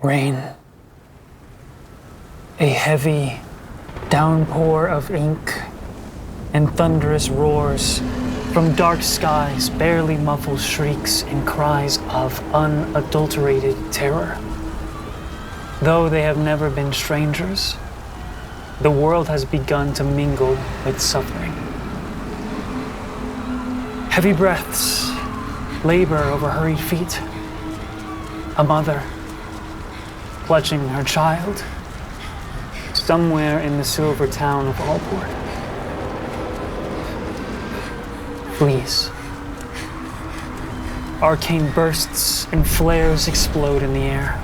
Rain. A heavy downpour of ink and thunderous roars from dark skies barely muffle shrieks and cries of unadulterated terror. Though they have never been strangers, the world has begun to mingle with suffering. Heavy breaths, labor over hurried feet. A mother clutching her child somewhere in the silver town of Allport. Flees. Arcane bursts and flares explode in the air.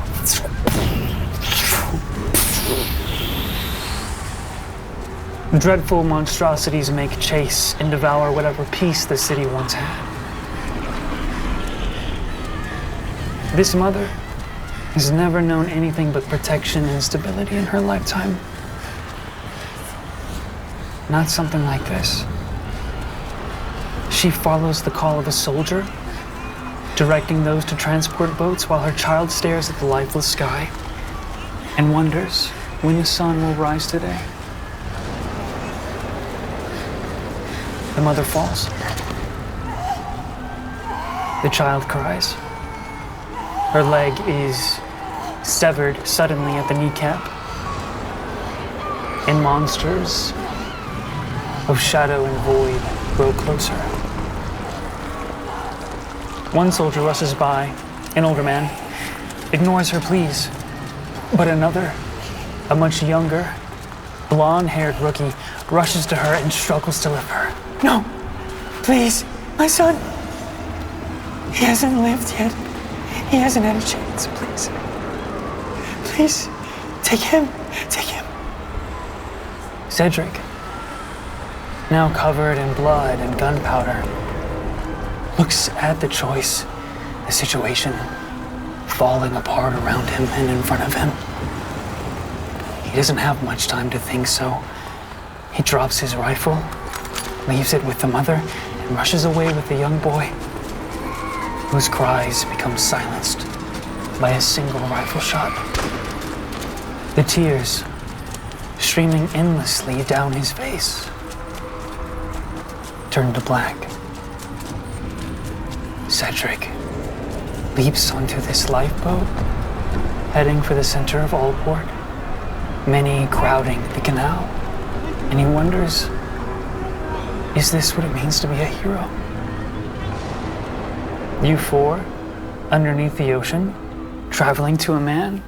Dreadful monstrosities make chase and devour whatever peace the city once had. This mother has never known anything but protection and stability in her lifetime. Not something like this. She follows the call of a soldier, directing those to transport boats while her child stares at the lifeless sky and wonders when the sun will rise today. The mother falls. The child cries. Her leg is severed suddenly at the kneecap, and monsters of shadow and void grow closer. One soldier rushes by, an older man, ignores her pleas, but another, a much younger, blonde-haired rookie, rushes to her and struggles to lift her. No, please, my son. He hasn't lived yet. He hasn't had a chance, please. Please, take him. Cedric, now covered in blood and gunpowder, looks at the choice, the situation, falling apart around him and in front of him. He doesn't have much time to think, so he drops his rifle, leaves it with the mother, and rushes away with the young boy, whose cries become silenced by a single rifle shot. The tears streaming endlessly down his face turn to black. Cedric leaps onto this lifeboat, heading for the center of Allport, many crowding the canal, and he wonders, is this what it means to be a hero? You four, underneath the ocean, traveling to a man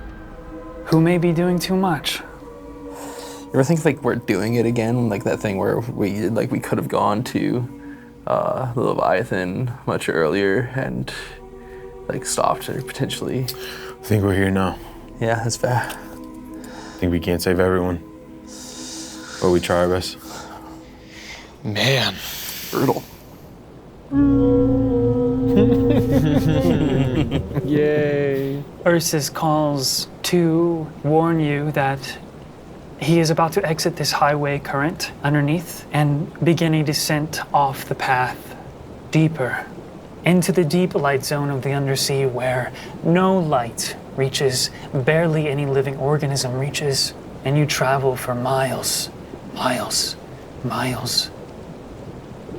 who may be doing too much. You ever think like we're doing it again? Like that thing where we could have gone to the Leviathan much earlier and like stopped or potentially. I think we're here now. Yeah, that's fair. I think we can't save everyone, but we try our best. Man, Brutal. Yay. Ursus calls to warn you that he is about to exit this highway current underneath and begin a descent off the path, deeper, into the deep light zone of the undersea where no light reaches, barely any living organism reaches, and you travel for miles,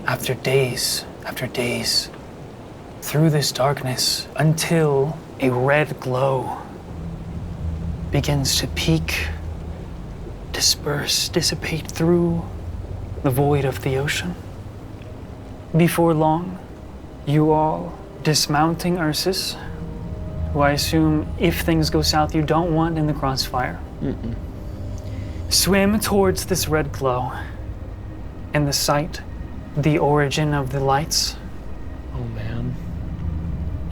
after days, through this darkness until a red glow begins to peak, disperse, dissipate through the void of the ocean. Before long, you all, dismounting Ursus, who I assume, if things go south, you don't want in the crossfire, swim towards this red glow, and the sight, the origin of the lights, Oh man.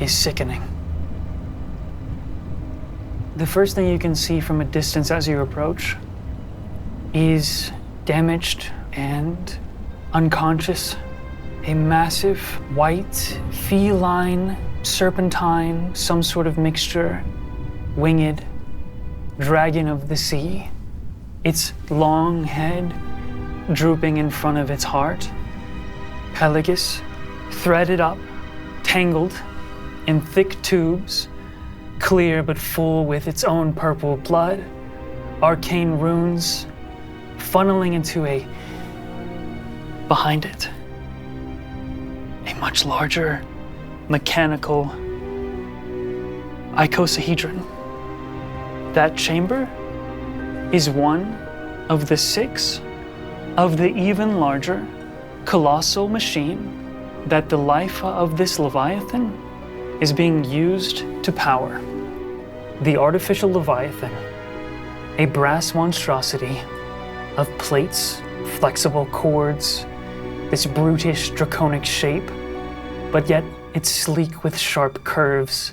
is sickening. The first thing you can see from a distance as you approach is damaged and unconscious, a massive white feline serpentine, some sort of mixture, winged dragon of the sea, its long head drooping in front of its heart, Pelagus threaded up, tangled in thick tubes clear but full with its own purple blood, arcane runes funneling into behind it, a much larger mechanical icosahedron. That chamber is one of the 6 of the even larger colossal machine that the life of this Leviathan is being used to power. The artificial Leviathan, a brass monstrosity of plates, flexible cords, this brutish draconic shape, but yet it's sleek with sharp curves.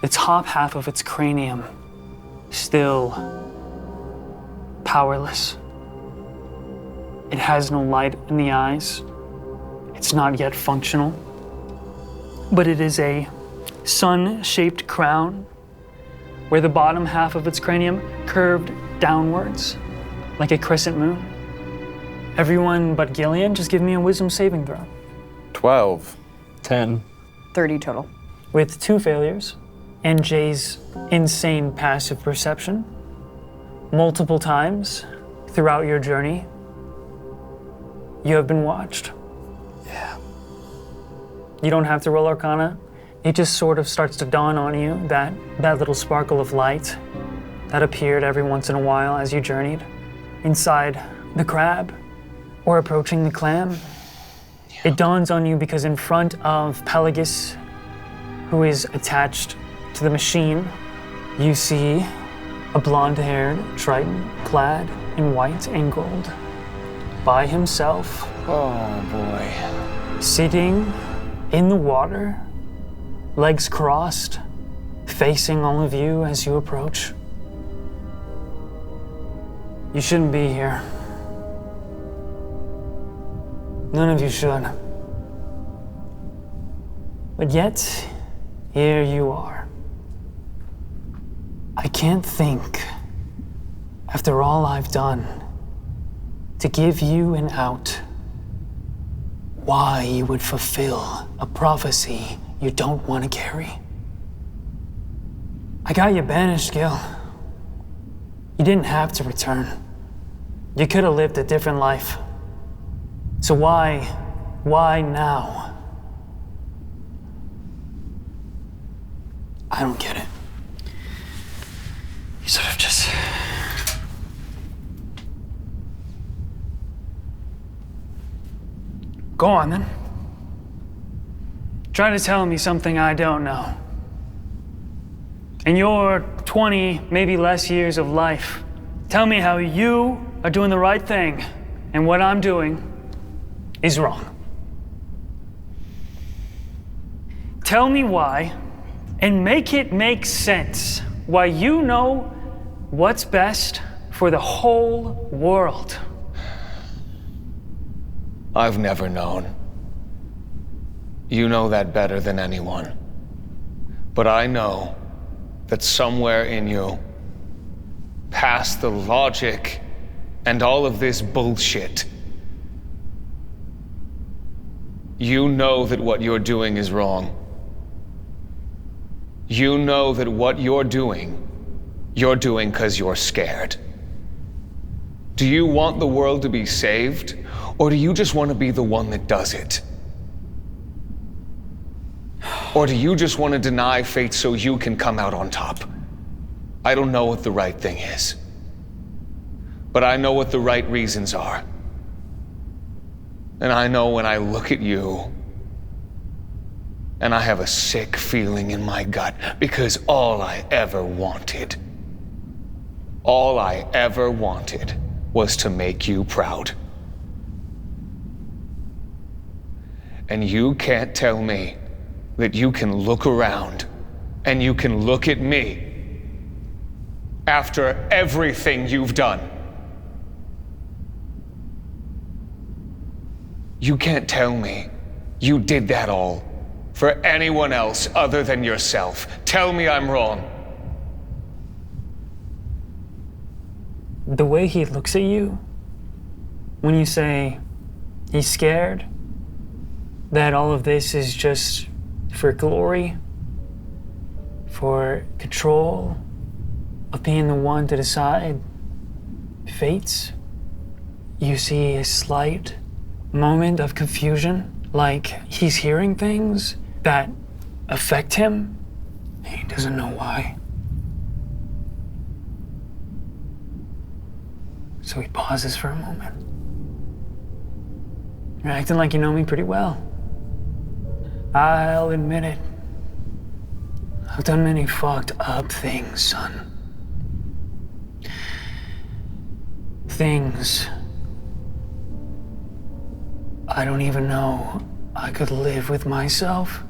The top half of its cranium still powerless. It has no light in the eyes. It's not yet functional, but it is a sun-shaped crown where the bottom half of its cranium curved downwards like a crescent moon. Everyone but Gillian, just give me a wisdom saving throw. 12. 10. 30 total. With 2 failures and Jay's insane passive perception, multiple times throughout your journey, you have been watched. Yeah. You don't have to roll Arcana. It just sort of starts to dawn on you that little sparkle of light that appeared every once in a while as you journeyed inside the crab or approaching the clam. It dawns on you because in front of Pelagus, who is attached to the machine, you see a blonde-haired Triton clad in white and gold by himself, Oh boy. sitting in the water, legs crossed, facing all of you as you approach. You shouldn't be here. None of you should. But yet, here you are. I can't think, after all I've done, to give you an out, why you would fulfill a prophecy you don't want to carry. I got you banished, Gil. You didn't have to return. You could have lived a different life. So why now? I don't get it. You sort of just... Go on, then. Try to tell me something I don't know. In your 20, maybe less years of life, tell me how you are doing the right thing and what I'm doing is wrong. Tell me why, and make it make sense why you know what's best for the whole world. I've never known. You know that better than anyone. But I know that somewhere in you, past the logic and all of this bullshit, you know that what you're doing is wrong. You know that what you're doing because you're scared. Do you want the world to be saved, or do you just want to be the one that does it? Or do you just want to deny fate so you can come out on top? I don't know what the right thing is, but I know what the right reasons are. And I know when I look at you, and I have a sick feeling in my gut, because all I ever wanted was to make you proud. And you can't tell me that you can look around and you can look at me after everything you've done. You can't tell me you did that all for anyone else other than yourself. Tell me I'm wrong. The way he looks at you, when you say he's scared, that all of this is just for glory, for control, of being the one to decide fates. You see a slight moment of confusion, like he's hearing things that affect him. He doesn't know why. So he pauses for a moment. You're acting like you know me pretty well. I'll admit it. I've done many fucked up things, son. Things I don't even know I could live with myself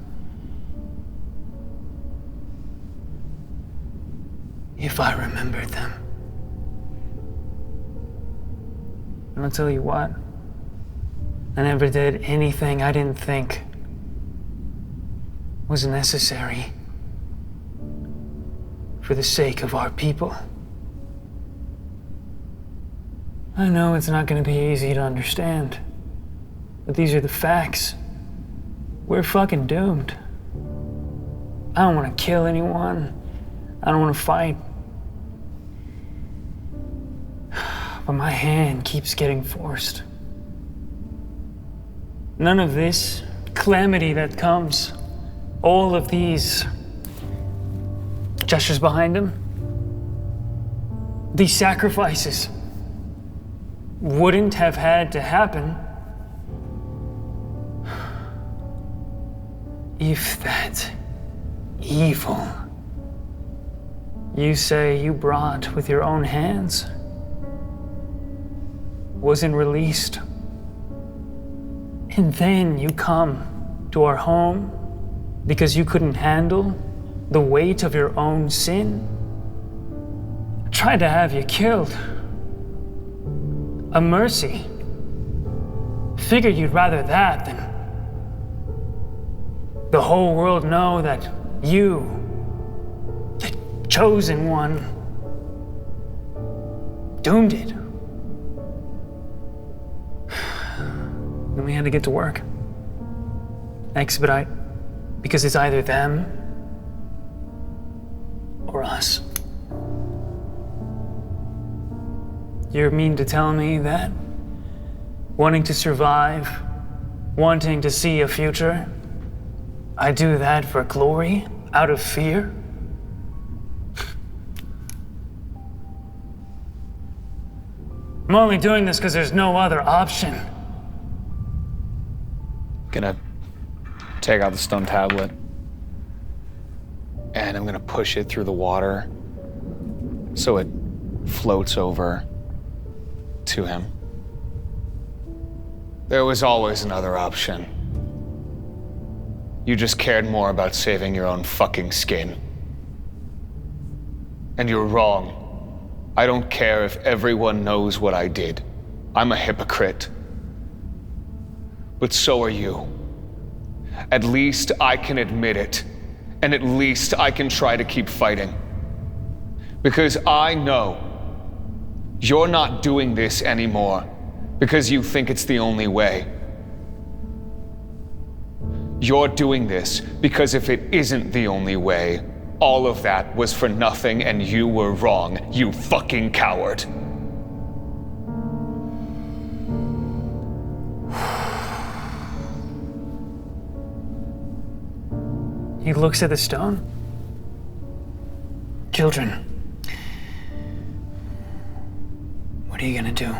if I remembered them. And I'll tell you what, I never did anything I didn't think was necessary for the sake of our people. I know it's not going to be easy to understand, but these are the facts. We're fucking doomed. I don't want to kill anyone. I don't want to fight. But my hand keeps getting forced. None of this calamity that comes, all of these gestures behind him, these sacrifices wouldn't have had to happen if that evil you say you brought with your own hands wasn't released. And then you come to our home because you couldn't handle the weight of your own sin. I tried to have you killed. A mercy. Figured you'd rather that than the whole world know that you, the chosen one, doomed it. Then we had to get to work. Expedite, because it's either them or us. You mean to tell me that wanting to survive, wanting to see a future, I do that for glory, out of fear? I'm only doing this because there's no other option. Gonna take out the stone tablet, and I'm gonna push it through the water so it floats over to him. There was always another option. You just cared more about saving your own fucking skin. And you're wrong. I don't care if everyone knows what I did. I'm a hypocrite. But so are you. At least I can admit it, and at least I can try to keep fighting. Because I know you're not doing this anymore because you think it's the only way. You're doing this because if it isn't the only way, all of that was for nothing and you were wrong, you fucking coward. He looks at the stone. Children, what are you gonna do?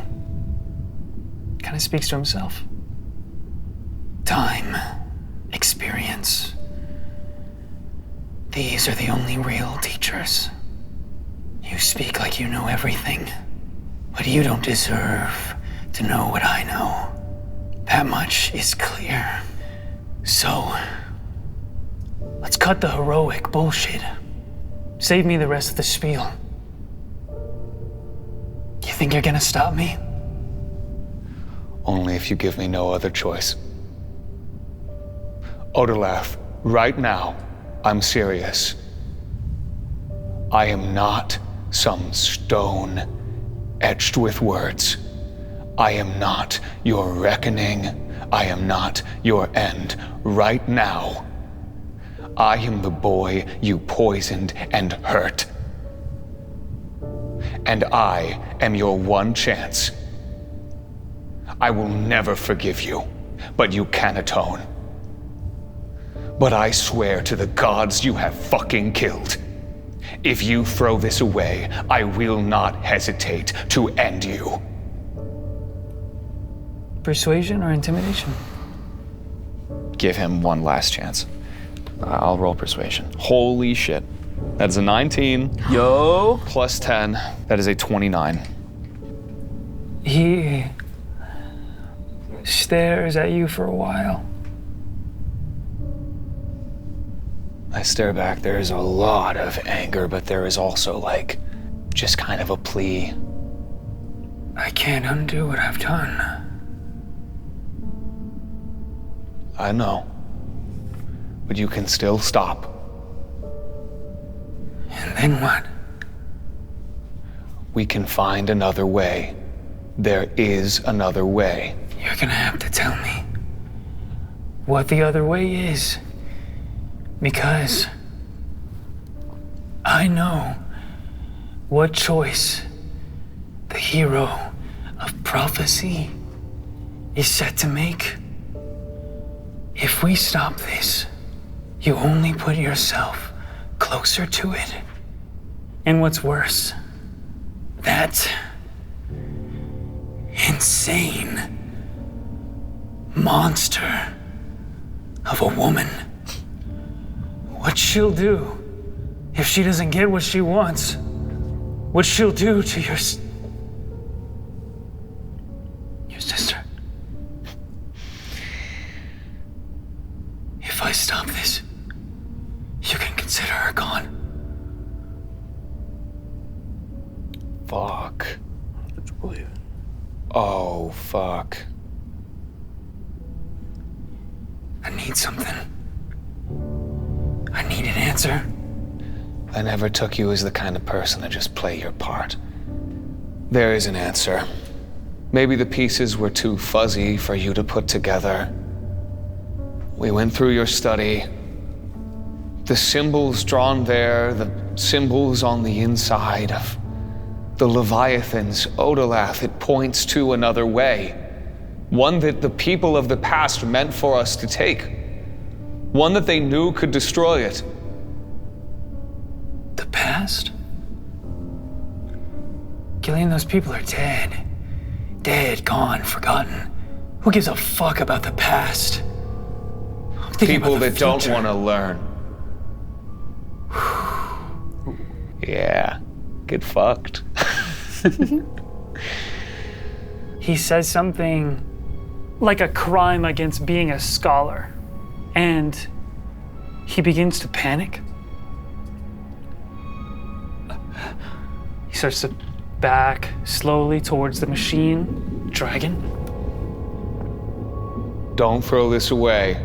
Kind of speaks to himself. Time, experience. These are the only real teachers. You speak like you know everything, but you don't deserve to know what I know. That much is clear. So, let's cut the heroic bullshit. Save me the rest of the spiel. You think you're gonna stop me? Only if you give me no other choice. Odaleth, right now, I'm serious. I am not some stone etched with words. I am not your reckoning. I am not your end. Right now, I am the boy you poisoned and hurt. And I am your one chance. I will never forgive you, but you can atone. But I swear to the gods you have fucking killed. If you throw this away, I will not hesitate to end you. Persuasion or intimidation? Give him one last chance. I'll roll persuasion. Holy shit. That is a 19 Yo. plus 10. That is a 29. He stares at you for a while. I stare back. There is a lot of anger, but there is also, like, just kind of a plea. I can't undo what I've done. I know. But you can still stop. And then what? We can find another way. There is another way. You're gonna have to tell me what the other way is. Because I know what choice the hero of prophecy is set to make. If we stop this, you only put yourself closer to it. And what's worse, that insane monster of a woman. What she'll do if she doesn't get what she wants. What she'll do to your sister. If I stop this, you can consider her gone. Fuck. Oh, fuck. I need something. I need an answer. I never took you as the kind of person to just play your part. There is an answer. Maybe the pieces were too fuzzy for you to put together. We went through your study. The symbols drawn there, the symbols on the inside of the Leviathans, Odalath, it points to another way. One that the people of the past meant for us to take. One that they knew could destroy it. The past? Gillian, those people are dead. Dead, gone, forgotten. Who gives a fuck about the past? I'm thinking People about the that don't future. want to learn. Yeah, get fucked. He says something like a crime against being a scholar, and he begins to panic. He starts to back slowly towards the machine dragon. Don't throw this away.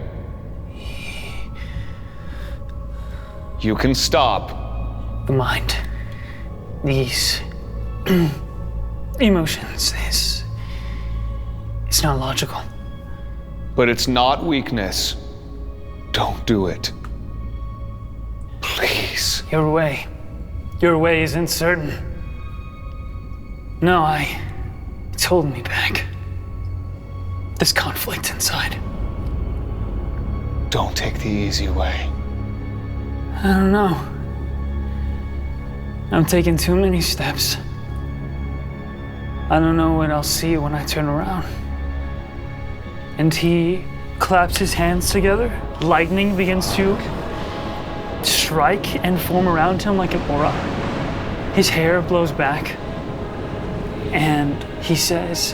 You can stop. The mind, these emotions, it's not logical. But it's not weakness. Don't do it. Please. Your way isn't certain. No, it's holding me back. This conflict inside. Don't take the easy way. I don't know. I'm taking too many steps. I don't know what I'll see when I turn around. And he claps his hands together. Lightning begins to strike and form around him like an aura. His hair blows back. And he says,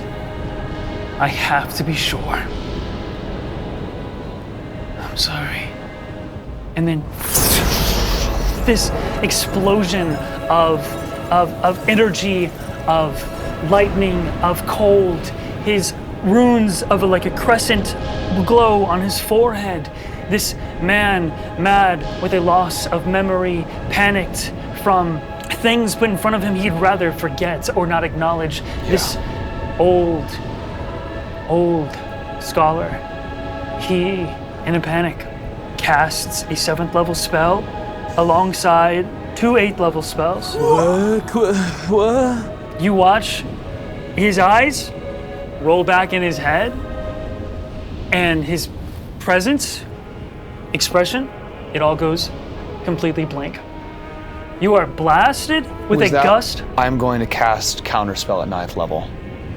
I have to be sure. I'm sorry. And then this explosion of energy, of lightning, of cold, his runes of like a crescent glow on his forehead. This man, mad with a loss of memory, panicked from things put in front of him he'd rather forget or not acknowledge. Yeah. This old scholar, he, in a panic, casts a 7th level spell alongside 2 8th level spells. What? You watch his eyes roll back in his head, and his presence, expression, it all goes completely blank. You are blasted with a Who's that? gust I'm going to cast Counterspell at 9th level.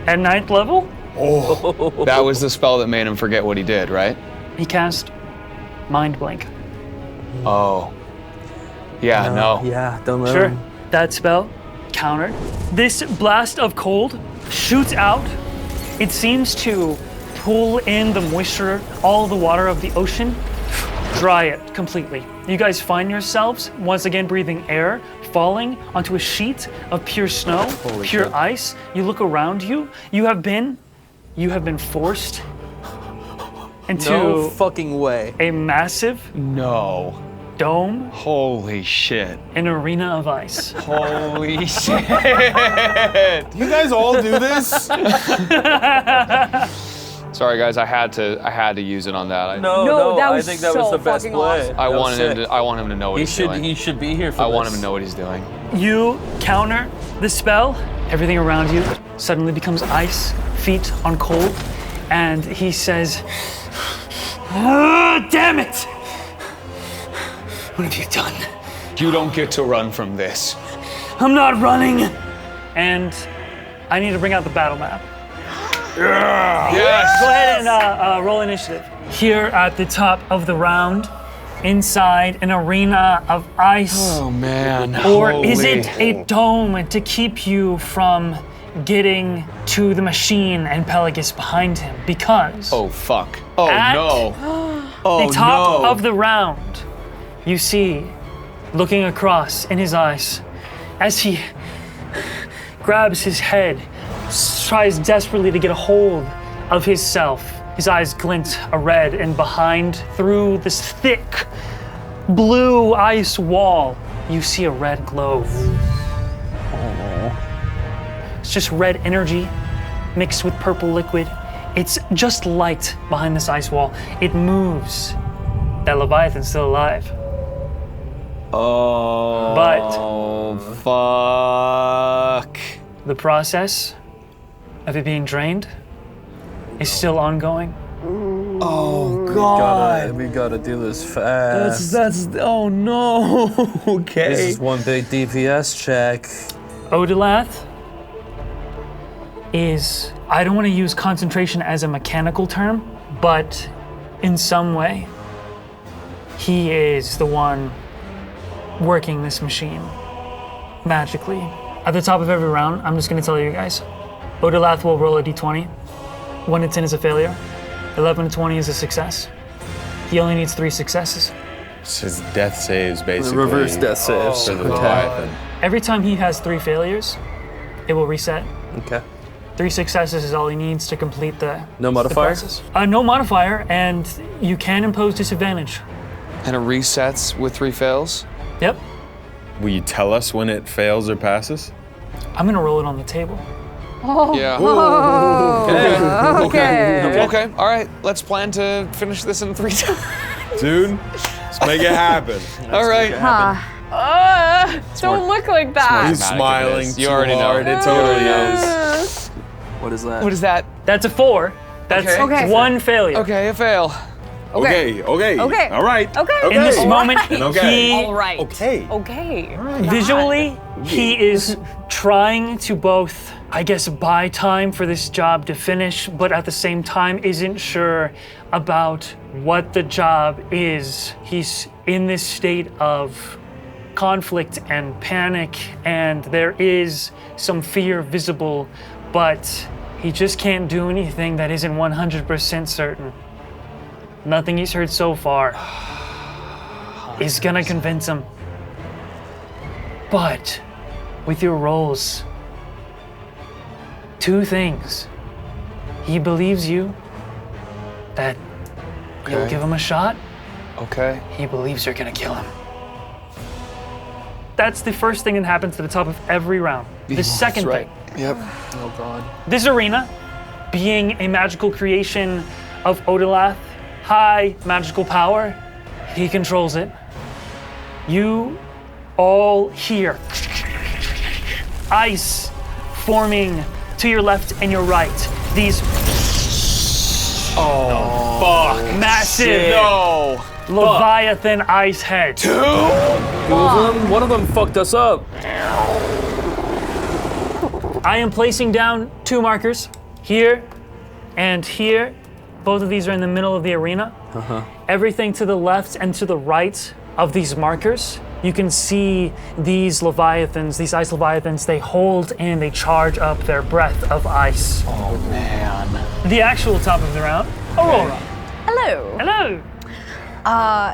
at 9th level. That was the spell that made him forget what he did, right? He cast Mind Blank. Oh. Yeah, no. Yeah, don't let Sure, him. that spell countered. This blast of cold shoots out. It seems to pull in the moisture, all the water of the ocean, dry it completely. You guys find yourselves once again breathing air, falling onto a sheet of pure snow, pure shit. ice. You look around you. You have been forced into No fucking way. a massive No. dome, Holy shit. an arena of ice. Holy shit. You guys all do this? Sorry guys, I had to use it on that. No, that I was think that was so the best fucking play. awesome. I That was wanted him sick. to know what he's doing. He should be here for I this. want him to know what he's doing. You counter the spell. Everything around you suddenly becomes ice, feet on cold, and he says, "Ah, damn it! What have you done? You don't get to run from this. I'm not running!" And I need to bring out the battle map. Yes. Go ahead and roll initiative. Here at the top of the round, inside an arena of ice. Oh man. Or is it a dome to keep you from getting to the machine and Pelagus behind him? Because Oh fuck. Oh At- no. the top of the round, you see, looking across in his eyes, as he grabs his head, tries desperately to get a hold of his self. His eyes glint a red, and behind, through this thick blue ice wall, you see a red glow. It's just red energy mixed with purple liquid. It's just light behind this ice wall. It moves. That Leviathan's still alive. Oh. But fuck. the process of it being drained is still ongoing. We gotta do this fast. That's oh no. Okay. This is one big DPS check. Odalath is, I don't want to use concentration as a mechanical term, but in some way, he is the one working this machine magically. At the top of every round, I'm just going to tell you guys, Odalath will roll a d20. 1 to 10 is a failure. 11 to 20 is a success. He only needs 3 successes. It's his death saves, basically. Reverse death saves. For the Okay. Leviathan. Every time he has 3 failures, it will reset. Okay. 3 successes is all he needs to complete the No the modifier? process. No modifier, and you can impose disadvantage. And it resets with 3 fails? Yep. Will you tell us when it fails or passes? I'm gonna roll it on the table. Yeah. Okay. Okay. All right. Let's plan to finish this in 3 times. Dude, let's make it happen. All right. Don't look like that. He's smiling You too already know. hard. It totally is. What is that? What is that? That's a 4. That's Okay. 1 failure. Okay, a fail. Okay. Okay. All right. Okay. In this Okay. moment, Okay. All right. Okay. Okay. visually, he is trying to both, I guess, buy time for this job to finish, but at the same time isn't sure about what the job is. He's in this state of conflict and panic, and there is some fear visible, but he just can't do anything that isn't 100% certain. Nothing he's heard so far is gonna convince him. But with your rolls, 2 things. He believes you that you'll Okay. give him a shot. Okay. He believes you're gonna kill him. That's the first thing that happens to the top of every round. The second That's right. thing, Yep. Oh god. this arena, being a magical creation of Odalath, high magical power, He controls it. You all hear ice forming to your left and your right. These massive No. Leviathan ice heads. One of them fucked us up. I am placing down 2 markers here and here. Both of these are in the middle of the arena. Everything to the left and to the right of these markers, you can see these Leviathans, these ice Leviathans, they hold and they charge up their breath of ice. Oh man. The actual top of the round, Aurora. Hello. Hello.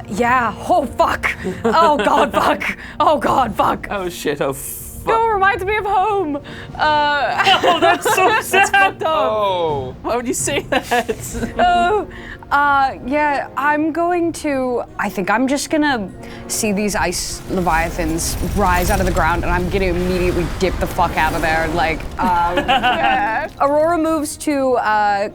Yeah. Oh, fuck. Oh, God, fuck. Oh, God, fuck. Oh shit, oh Oh, reminds me of home. Oh, that's so sad. Oh. why would you say that? Yeah, I think I'm just gonna see these ice leviathans rise out of the ground, and I'm gonna immediately dip the fuck out of there. Yeah. Aurora moves to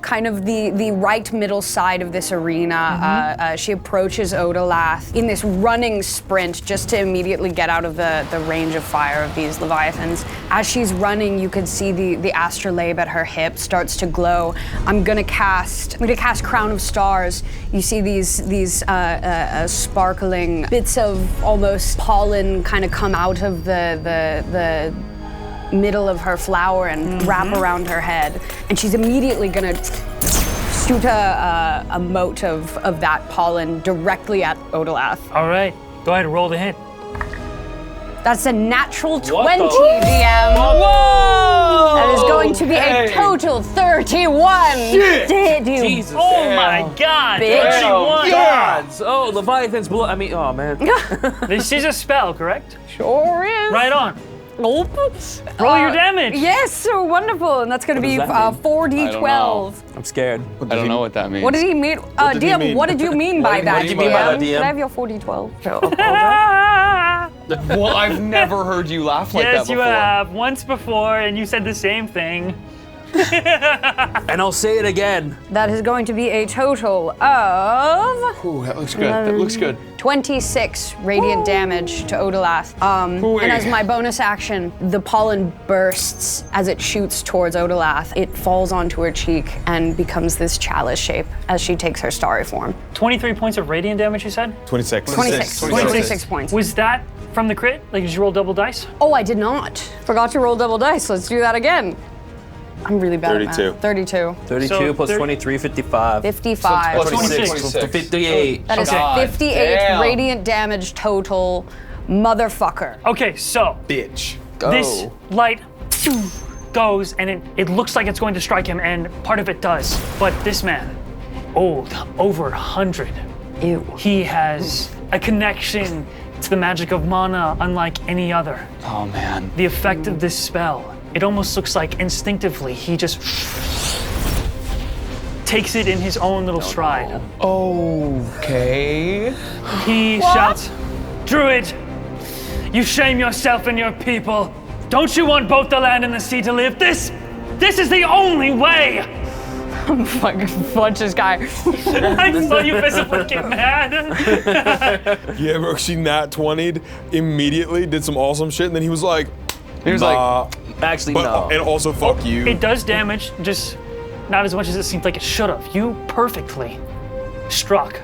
kind of the right middle side of this arena. She approaches Odalath in this running sprint just to immediately get out of the range of fire of these leviathans. As she's running, you can see the astrolabe at her hip starts to glow. I'm gonna cast Crown of Stars. You see these sparkling bits of almost pollen kind of come out of the middle of her flower and wrap around her head, and she's immediately gonna shoot a mote of that pollen directly at Odalath. All right, go ahead and roll the hit. That's a natural 20, DM. Whoa! That is going to be a total 31. Did you? Jesus. Oh my God, Bitch. 31. Gods! Oh, Leviathan's blood. I mean, oh man. This is a spell, correct? Sure is. Right on. Nope. Roll your damage. Yes, so wonderful. And that's going to be does that mean? 4d12. I'm scared. I don't know what that means. What does he mean? did he DM, mean? what did you mean by that? did you mean by that, DM? Can I have your 4d12? Ah! Well, I've never heard you laugh like that Yes, before. you have once before, and you said the same thing. And I'll say it again. That is going to be a total of Ooh, that looks good. That looks good. 26 radiant damage to Odalath. And as my bonus action, the pollen bursts as it shoots towards Odalath. It falls onto her cheek and becomes this chalice shape as she takes her starry form. 23 points of radiant damage, you said? 26. 26 points. Was that from the crit? Like, did you roll double dice? Oh, I did not. Forgot to roll double dice. Let's do that again. I'm really bad 32. at math. 32. 32 So plus 30 23, 55. 55. Plus 26. 58. That is God 58 damn. radiant damage total. Motherfucker. Okay, so Bitch. this light goes, and it looks like it's going to strike him, and part of it does. But this man, old, over 100, Ew. he has a connection to the magic of mana unlike any other. Oh man. The effect of this spell, it almost looks like instinctively he just takes it in his own little stride. Okay. He shouts, "Druid, you shame yourself and your people. Don't you want both the land and the sea to live? This is the only way." Fucking punch this guy. I saw you visibly get mad. Yeah, bro, she nat 20'd immediately, did some awesome shit, and then he was like, He was "Nah." Actually, But, no. and also, fuck you. It does damage, just not as much as it seemed like it should have. You perfectly struck.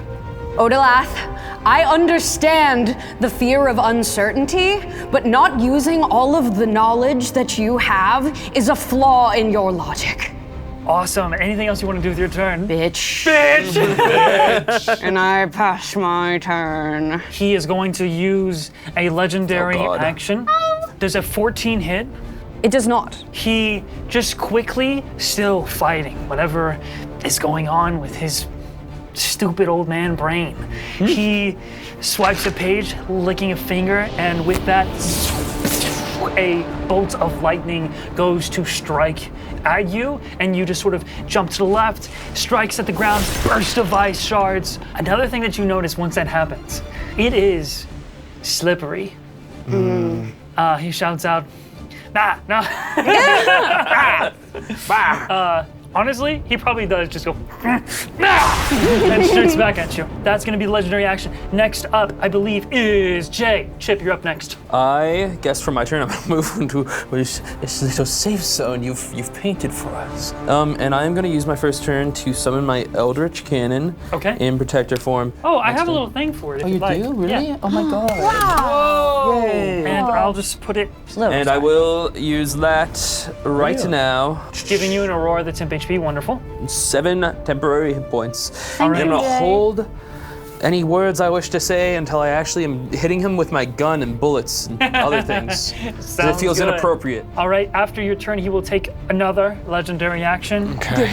Odalath, I understand the fear of uncertainty, but not using all of the knowledge that you have is a flaw in your logic. Awesome. Anything else you want to do with your turn? Bitch. Bitch! And I pass my turn. He is going to use a legendary Oh, God. action. Does a 14 hit? It does not. He just quickly, still fighting whatever is going on with his stupid old man brain. He swipes a page, licking a finger, and with that, a bolt of lightning goes to strike at you, and you just sort of jump to the left, strikes at the ground, burst of ice shards. Another thing that you notice once that happens, it is slippery. He shouts out, "Nah, no." honestly, he probably does just go and shoots back at you. That's gonna be the legendary action. Next up, I believe, is Jay. Chip, you're up next. I guess for my turn, I'm gonna move into this little safe zone you've painted for us. And I am gonna use my first turn to summon my Eldritch Cannon. Okay. In Protector form. Oh, I have a little thing for it if Oh, you you'd like. do? Really? Yeah. Oh my god. Wow. Yay. And I'll just put it, And I will use that right now. giving you an aurora that's imp HP. Wonderful. 7 temporary hit points. All right. I'm gonna Jay. hold any words I wish to say until I actually am hitting him with my gun and bullets and other things. 'Cause it Sounds feels good. inappropriate. All right, after your turn, he will take another legendary action. Okay.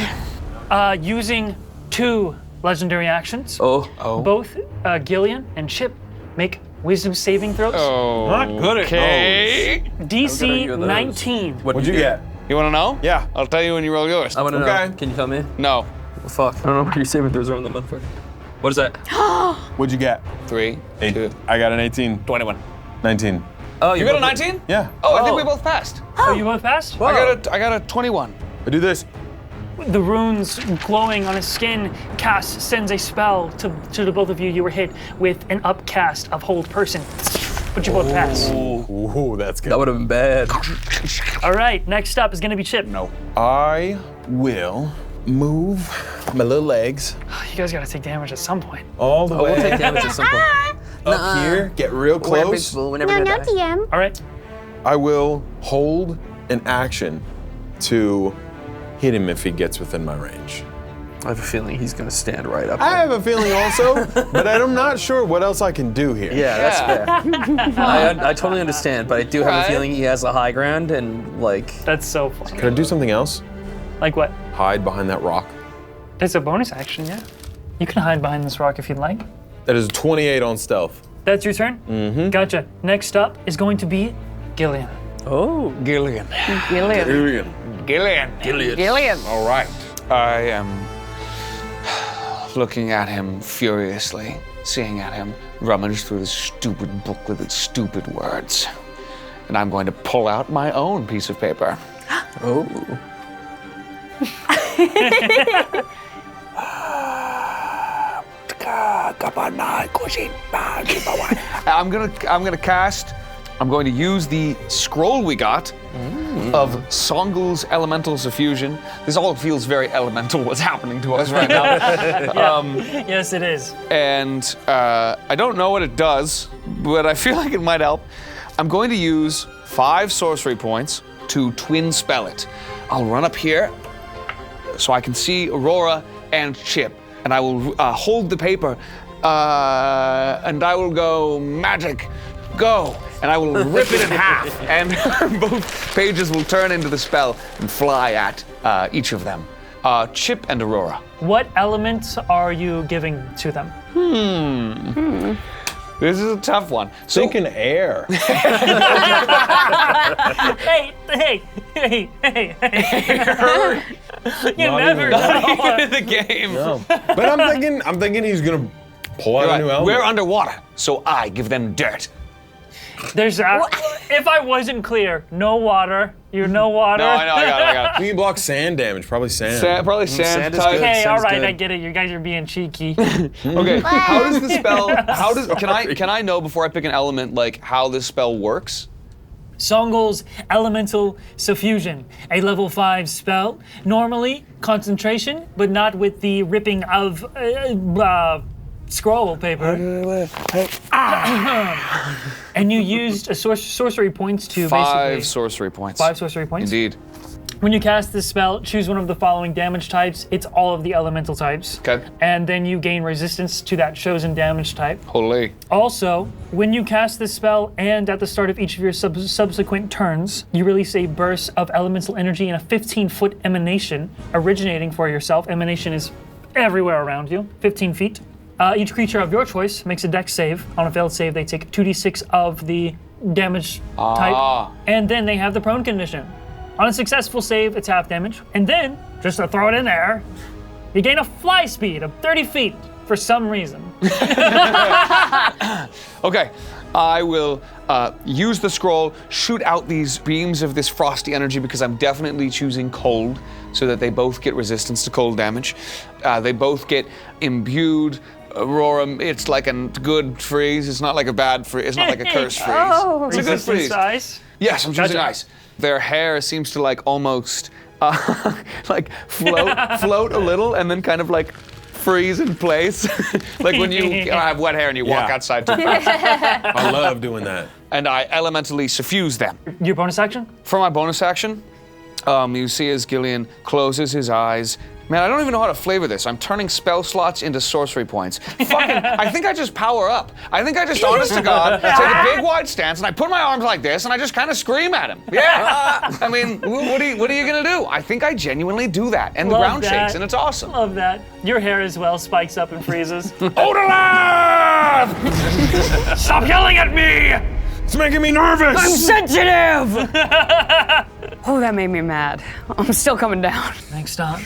Using 2 legendary actions. Oh. Both Gillian and Chip make wisdom saving throws. Not good at Okay. DC argue with those. 19. What'd you get? You want to know? Yeah. I'll tell you when you roll yours. I wanna Okay. know. Can you tell me? No. Well, fuck. I don't know what your saving throws are on the motherfucker. What is that? What'd you get? 3, 2, I got an 18. 21. 19. Oh, You got a 19? Yeah. Oh, I think we both passed. Oh, you both passed? I got a 21. I do this. The runes glowing on his skin sends a spell to the both of you. You were hit with an upcast of hold person. But you both pass. Ooh, that's good. That would have been bad. All right, next up is gonna be Chip. No. I will move my little legs You guys gotta take damage at some point. all the Oh, we'll way take damage at some point. up here, get real close. We're never gonna die. TM. All right, I will hold an action to hit him if he gets within my range. I have a feeling he's gonna stand right up. I have a feeling also, but I'm not sure what else I can do here. Yeah, that's fair. I totally understand, but I do have a Right. feeling he has a high ground and like. that's so funny. Can I do something else? Like what? Hide behind that rock. It's a bonus action, yeah. You can hide behind this rock if you'd like. That is 28 on stealth. That's your turn? Mm-hmm. Gotcha. Next up is going to be Gillian. Oh. Gillian. Gillian. Gillian. Gillian. All right. I am looking at him furiously, seeing at him rummage through this stupid book with its stupid words. And I'm going to pull out my own piece of paper. Oh. I'm going to use the scroll we got of Songul's Elemental Suffusion. This all feels very elemental what's happening to us right now. Yes, it is. And I don't know what it does, but I feel like it might help. I'm going to use 5 sorcery points to twin spell it. I'll run up here so I can see Aurora and Chip, and I will hold the paper, and I will go, magic, go, and I will rip it in half, and both pages will turn into the spell and fly at each of them. Chip and Aurora. What elements are you giving to them? This is a tough one. So, Thinking air. Hey. You never know. in the game. No. But I'm thinking he's gonna pull out a new element. We're underwater, so I give them dirt. There's if I wasn't clear, no water. You're no water. No, I know, I got it. We can block sand damage, probably sand. Probably sand sand is type. good. Okay, all Sounds right, good. I get it. You guys are being cheeky. Okay, how does the spell? Can I know before I pick an element like how this spell works? Songul's Elemental Suffusion, a level 5 spell. Normally concentration, but not with the ripping of scroll paper. And you used a sorcery points to 5 basically sorcery points. 5 sorcery points. Indeed. When you cast this spell, choose one of the following damage types. It's all of the elemental types. Okay. And then you gain resistance to that chosen damage type. Holy. Also, when you cast this spell and at the start of each of your subsequent turns, you release a burst of elemental energy in a 15-foot emanation originating for yourself. Emanation is everywhere around you, 15 feet. Each creature of your choice makes a dex save. On a failed save, they take 2d6 of the damage type, and then they have the prone condition. On a successful save, it's half damage. And then, just to throw it in there, you gain a fly speed of 30 feet for some reason. Okay. I will use the scroll, shoot out these beams of this frosty energy because I'm definitely choosing cold so that they both get resistance to cold damage. They both get imbued. Aurora, it's like a good freeze. It's not like a bad freeze. It's not like a cursed freeze. Oh. It's a good Resistance freeze. to ice? Yes, I'm choosing Gotcha. ice. Their hair seems to like almost like float a little and then kind of like freeze in place. Like when you have wet hair and you walk Yeah. outside too. I love doing that. And I elementally suffuse them. Your bonus action? For my bonus action, you see as Gillian closes his eyes. Man, I don't even know how to flavor this. I'm turning spell slots into sorcery points. Fucking, I think I just power up. I think I just, honest to God, take a big wide stance and I put my arms like this and I just kind of scream at him. Yeah. I mean, what are you gonna do? I think I genuinely do that, and the Love ground that. shakes, and it's awesome. Love that. Your hair as well spikes up and freezes. Odalath! Stop yelling at me! It's making me nervous. I'm sensitive! Oh, that made me mad. I'm still coming down. Next up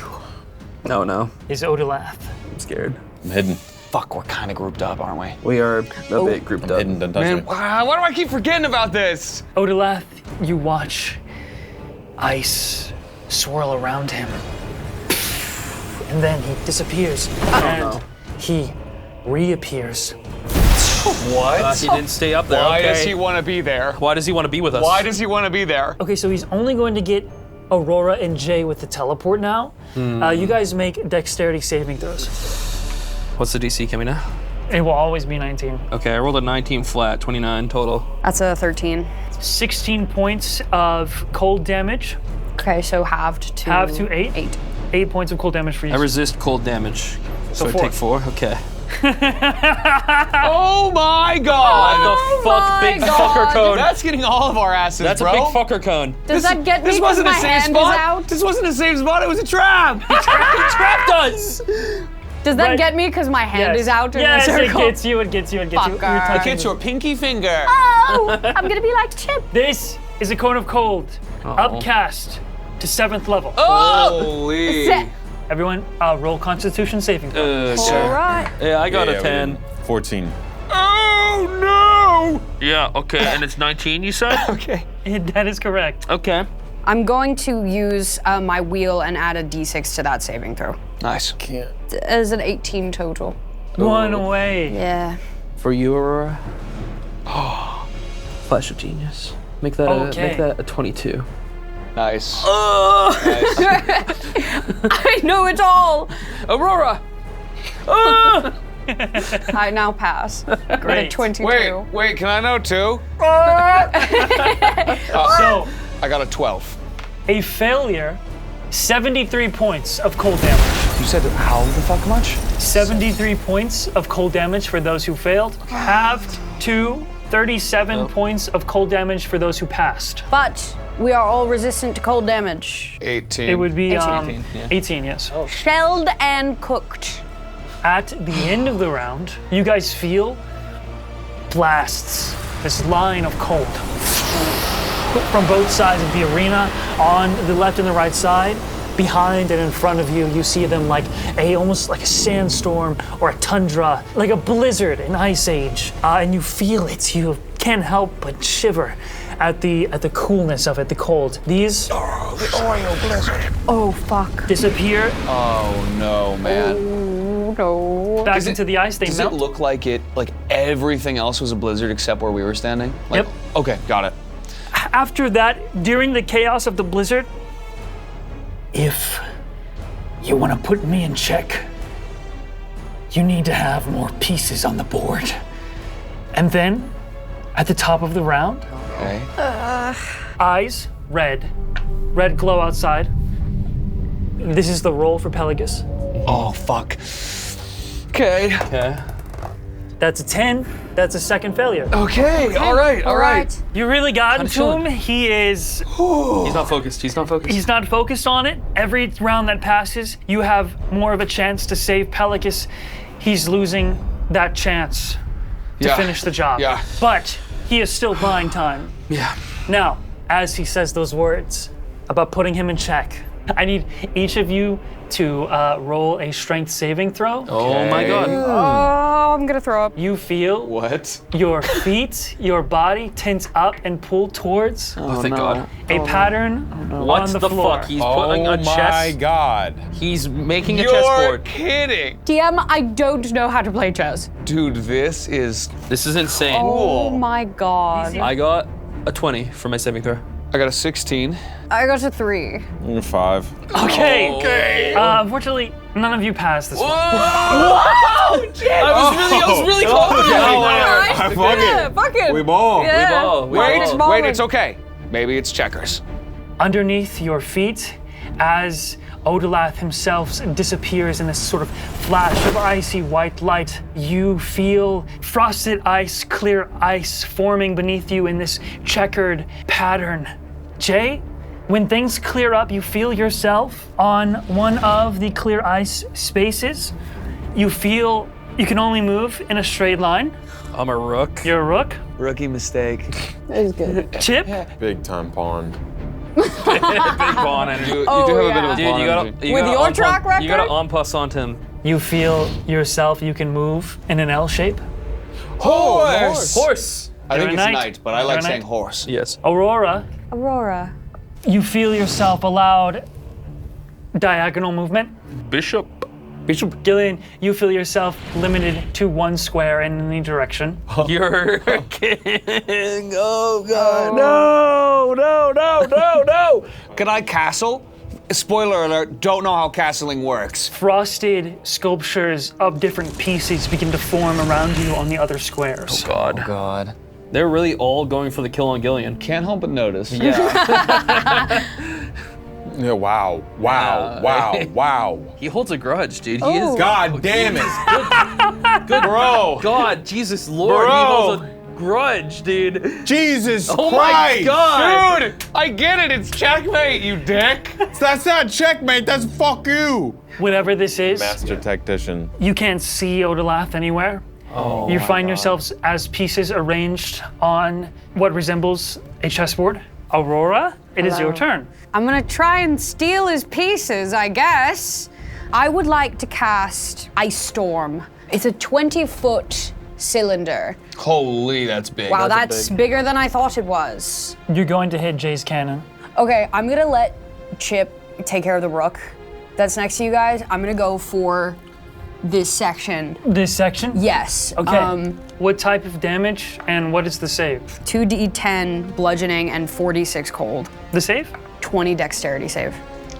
No, is Odalath. I'm scared. I'm hidden. Fuck, we're kind of grouped up, aren't we? We are a bit grouped I'm up. hidden. Don't touch Man, me. why do I keep forgetting about this? Odalath, you watch ice swirl around him. And then he disappears. And he reappears. What? He didn't stay up there. Why okay. does he want to be there? Why does he want to be with us? Why does he want to be there? Okay, so he's only going to get Aurora and Jay with the teleport now. You guys make dexterity saving throws. What's the DC, Kamina? It will always be 19. Okay, I rolled a 19 flat, 29 total. That's a 13. 16 points of cold damage. Okay, so halved to... Halved to 8? 8. 8 points of cold damage for you. I resist cold damage. So I 4. take 4? Okay. Oh my God! The fuck, my big God. fucker cone. That's getting all of our asses, That's bro. a big fucker cone. Does that get me This because wasn't my a safe hand spot. is out? This wasn't a safe spot. It was a trap. He trapped us! Does that Right. get me because my hand is out in yes, the circle? it gets you, it gets you, it gets you. Fucker. You're touching It gets me. your pinky finger. Oh, I'm gonna be like Chip. This is a cone of cold. Upcast to 7th level. Holy. Set. Everyone, roll Constitution saving throw. All right. Yeah, I got Yeah, a we 10. did. 14. Oh Yeah, okay, and it's 19, you said? Okay. That is correct. Okay. I'm going to use my wheel and add a d6 to that saving throw. Nice. As an 18 total. One away. Yeah. For you, Aurora. Flash of genius. Make that, Okay. make that a 22. Nice. I know it all. Aurora! I now pass. With a Great. 22. Wait, can I know too? So, I got a 12. a failure, 73 points of cold damage. You said how the fuck much? 73 points of cold damage for those who failed. Halved to 37 points of cold damage for those who passed. But we are all resistant to cold damage. 18. It would be 18, yeah. 18, yes. Shelled and cooked. At the end of the round, you guys feel blasts, this line of cold from both sides of the arena, on the left and the right side. Behind and in front of you, you see them like almost like a sandstorm or a tundra, like a blizzard, an ice age, and you feel it. You can't help but shiver at the coolness of it, the cold. These Oh, fuck. disappear Oh no, man. Oh, no. back into the ice. They Does melt. it look like everything else was a blizzard except where we were standing? Like, Yep. Okay, got it. After that, during the chaos of the blizzard, if you want to put me in check, you need to have more pieces on the board. And then, at the top of the round, Okay. eyes, red glow outside. This is the roll for Pelagus. Oh fuck. Okay. Okay. That's a 10. That's a second failure. Okay. All right. All right. You really got into chilling. him. He is. He's not focused. He's not focused. He's not focused on it. Every round that passes, you have more of a chance to save Pelagus. He's losing that chance to Yeah. finish the job. Yeah. But he is still buying time. Yeah. Now, as he says those words about putting him in check, I need each of you to roll a strength saving throw. Oh my god. Oh, I'm gonna throw up. You feel What? your feet, your body tense up and pull towards Oh, thank god. a pattern What on the the floor. fuck? He's putting a my chess. God. He's making a You're chessboard. kidding. DM, I don't know how to play chess. Dude, this is. This is insane. Oh my god. I got a 20 for my saving throw. I got a 16. I got to 3. 5. Okay. Unfortunately, none of you passed this one. I was really close. Fuck it. We ball. ball. We Wait, ball. wait, it's okay. Maybe it's checkers. Underneath your feet, as Odalath himself disappears in this sort of flash of icy white light, you feel frosted ice, clear ice forming beneath you in this checkered pattern. Jay, when things clear up, you feel yourself on one of the clear ice spaces. You feel you can only move in a straight line. I'm a rook. You're a rook. Rookie mistake. Chip, Big time pond. Big pawn energy. You do have a bit of a Dude, pawn you energy. gotta. You With gotta your en track pas- You gotta record? en passant him. you feel yourself, you can move in an L shape. Horse. I think You're a it's knight. knight, but I You're like a saying knight. horse. Yes. Aurora, Aurora. you feel yourself allowed diagonal movement. Bishop. Gillian, you feel yourself limited to one square in any direction. You're king. Oh god. No. Can I castle? Spoiler alert, don't know how castling works. Frosted sculptures of different pieces begin to form around you on the other squares. God. God. They're really all going for the kill on Gillian. Can't help but notice. Yeah. Yeah, wow. Wow. He holds a grudge, dude. He is. God damn it. Good Bro. God, Jesus Lord. Bro. He holds a grudge, dude. Jesus Oh Christ. my God. Dude, I get it. It's checkmate, you dick. That's not checkmate. That's fuck you. Whatever this is, Master tactician. you can't see Odalath anywhere. Oh. You find yourselves as pieces arranged on what resembles a chessboard. Aurora, it is your turn. I'm gonna try and steal his pieces, I guess. I would like to cast Ice Storm. It's a 20-foot cylinder. Holy, that's big. Wow, that's bigger than I thought it was. You're going to hit Jay's cannon. Okay, I'm gonna let Chip take care of the rook that's next to you guys. I'm gonna go for this section. This section? Yes. Okay. What type of damage and what is the save? 2d10 bludgeoning and 4d6 cold. The save? 20 dexterity save.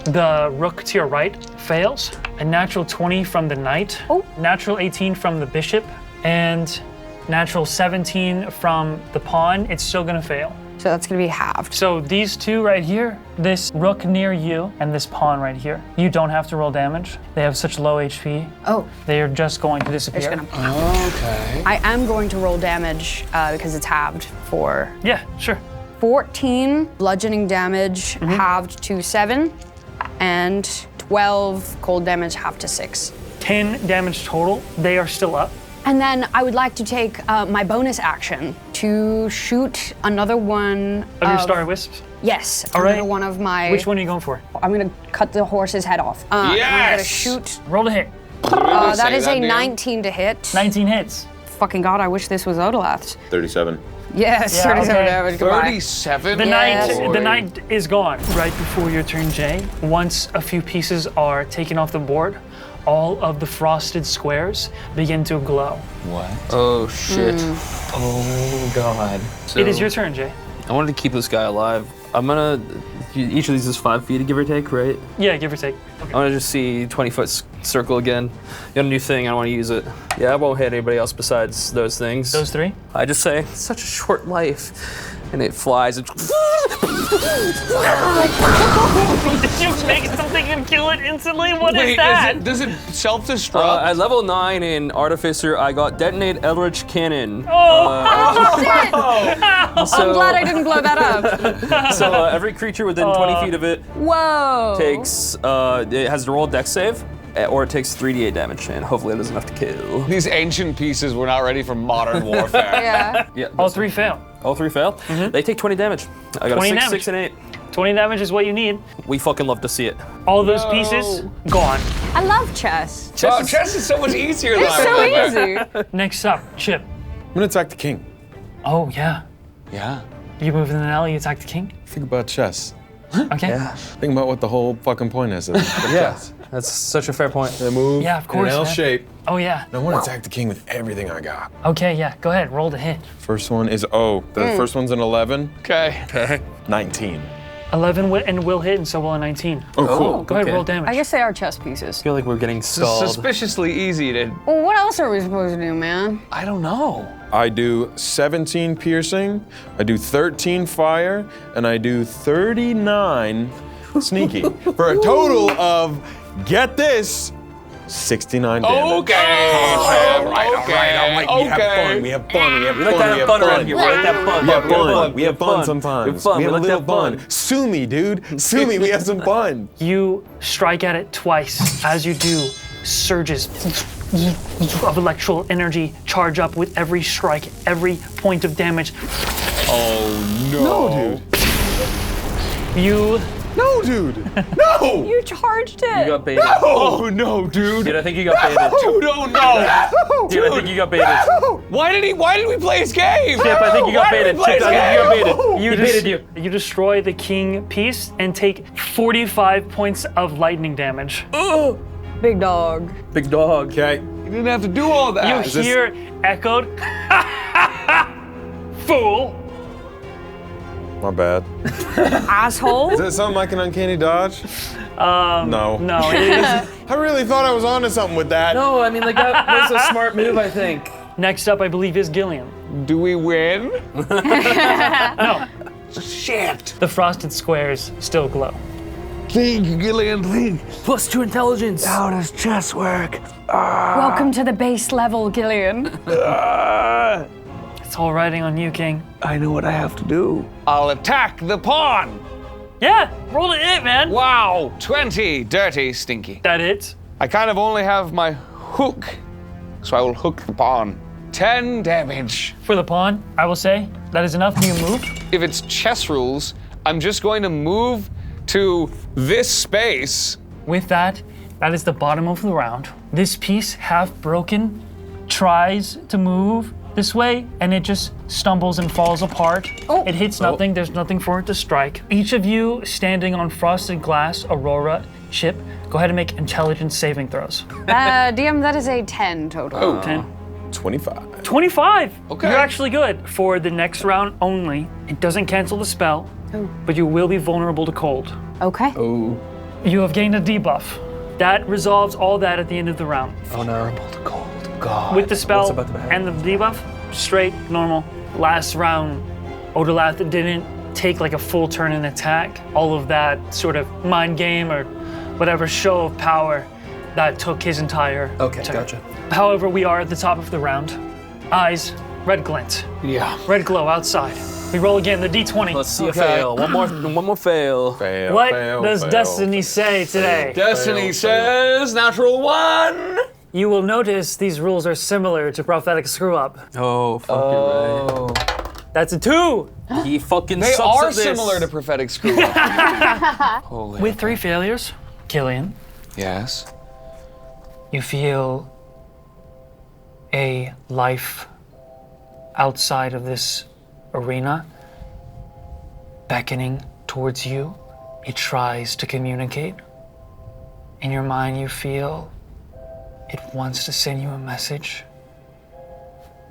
The rook to your right fails. A natural 20 from the knight. Oh. Natural 18 from the bishop. And natural 17 from the pawn. It's still gonna fail. So that's gonna be halved. So these two right here, this rook near you and this pawn right here, you don't have to roll damage. They have such low HP. Oh, They are just going to disappear. it's gonna. Okay. I am going to roll damage because it's halved for Yeah, sure. 14 bludgeoning damage, halved to 7, and 12 cold damage, halved to 6. 10 damage total. They are still up. And then I would like to take my bonus action to shoot another one Of your Star Wisps. Yes, All another right. one of my. Which one are you going for? I'm gonna cut the horse's head off. I'm gonna Yes! shoot. Roll to hit. That is a Dan? 19 to hit. 19 hits. Fucking God, I wish this was Odalath's. 37. Yes, Yeah, 37 okay. damage. Goodbye. 37? The Yes. knight, the knight is gone. Right before your turn, Jay. Once a few pieces are taken off the board, all of the frosted squares begin to glow. What? Oh shit. Oh, God. It is your turn, Jay. I wanted to keep this guy alive. I'm gonna. Each of these is 5 feet, give or take, right? Yeah, give or take. I want to just see 20-foot circle again. Got a new thing. I want to use it. Yeah, I won't hit anybody else besides those things. Those three. I just say it's such a short life, and it flies. And Did you make something and kill it instantly? What is Wait, that? does it self-destruct? at level 9 in Artificer, I got Detonate Eldritch Cannon. Oh, shit! So, I'm glad I didn't blow that up. So every creature within 20 feet of it Whoa. takes. It has to roll a dex save, or it takes 3d8 damage, and hopefully it is enough to kill. These ancient pieces were not ready for modern warfare. Yeah. Yeah. All three fail. All 3 fail. They take 20 damage. I got a 20 6, damage. 6, and 8. 20 damage is what you need. We fucking love to see it. All those pieces, gone. I love chess. Chess is so much easier than It's I so remember. easy. Next up, Chip. I'm gonna attack the king. Oh, yeah. Yeah. You move in the alley, you attack the king? Think about chess. Okay. Think about what the whole fucking point is of chess. That's such a fair point. They move Yeah, of course, in an L man. shape. Oh, yeah. And I want to attack the king with everything I got. Okay, yeah. Go ahead, roll the hit. First one is the first one's an 11. Okay. 19. 11 and will hit, and so will a 19. Oh, cool. Go ahead, Okay. roll damage. I guess they are chess pieces. I feel like we're getting stalled. Suspiciously easy to. Well, what else are we supposed to do, man? I don't know. I do 17 piercing, I do 13 fire, and I do 39 sneaky. For a total of, get this, 69 damage. Okay. All right. We have fun. We have fun. We have We like to have fun around here. We like to have fun. We have fun. We We have fun sometimes. We have fun. We have a like to little have fun. Sue me, dude. Sue me. We have some fun. You strike at it twice. As you do, surges of electrical energy charge up with every strike, every point of damage. No, dude. You No, dude. No. You charged it. You got baited. Oh no, dude. Dude, I think you got baited. Dude, oh no. Dude, I think you got baited. Why did we play his game? Chip, I think you got Why did baited. we play Chip, I think you got his baited. You He baited you. You destroy the king piece and take 45 points of lightning damage. Big dog. Big dog. Okay. You didn't have to do all that. You hear echoed, fool. My bad. Asshole. Is that something like an uncanny dodge? No. No, it is. I really thought I was onto something with that. No, I mean, like, that was a smart move, I think. Next up, I believe, is Gillian. Do we win? No, Shit. the frosted squares still glow. Think, Gillian, think. +2 intelligence. How does chess work? Welcome to the base level, Gillian. It's all riding on you, King. I know what I have to do. I'll attack the pawn. Yeah, roll the hit, man. Wow, 20, dirty, stinky. That hits. I kind of only have my hook, so I will hook the pawn. 10 damage. For the pawn, I will say, that is enough. Do you move? If it's chess rules, I'm just going to move to this space. With that, that is the bottom of the round. This piece, half broken, tries to move this way, and it just stumbles and falls apart. It hits nothing. There's nothing for it to strike. Each of you standing on frosted glass, Aurora, Chip, go ahead and make intelligence saving throws. DM, that is a 10 total. 10. 25. 25! Okay. You're actually good. For the next round only, it doesn't cancel the spell, but you will be vulnerable to cold. Okay. You have gained a debuff. That resolves all that at the end of the round. Oh, no. With the spell What's about to happen? and the debuff, straight, normal. Last round, Odalath didn't take like a full turn in attack. All of that sort of mind game or whatever show of power that took his entire Okay, turn. gotcha. However, we are at the top of the round. Eyes, red glint, Yeah. red glow outside. We roll again, the D20. Let's see a fail. One more fail. Fail, What fail, does fail. Destiny say today? Destiny says natural 1. You will notice these rules are similar to Prophetic Screw Up. Oh, fuck, you're right. That's a 2! He fucking They sucks are at this. similar to prophetic screw up. Holy. With 3 failures, Killian, Yes. you feel a life outside of this arena beckoning towards you. It tries to communicate. In your mind, you feel it wants to send you a message.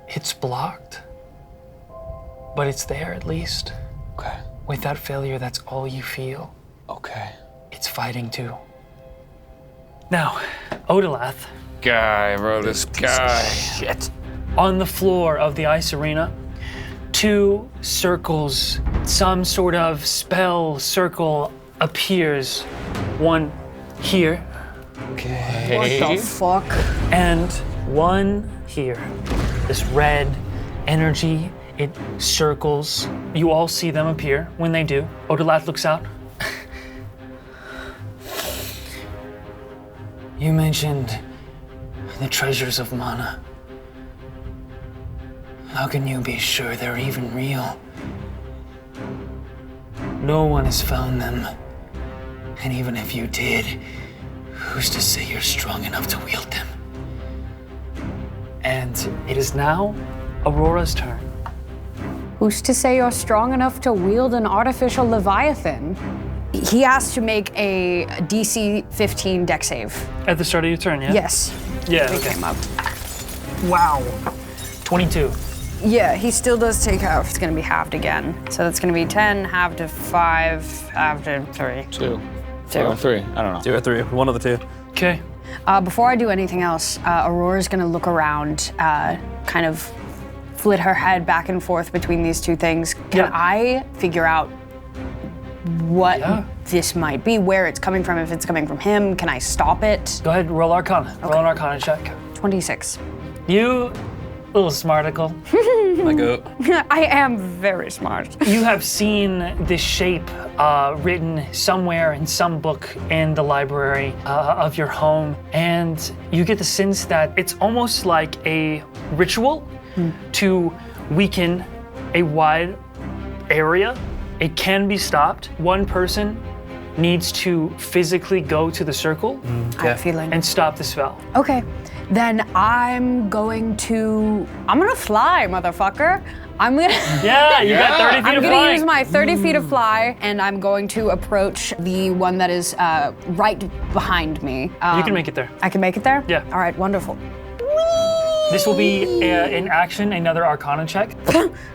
It's blocked, but it's there at least. Okay. With that failure, that's all you feel. Okay. It's fighting too. Now, Odalath, Guy, bro, this guy. Shit. on the floor of the ice arena, 2 circles, some sort of spell circle appears. One here Okay. What the fuck? and one here. This red energy, it circles. You all see them appear. When they do, Odalath looks out. You mentioned the treasures of mana. How can you be sure they're even real? No one has found them. And even if you did, who's to say you're strong enough to wield them? And it is now Aurora's turn. Who's to say you're strong enough to wield an artificial Leviathan? He has to make a DC 15 deck save. At the start of your turn, yeah? Yes. Yeah, It okay. came up. Wow. 22. Yeah, he still does take half. It's gonna be halved again. So that's gonna be 10, halved to 5, halved to 3. 2. Two. Or 3. I don't know. 2 or 3, one of the two. Okay. Before I do anything else, Aurora's gonna look around, kind of flit her head back and forth between these two things. Can Yeah. I figure out what Yeah. this might be, where it's coming from, if it's coming from him? Can I stop it? Go ahead, roll Arcana. Roll an Arcana check. 26. You, little smarticle, My goat. I am very smart. you have seen this shape written somewhere in some book in the library of your home, and you get the sense that it's almost like a ritual to weaken a wide area. It can be stopped. One person needs to physically go to the circle I have a feeling. and stop the spell. Okay, then I'm gonna fly, motherfucker. I'm gonna. Yeah, you got 30 feet I'm of gonna flying. use my 30 feet of fly, and I'm going to approach the one that is right behind me. You can make it there. I can make it there? Yeah. All right, wonderful. This will be in action, another Arcana check.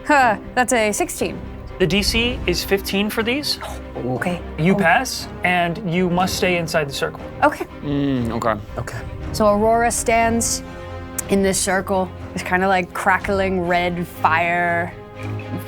Huh, that's a 16. The DC is 15 for these. Okay. You pass, and you must stay inside the circle. Okay. Okay. Okay. So Aurora stands in this circle. It's kind of like crackling red fire.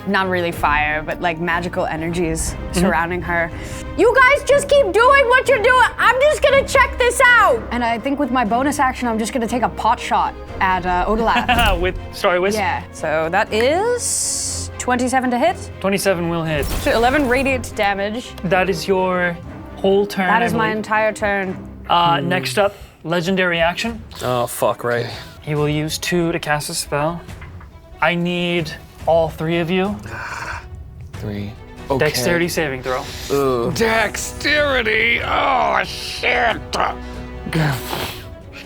Not really fire, but like magical energies surrounding her. You guys just keep doing what you're doing. I'm just gonna check this out. And I think with my bonus action, I'm just gonna take a pot shot at Odalad. With Starry Wisp. Yeah. So that is 27 to hit. 27 will hit. So 11 radiant damage. That is your whole turn. That I is my believe. entire turn. Next up, legendary action. Oh, fuck, right. He will use 2 to cast a spell. I need all 3 of you. 3. Okay. Dexterity saving throw. Dexterity. Oh shit.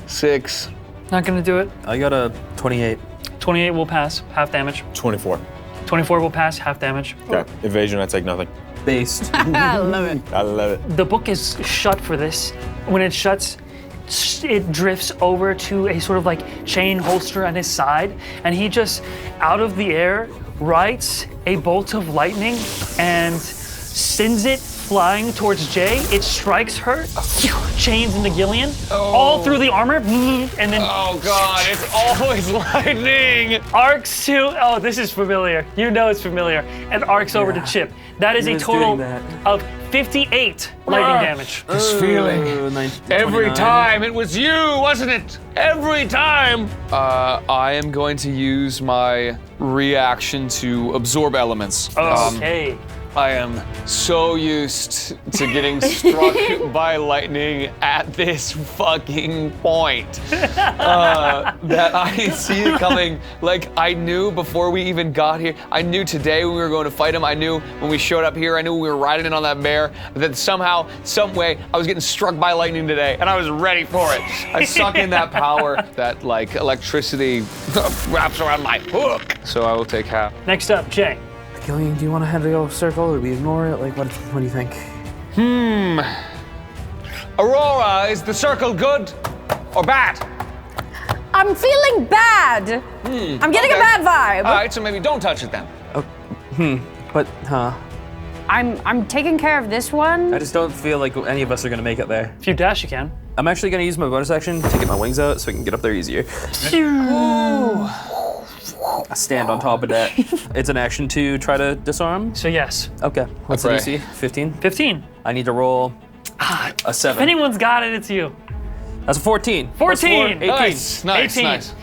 6. Not gonna do it. I got a 28. 28 will pass, half damage. 24. 24 will pass, half damage. Okay. Evasion, I take nothing. Based. I love it. I love it. The book is shut for this. When it shuts, it drifts over to a sort of like chain holster on his side, and he just, out of the air, writes a bolt of lightning and sends it flying towards Jay. It strikes her, chains into Gillian, all through the armor, and then Oh god, it's always lightning. arcs to, oh, this is familiar. You know it's familiar. And arcs over to Chip. That is He a was total doing that. of 58 lightning damage. This feeling. Every 29. time it was you, wasn't it? Every time. I am going to use my reaction to absorb elements. Okay. I am so used to getting struck by lightning at this fucking point that I see it coming. Like, I knew before we even got here. I knew today when we were going to fight him. I knew when we showed up here. I knew when we were riding in on that bear that somehow, some way, I was getting struck by lightning today, and I was ready for it. I suck in that power, that like electricity wraps around my hook. So I will take half. Next up, Jay. Gillian, do you want to head to go circle or do we ignore it? Like, what do you think? Aurora, is the circle good or bad? I'm feeling bad. I'm getting okay. a bad vibe. All right, so maybe don't touch it then. But, I'm taking care of this one. I just don't feel like any of us are going to make it there. If you dash, you can. I'm actually going to use my bonus action to get my wings out so I can get up there easier. I stand on top of that. It's an action to try to disarm. So yes, Okay. What's the pray. DC? 15? 15. I need to roll a 7. If anyone's got it, it's you. That's a 14. Plus 14. 4, 18. Nice, 18. nice.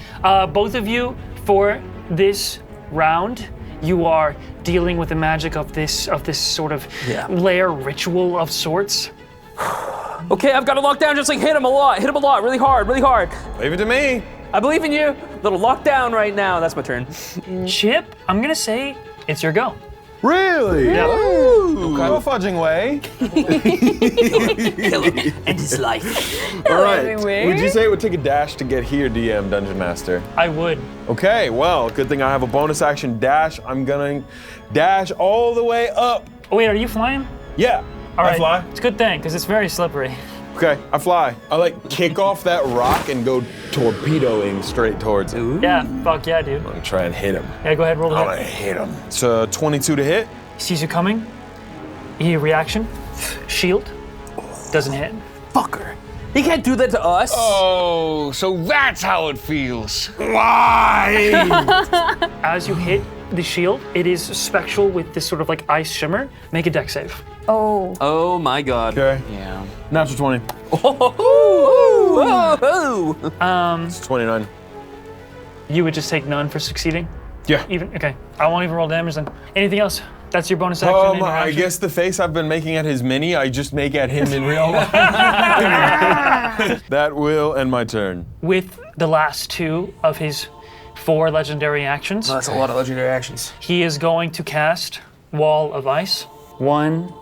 Both of you, for this round, you are dealing with the magic of this sort of Yeah. lair ritual of sorts. Okay, I've got to lock down. Just like hit him a lot, really hard, really hard. Leave it to me. I believe in you. Little lockdown right now. That's my turn. Chip, I'm gonna say it's your go. Really? Yeah. No fudging way. And his life. All right. Would you say it would take a dash to get here, DM Dungeon Master? I would. Okay, well, good thing I have a bonus action dash. I'm gonna dash all the way up. Oh, wait, are you flying? Yeah, All right. I fly. It's a good thing, because it's very slippery. Okay, I fly. I like kick off that rock and go torpedoing straight towards it. Yeah, fuck yeah, dude. I'm gonna try and hit him. Yeah, go ahead, roll the I'm hit. gonna hit him. It's a 22 to hit. He sees you coming. He reaction. Shield. Doesn't hit. Fucker. He can't do that to us. Oh, so that's how it feels. Why? As you hit the shield, it is spectral with this sort of like ice shimmer. Make a deck save. Oh. Oh my god. Okay, Yeah. natural 20. It's 29. You would just take none for succeeding? Yeah. Even okay. I won't even roll damage then. Anything else? That's your bonus action. and your I action? guess the face I've been making at his mini, I just make at him in real life. That will end my turn. With the last two of his 4 legendary actions, That's a lot of legendary actions. he is going to cast Wall of Ice. 1,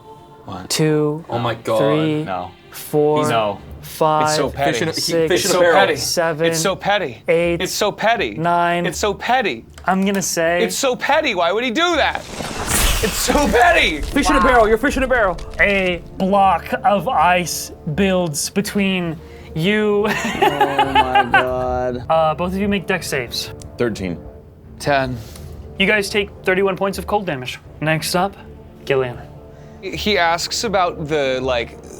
2, Oh my god. 3, No. 4, No. 5, It's so petty. Fish in a- 6, fish in a so barrel. petty. 7. It's so petty. 8. It's so petty. 9. It's so petty. I'm gonna say It's so petty. Why would he do that? It's so petty. Fish in a barrel. You're fish in a barrel. a block of ice builds between you. Oh my god. Both of you make dex saves. 13. 10. You guys take 31 points of cold damage. Next up, Gillian. He asks about the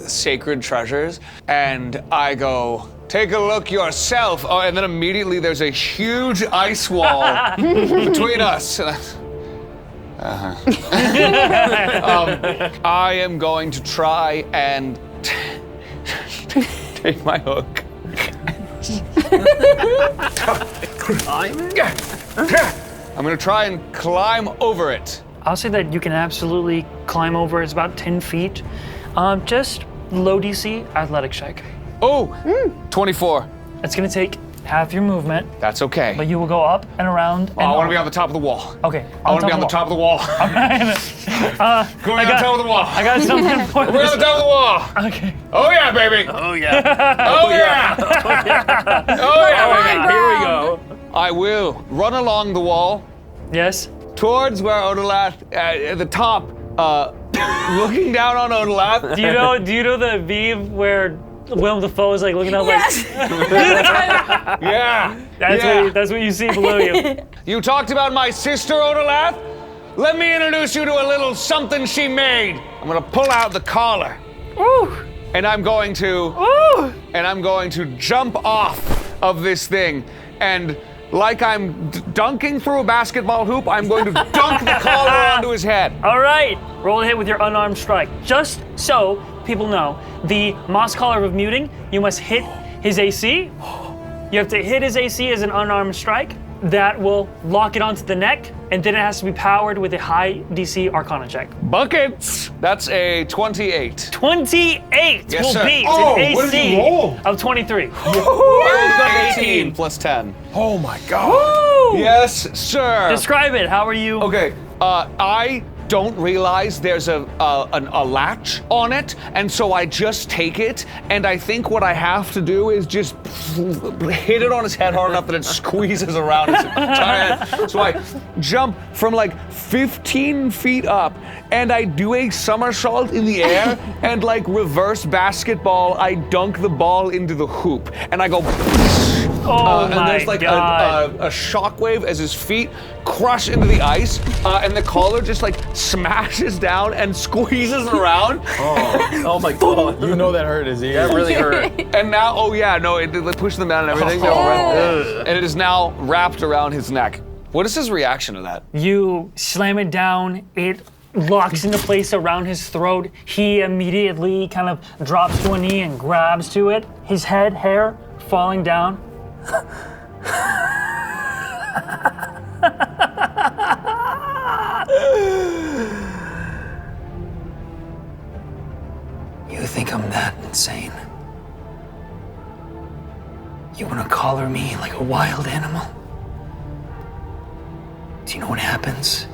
sacred treasures, and I go, take a look yourself. Oh, and then immediately there's a huge ice wall between us. I am going to try and take my hook. I'm gonna try and climb over it. I'll say that you can absolutely climb over. It's about 10 feet. Just low DC athletic check. Oh, 24. It's gonna take half your movement, That's okay. but you will go up and around. And I want to up. be on the top of the wall. Okay. I want to be on the top of the wall. Going on the top of the wall. I got something for We're on the this. top of the wall. Okay. Oh yeah, baby. Oh yeah. Oh yeah. Oh yeah, baby. Here we go. I will run along the wall Yes. towards where Odalath at the top, looking down on Odalath. Do you know the Vive where Willem Dafoe is like looking up Yes. Yeah. That's what you see below you. You talked about my sister Odalath. Let me introduce you to a little something she made. I'm gonna pull out the collar. Ooh. And I'm going to jump off of this thing, and like I'm dunking through a basketball hoop, I'm going to dunk the collar onto his head. All right. Roll a hit with your unarmed strike. Just so people know, the Moss Collar of Muting, you must hit his AC. You have to hit his AC as an unarmed strike. That will lock it onto the neck, and then it has to be powered with a high DC Arcana check. Buckets. That's a 28. 28 Yes, will sir. beat Oh, an what did AC you roll? of 23. 18 plus 10. Oh my god. Yes, sir. Describe it. How are you? Okay. I don't realize there's a latch on it, and so I just take it, and I think what I have to do is just hit it on his head hard enough that it squeezes around his entire head. So I jump from 15 feet up, and I do a somersault in the air, and reverse basketball, I dunk the ball into the hoop, and I go. Oh And my there's God. a shockwave as his feet crush into the ice, and the collar just smashes down and squeezes around. Oh my god. You know that hurt his ear. That really hurt. And now, oh yeah, no, it pushed them down and everything. And it is now wrapped around his neck. What is his reaction to that? You slam it down, it locks into place around his throat. He immediately kind of drops to a knee and grabs to it. His hair falling down. You think I'm that insane? You wanna collar me like a wild animal? Do you know what happens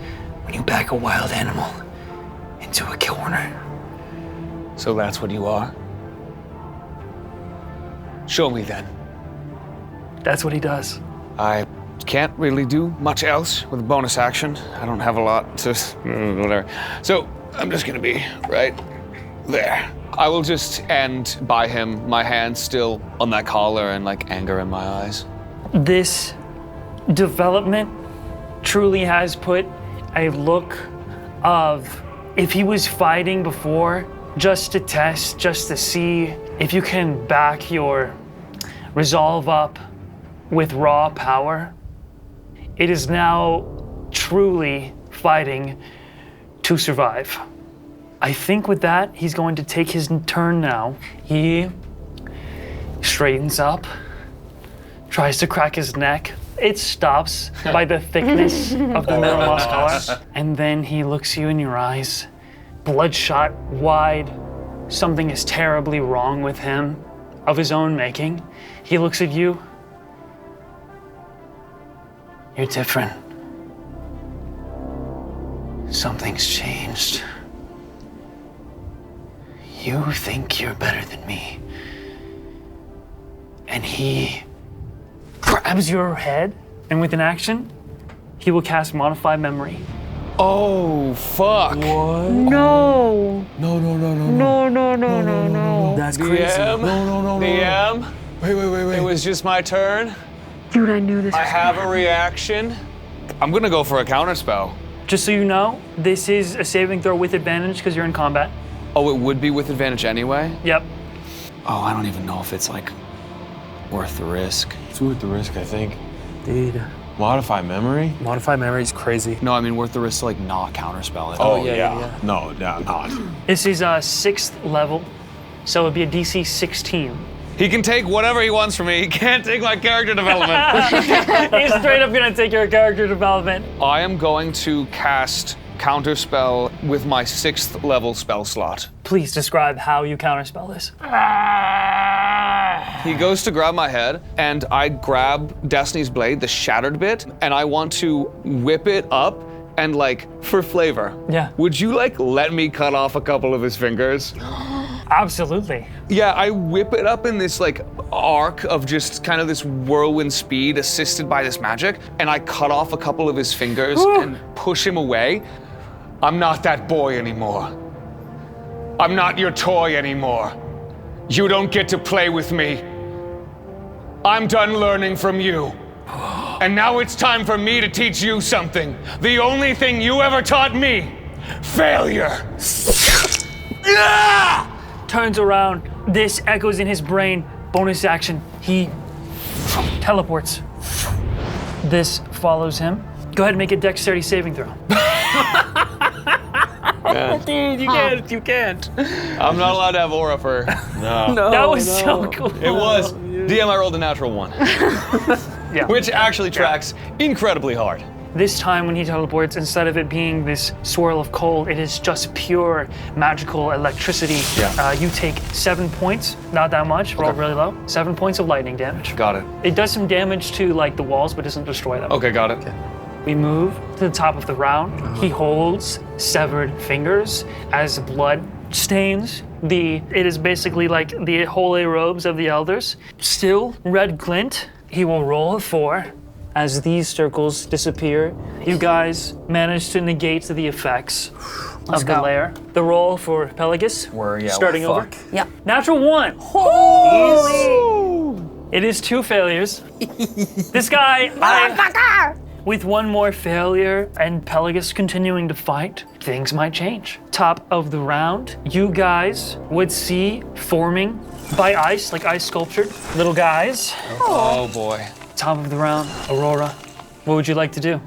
when you back a wild animal into a corner. So that's what you are? Show me then. That's what he does. I can't really do much else with a bonus action. I don't have a lot to, whatever. So I'm just gonna be right there. I will just end by him, my hand still on that collar and like anger in my eyes. This development truly has put a look of if he was fighting before just to test, just to see if you can back your resolve up with raw power, it is now truly fighting to survive. I think with that, he's going to take his turn now. He straightens up, tries to crack his neck. It stops by the thickness of the metal moss collar. And then he looks you in your eyes, bloodshot, wide. Something is terribly wrong with him, of his own making. He looks at you. You're different. Something's changed. You think you're better than me. And he grabs your head, and with an action, he will cast Modify Memory. Oh, fuck. No. That's DM? No. DM? Wait. It was just my turn. Dude, I knew this. I have a reaction. I'm gonna go for a counterspell. Just so you know, this is a saving throw with advantage because you're in combat. Oh, it would be with advantage anyway? Yep. Oh, I don't even know if it's like worth the risk. It's worth the risk, I think. Dude. Modify memory? Modify memory is crazy. No, I mean worth the risk to like not counterspell it. Oh, yeah. No, not. This is 6th level, so it'd be a DC 16. He can take whatever he wants from me. He can't take my character development. He's straight up gonna take your character development. I am going to cast counterspell with my 6th level spell slot. Please describe how you counterspell this. He goes to grab my head, and I grab Destiny's Blade, the shattered bit, and I want to whip it up and like for flavor. Yeah. Would you like let me cut off a couple of his fingers? Absolutely. Yeah, I whip it up in this like arc of just kind of this whirlwind speed assisted by this magic, and I cut off a couple of his fingers and push him away. I'm not that boy anymore. I'm not your toy anymore. You don't get to play with me. I'm done learning from you. And now it's time for me to teach you something. The only thing you ever taught me, failure. Turns around, this echoes in his brain. Bonus action, he teleports. This follows him. Go ahead and make a dexterity saving throw. Dude, you can't. I'm not allowed to have aura for. No. That was so cool. It was. DM, I rolled a natural 1. Yeah. Which actually tracks incredibly hard. This time when he teleports, instead of it being this swirl of cold, it is just pure magical electricity. Yeah. You take 7 points, not that much, rolled really low. 7 points of lightning damage. Got it. It does some damage to like the walls, but doesn't destroy them. Okay, got it. We move to the top of the round. He holds severed fingers as blood stains. It is basically like the holy robes of the elders. Still red glint. He will roll a 4. As these circles disappear, you guys manage to negate the effects of the go. lair. The roll for Pelagus. Starting over. Yep. Natural 1. Holy! It is 2 failures. This guy, with one more failure and Pelagus continuing to fight, things might change. Top of the round, you guys would see forming by ice, like ice sculptured, little guys. Oh boy. Top of the round, Aurora, what would you like to do?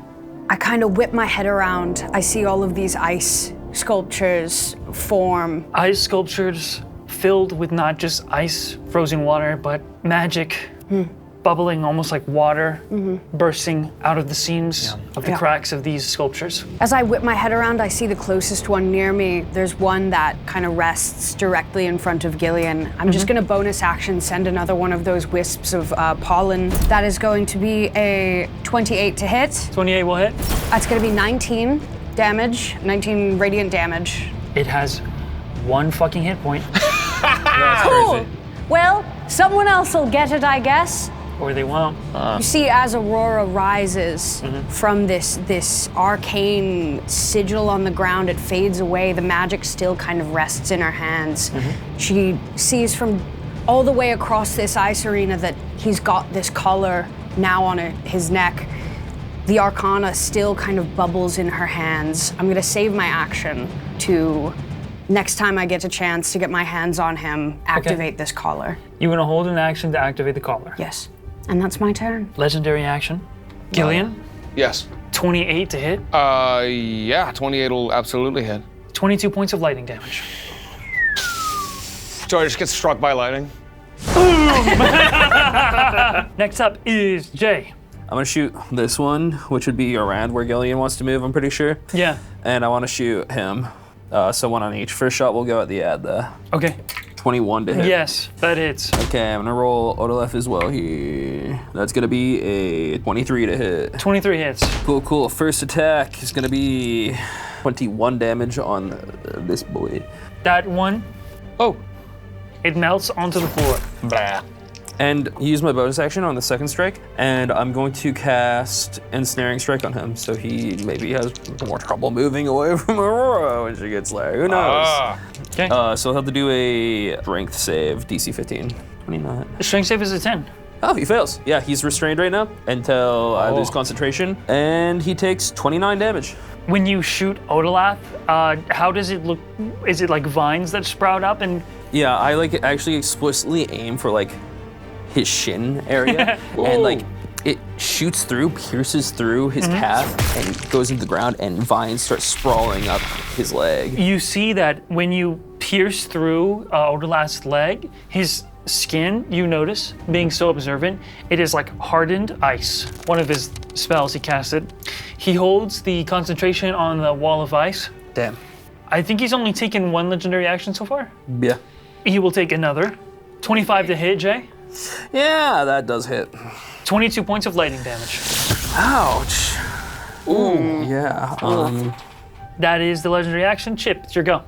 I kind of whip my head around. I see all of these ice sculptures form. Ice sculptures filled with not just ice, frozen water, but magic, bubbling almost like water, bursting out of the seams of the cracks of these sculptures. As I whip my head around, I see the closest one near me. There's one that kind of rests directly in front of Gillian. I'm just gonna bonus action send another one of those wisps of pollen. That is going to be a 28 to hit. 28 will hit. That's gonna be 19 damage, 19 radiant damage. It has 1 fucking hit point. Cool. Well, someone else will get it, I guess. Or they won't. You see, as Aurora rises from this arcane sigil on the ground, it fades away. The magic still kind of rests in her hands. She sees from all the way across this ice arena that he's got this collar now on his neck. The arcana still kind of bubbles in her hands. I'm gonna save my action to, next time I get a chance to get my hands on him, activate this collar. You're gonna hold an action to activate the collar. Yes. And that's my turn. Legendary action. Gillian, Yes. 28 to hit, Yeah, 28 will absolutely hit. 22 points of lightning damage. So I just get struck by lightning. Next up is Jay. I'm gonna shoot this one, which would be around where Gillian wants to move, I'm pretty sure. Yeah. And I want to shoot him. So 1 on each. First shot will go at the ad, though. Okay. 21 to hit. Yes, that hits. Okay, I'm gonna roll Odalef as well here. That's gonna be a 23 to hit. 23 hits. Cool, cool. First attack is gonna be 21 damage on this boy. That one, Oh. it melts onto the floor. Blah. And use my bonus action on the second strike, and I'm going to cast Ensnaring Strike on him, so he maybe has more trouble moving away from Aurora when she gets there. Who knows? Okay. So he'll have to do a Strength save, DC 15. 29. Strength save is a 10. Oh, he fails. Yeah, he's restrained right now until I lose concentration, and he takes 29 damage. When you shoot Odalath, how does it look? Is it like vines that sprout up and? Yeah, I like actually explicitly aim for like his shin area, and like it shoots through, pierces through his calf, and goes into the ground, and vines start sprawling up his leg. You see that when you pierce through Odalath's leg, his skin, you notice, being so observant, it is like hardened ice. One of his spells he casted. He holds the concentration on the wall of ice. Damn. I think he's only taken 1 legendary action so far. Yeah. He will take another. 25 to hit, Jay. Yeah, that does hit. 22 points of lightning damage. Ouch. Ooh. Yeah. That is the legendary action. Chip, it's your go.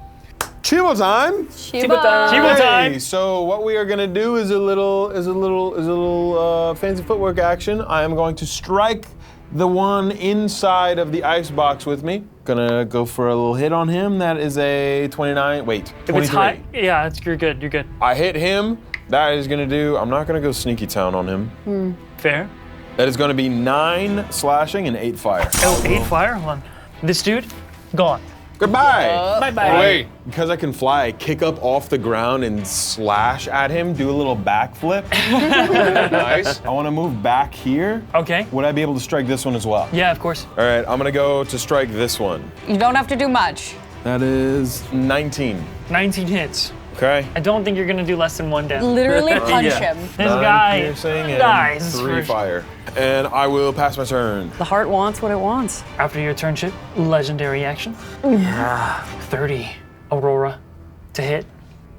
Chibo time. Chibo time. Hey, so what we are gonna do is a little fancy footwork action. I am going to strike the one inside of the ice box with me. Gonna go for a little hit on him. That is a 29. Wait, 23. If it's high, yeah, you're good. You're good. I hit him. That is gonna do. I'm not gonna go sneaky town on him. Fair. That is gonna be 9 slashing and 8 fire. Oh, 8 fire. Hold on. This dude, gone. Goodbye. Bye-bye. Wait, because I can fly, I kick up off the ground and slash at him, do a little backflip. Nice. I want to move back here. Okay. Would I be able to strike this one as well? Yeah, of course. All right, I'm gonna go to strike this one. You don't have to do much. That is 19. 19 hits. Okay. I don't think you're gonna do less than 1 damage. Literally punch Yeah. him. This 9 guy piercing and dies 3 first. fire. And I will pass my turn. The heart wants what it wants. After your turn, Chip, legendary action. 30, Aurora, to hit.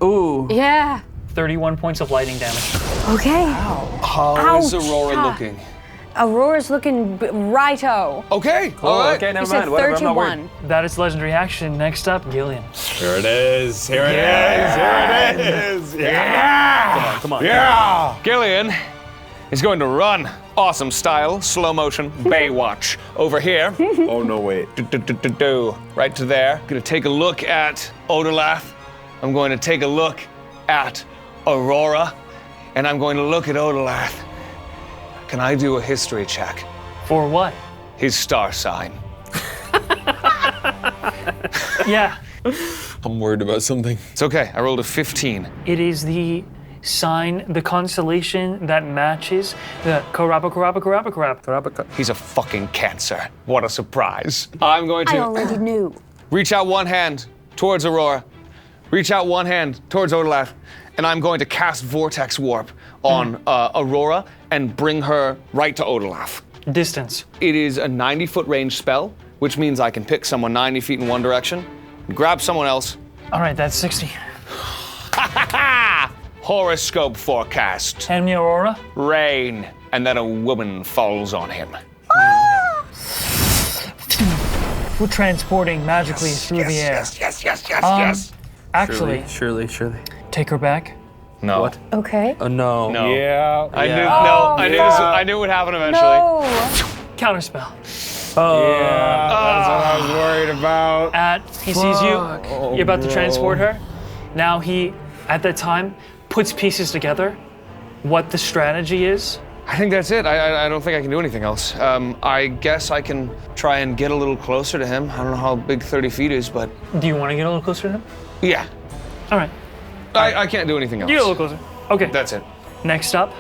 Ooh. Yeah. 31 points of lightning damage. Okay. How is Ouch. Aurora Ah. looking? Aurora's looking righto. Okay. Oh, All right. okay, You never said mind. Whatever, I'm not worried. 31. That is legendary action. Next up, Gillian. Here it is. Here it is. Here it is. Yeah. Come on. Yeah. Gillian is going to run. Awesome style, slow motion, Baywatch. Over here. Oh no, wait. Right to there. Gonna take a look at Odalath. I'm going to take a look at Aurora. And I'm going to look at Odalath. Can I do a history check? For what? His star sign. Yeah, I'm worried about something. It's okay. I rolled a 15. it is the sign, the constellation that matches the Karapa. He's a fucking Cancer. What a surprise. I'm going I to already knew. reach out one hand towards Aurora, reach out one hand towards Odalath, and I'm going to cast Vortex Warp on Aurora and bring her right to Odalath. Distance. It is a 90-foot range spell, which means I can pick someone 90 feet in one direction, grab someone else. All right, that's 60. Horoscope forecast. Hand me Aurora. Rain. And then a woman falls on him. transporting magically through the air. Yes. Actually, Surely. take her back. No. What? Okay. Oh no. No. Yeah. I knew. Yeah. No. I knew it would happen eventually. No. Counterspell. Yeah, that's what I was worried about. He sees you. You're about to transport her. Now he, at that time, puts pieces together. What the strategy is. I think that's it. I don't think I can do anything else. I guess I can try and get a little closer to him. I don't know how big 30 feet is, but Do you want to get a little closer to him? yeah. All right. I can't do anything else. You get a little closer. Okay. That's it. Next up,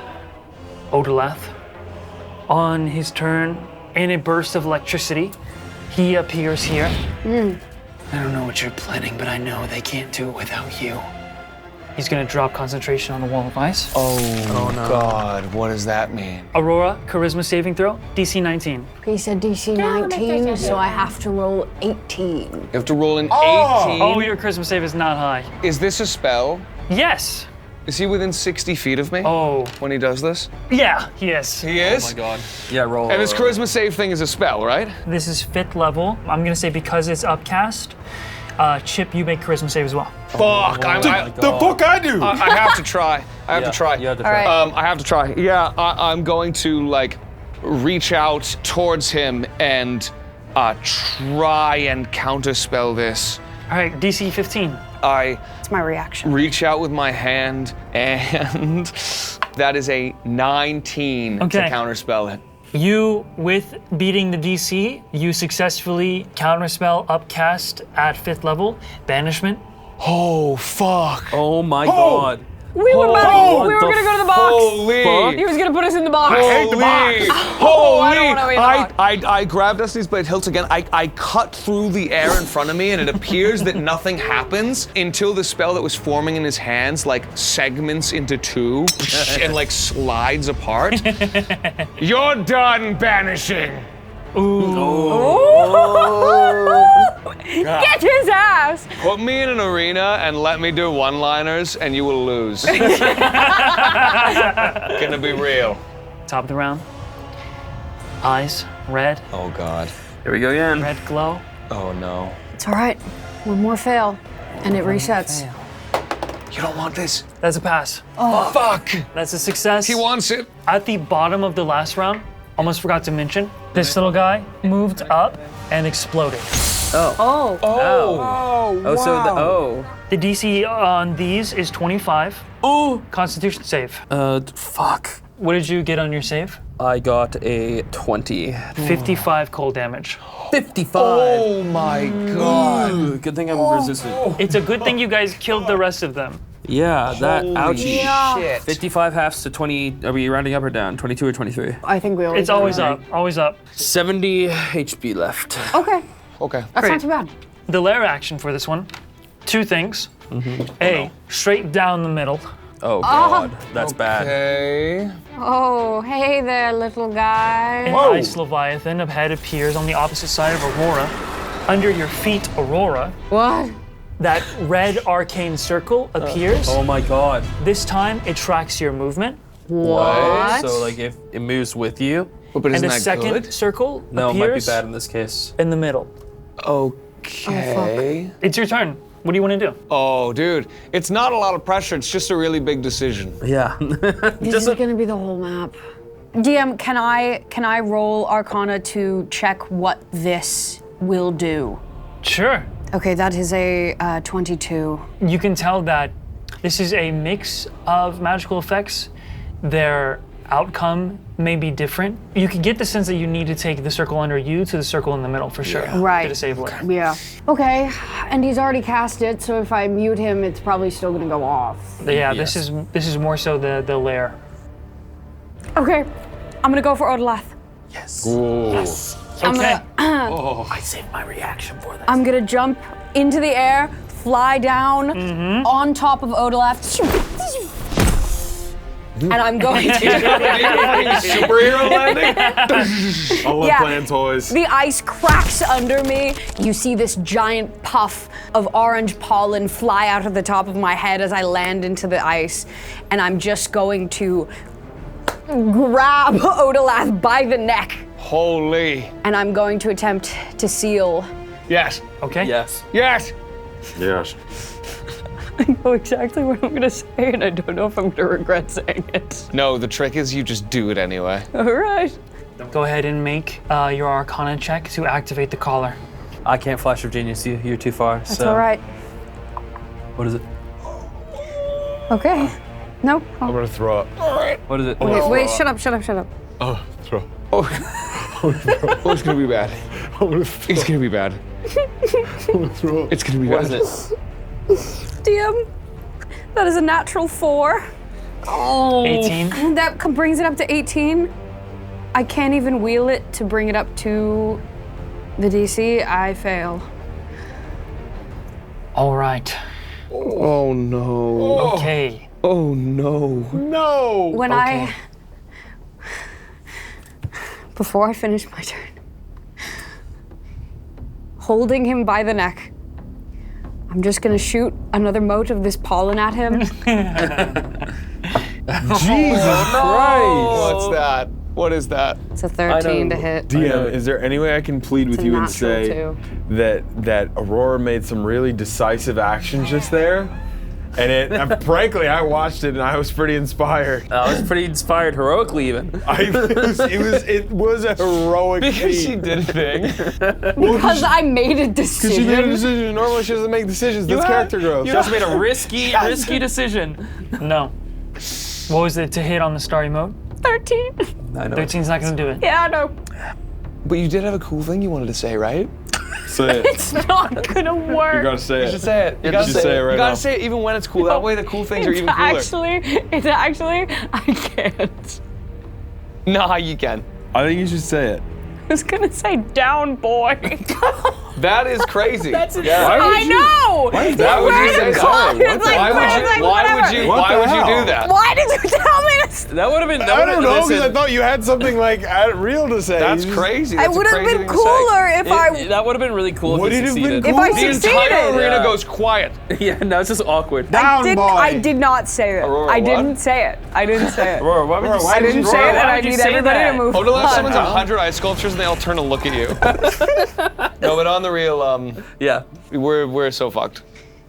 Odalath. On his turn, in a burst of electricity, he appears here. I don't know what you're planning, but I know they can't do it without you. He's gonna drop concentration on the wall of ice. Oh no. God, what does that mean? Aurora, charisma saving throw, DC 19. He said DC 19, so I have to roll 18. You have to roll an 18. Oh, your charisma save is not high. Is this a spell? Yes. Is he within 60 feet of me Oh, when he does this? yeah, he is. He is? Oh my god. Yeah, roll. And this charisma save thing is a spell, right? This is 5th level. I'm gonna say because it's upcast. Chip, you make charisma save as well. Fuck. The fuck I do? I have to try. I have to try. You have to All try. right. I have to try. Yeah, I'm going to like reach out towards him and try and counterspell this. All right, DC 15. I That's my reaction. reach out with my hand, and that is a 19 to Okay. counterspell it. You, with beating the DC, you successfully counterspell upcast at 5th level, banishment. Oh fuck! Oh my god. We were Oh, we were gonna go to the box. Holy! He was gonna put us in the box. Holy! I Holy! don't wanna be in the box. I grab Destiny's Blade Hilts again. I cut through the air in front of me, and it appears that nothing happens until the spell that was forming in his hands like segments into two and like slides apart. You're done banishing. Get his ass. Put me in an arena and let me do one-liners, and you will lose. Gonna be real. Top of the round. Eyes, red, Oh God. Here we go again. red glow. Oh no. It's all right. One more fail, and it resets. You don't want this. That's a pass. Fuck. That's a success. He wants it. At the bottom of the last round, almost forgot to mention, this little guy moved up and exploded. Oh. The DC on these is 25. Oh. Constitution save. Fuck. What did you get on your save? I got a 20. 55 cold damage. 55. Oh my God. Ooh, good thing I'm resistant. It's a good thing you guys killed the rest of them. Yeah, that ouchie. Shit. 55 halves to 20. Are we rounding up or down? 22 or 23? I think we always. It's always up, always up. 70 HP left. Okay. Okay. That's Great. not too bad. The lair action for this one, two things. A, straight down the middle. Oh god, that's bad. Okay. Oh, hey there, little guy. An ice leviathan of head appears on the opposite side of Aurora. Under your feet, Aurora, What? that red arcane circle appears. Oh my god. This time, it tracks your movement. What? So like if it moves with you, But And isn't the that second good? circle no, it might be appears bad in this case. in the middle. Okay. It's your turn. What do you want to do? Oh, dude. It's not a lot of pressure. It's just a really big decision. Yeah. This is gonna be the whole map. DM, can I roll Arcana to check what this will do? Sure. Okay, that is a 22. You can tell that this is a mix of magical effects. Their outcome may be different. You can get the sense that you need to take the circle under you to the circle in the middle for sure. Right. To disable it. Yeah. Okay, and he's already cast it, so if I mute him, it's probably still gonna go off. Yeah, Yes. this is more so the lair. Okay, I'm gonna go for Odalath. I'm Okay. gonna, I saved my reaction for that. I'm gonna jump into the air, fly down on top of Odalath. And I'm going to. Superhero landing? I love Yeah. playing toys. The ice cracks under me. You see this giant puff of orange pollen fly out of the top of my head as I land into the ice. And I'm just going to grab Odalath by the neck. Holy. And I'm going to attempt to seal Yes. Okay. Yes. Yes. Yes. I know exactly what I'm gonna say, and I don't know if I'm gonna regret saying it. No, the trick is you just do it anyway. All right. Go ahead and make your Arcana check to activate the collar. I can't flash of genius you. You're too far. That's so all right. What is it? Okay. Nope. I'm gonna throw up. What is it? Wait, shut up. Oh, throw. Oh, it's gonna be bad. It's gonna be bad. Throw up. It's gonna be What bad. is it? DM. That is a natural 4. 18. That brings it up to 18. I can't even wheel it to bring it up to the DC. I fail. All right. Oh no. Okay. Oh no. No. When before I finish my turn, holding him by the neck, I'm just gonna shoot another mote of this pollen at him. Jesus Christ. What's that? What is that? It's a 13 to hit. DM, is there any way I can plead with It's a you and natural say two. that Aurora made some really decisive actions just there? And frankly, I watched it and I was pretty inspired. I was pretty inspired heroically even. It was a heroic Because she feat. did a thing. Because I made a Because she made a decision. decision. Normally she doesn't make decisions. That's character growth. You just made a risky decision. No. What was it to hit on the starry mode? 13. I know. 13's not gonna do it. Yeah, no. But you did have a cool thing you wanted to say, right? Say it. It's not gonna work. You gotta say You it. should say it. You You gotta should say it right You gotta now. say it even when it's cool. That way the cool things are even cooler. It's actually, I can't. Nah, you can. I think you should say it. I was gonna say down, boy. That is crazy. That's yeah. I know. Why would you say that? Why would you do that? Why did you tell me this? That would have been. I don't know, because I thought you had something like real to say. That's You just- crazy. It That's a would have crazy been thing to say. cooler if I. That would have been really cool Would if it you have been succeeded. If cool? I The entire succeeded. arena Yeah. goes quiet. Yeah, no, it's just awkward. Down, boy. I did not say it. Aurora, I what? didn't say it. I didn't say it. Aurora, why would you Aurora, why I did didn't you say say it, and that? I would you need say everybody that? to move. Oh, unless someone's 100 ice sculptures and they all turn to look at you. No, but on the real, Yeah. we're so fucked.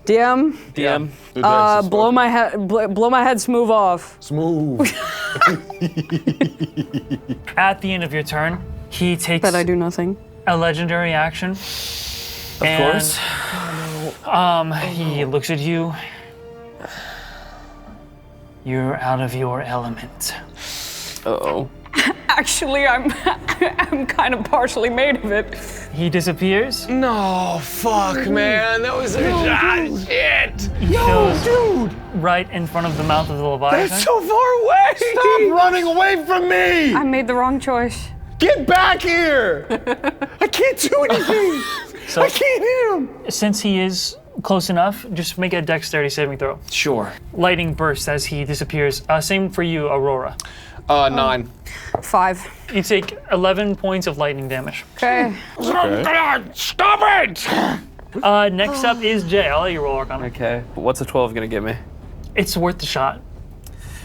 DM, DM. blow my head smooth off. Smooth. At the end of your turn, he takes But I do nothing. a legendary action. Of course. He looks at you. You're out of your element. Uh-oh. Actually, I'm kind of partially made of it. He disappears. No, fuck, man. That was shit. He goes right in front of the mouth of the Leviathan. That's so far away. Stop running away from me! I made the wrong choice. Get back here! I can't do anything! I can't hit him! Since he is close enough, just make a dexterity saving throw. Sure. Lightning bursts as he disappears. Same for you, Aurora. 9. 5. You take 11 points of lightning damage. Okay. Stop it! Next up is Jay. I'll let you roll Arcana. Okay. What's a 12 gonna give me? It's worth the shot.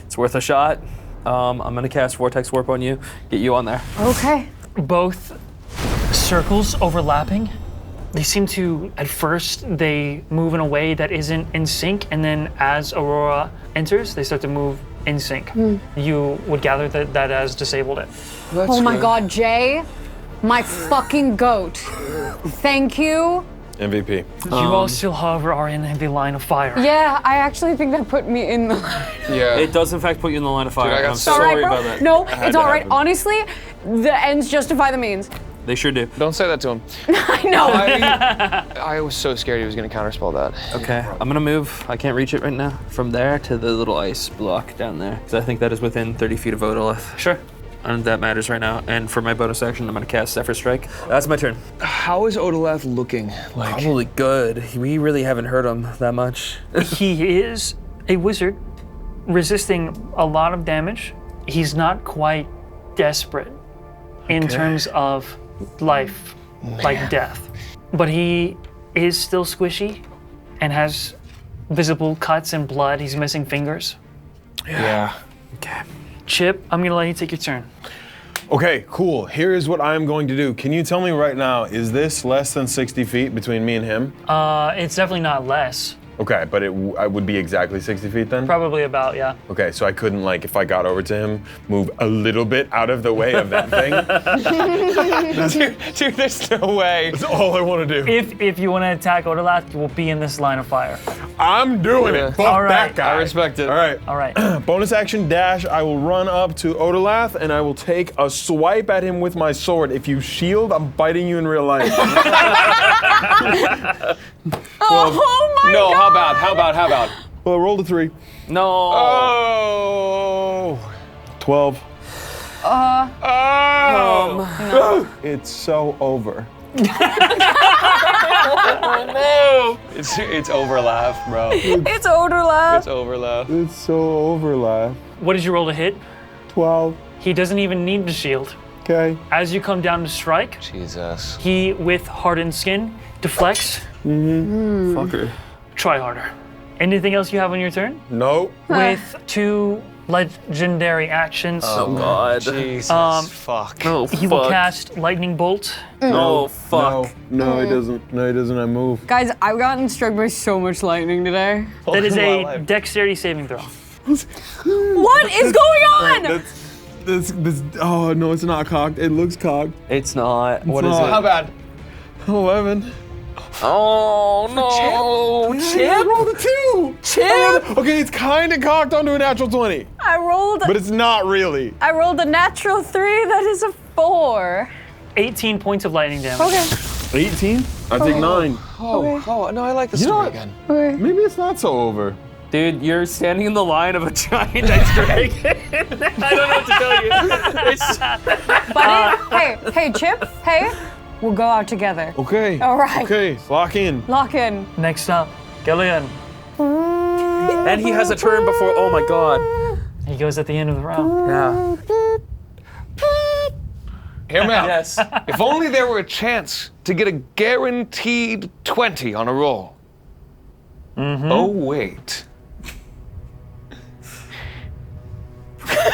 It's worth a shot. I'm gonna cast Vortex Warp on you. Get you on there. Okay. Both circles overlapping. They seem to, at first, they move in a way that isn't in sync, and then as Aurora enters, they start to move in sync. You would gather that that has disabled it. Oh my God, Jay, my fucking goat. Thank you. MVP. You all still, however, are in the line of fire. Yeah, I actually think that put me in the. Yeah. It does in fact put you in the line of fire. I got and I'm so- All right, sorry bro. about that. No, had it's to all right. happen. Honestly, the ends justify the means. They sure do. Don't say that to him. I know. I was so scared he was going to counterspell that. Okay, I'm gonna move. I can't reach it right now. From there to the little ice block down there, because I think that is within 30 feet of Odolith. Sure. And that matters right now. And for my bonus action, I'm gonna cast Zephyr Strike. That's my turn. How is Odoleth looking? Like, Probably good. We really haven't hurt him that much. He is a wizard, resisting a lot of damage. He's not quite desperate in terms of life, like death. But he is still squishy and has visible cuts and blood. He's missing fingers. yeah. Okay. Chip, I'm gonna let you take your turn. Okay, cool. Here is what I'm going to do. Can you tell me right now, is this less than 60 feet between me and him? It's definitely not less. Okay, but I would be exactly 60 feet then? Probably about, yeah. Okay, so I couldn't, like, if I got over to him, move a little bit out of the way of that thing? Dude, there's no way. That's all I want to do. If you want to attack Odalath, you will be in this line of fire. I'm doing it. Fuck All right, that guy. I respect it. All right. All right. Bonus action dash, I will run up to Odalath and I will take a swipe at him with my sword. If you shield, I'm biting you in real life. Oh my No, god! how about? Well, I rolled a 3. No. Oh. 12. Oh. It's so over. It's overlaugh, bro. It's Odalath. It's overlaugh. It's so overlap. What did you roll to hit? 12. He doesn't even need the shield. Okay. As you come down to strike, Jesus. he, with hardened skin, deflects. Fucker. Try harder. Anything else you have on your turn? Nope. With 2 legendary actions, Oh god. Jesus. Fuck. Oh he will fuck. cast Lightning Bolt. Oh fuck. No, he doesn't. No, he doesn't. I move. Guys, I've gotten struck by so much lightning today. That is My a life. dexterity saving throw. What is going on? This. Oh no, it's not cocked. It looks cocked. It's not. What is not. it? How bad? 11. Oh no. I Chip. rolled a 2. Chip. Okay, it's kind of cocked onto a natural 20, I rolled but it's not really. a natural 3. That is a 4. 18 points of lightning damage. Okay. 18. I take 9. Oh, no, I like the know story what? again. Maybe it's not so over. Dude, you're standing in the line of a giant ice dragon. I don't know what to tell you. It's, Buddy, hey, Chip, hey, we'll go out together. Okay. All right. Okay, lock in. Lock in. Next up, Gillian. and he has a turn before. Oh my god. He goes at the end of the round. Yeah. Hear me out. Yes. If only there were a chance to get a guaranteed 20 on a roll. Oh, wait.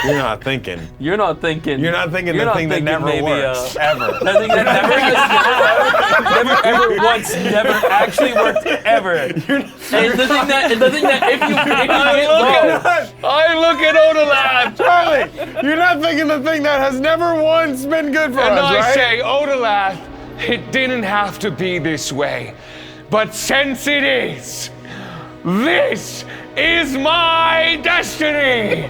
You're not thinking. You're not thinking. You're not thinking You're the not thing that thinking never maybe, works. Ever. The thing that never ever once never actually worked ever. And the thing that if you get low. I look at Odalath Charlie, you're not thinking the thing that has never once been good for and us, I right? say, Odalath, it didn't have to be this way. But since it is, this is my destiny.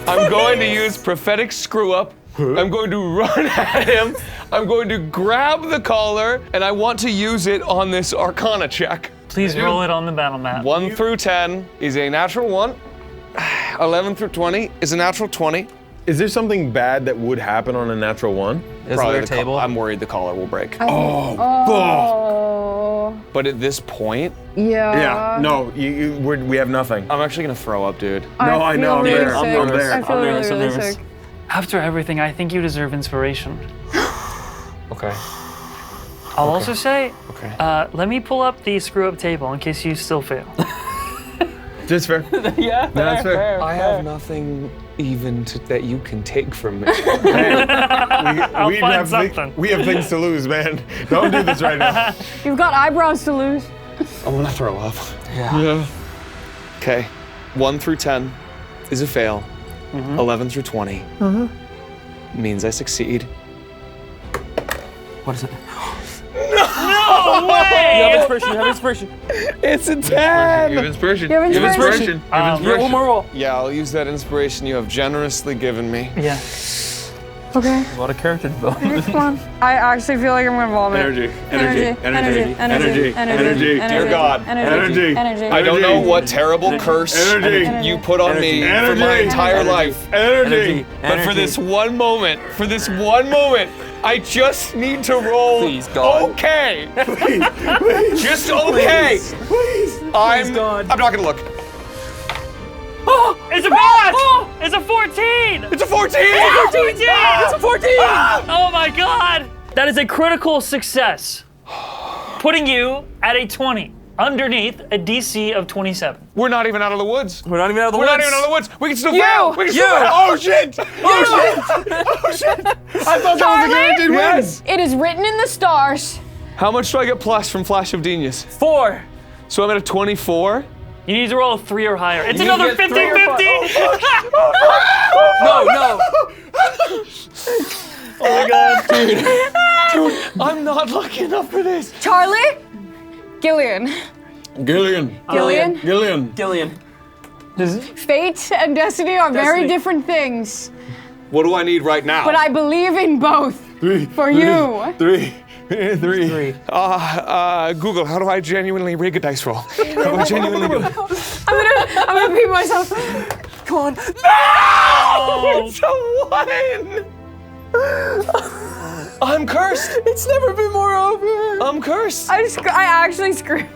I'm going to use prophetic screw up. I'm going to run at him. I'm going to grab the collar, and I want to use it on this Arcana check. Please roll it on the battle map. 1 through 10 is a natural 1. 11 through 20 is a natural 20. Is there something bad that would happen on a natural 1? Is there a the table? I'm worried the collar will break. Oh. But at this point, Yeah, no, we have nothing. I'm actually gonna throw up, dude. No, I know, I'm feel really there, I'm sick. there. I feel I'm really, nervous, I'm really nervous. sick. After everything, I think you deserve inspiration. Okay. I'll also say, Okay. let me pull up the screw up table in case you still fail. That's fair. Yeah. That's fair. I have nothing even that you can take from me. I'll find something. We have things to lose, man. Don't do this right now. You've got eyebrows to lose. I'm gonna throw up. Yeah. Okay. 1 through 10 is a fail. 11 through 20 means I succeed. What is it? No way! You have inspiration. You have inspiration. It's a 10. You have inspiration. You have inspiration. Yeah, one more roll. Yeah, I'll use that inspiration you have generously given me. Yeah. Okay. A lot of character development. Come on. I actually feel like I'm gonna vomit. Energy. Dear God. Energy. I don't know what terrible curse Energy. you put on me for my Energy. entire life. Energy. But for this one moment, I just need to roll Please, God. okay. Just okay. Please. I'm God. not gonna look. It's a match! It's a 14! It's a 14! It's a 14! Oh my god! That is a critical success, putting you at a 20. underneath a DC of 27. We're not even out of the woods. We're not even out of the We're woods. not even out of the woods. We can still You! fail. We can still fail. Oh shit! Oh shit! Oh shit! I thought that was a Charlie? guaranteed win. Yes. It is written in the stars. How much do I get plus from Flash of Genius? 4. So I'm at a 24. You need to roll a 3 or higher. It's You another get 3 or 50-50! No. Oh my god. I'm not lucky enough for this. Charlie? Gillian. Gillian. Gillian? Gillian. Gillian. Fate and destiny are very Destiny. different things, What do I need right now? but I believe in both. For you. 3. 3. Google, how do I genuinely rig a dice roll? How do I genuinely do it? I'm gonna pee myself. Come on. It's a 1! I'm cursed. It's never been more over. I'm cursed. I actually screamed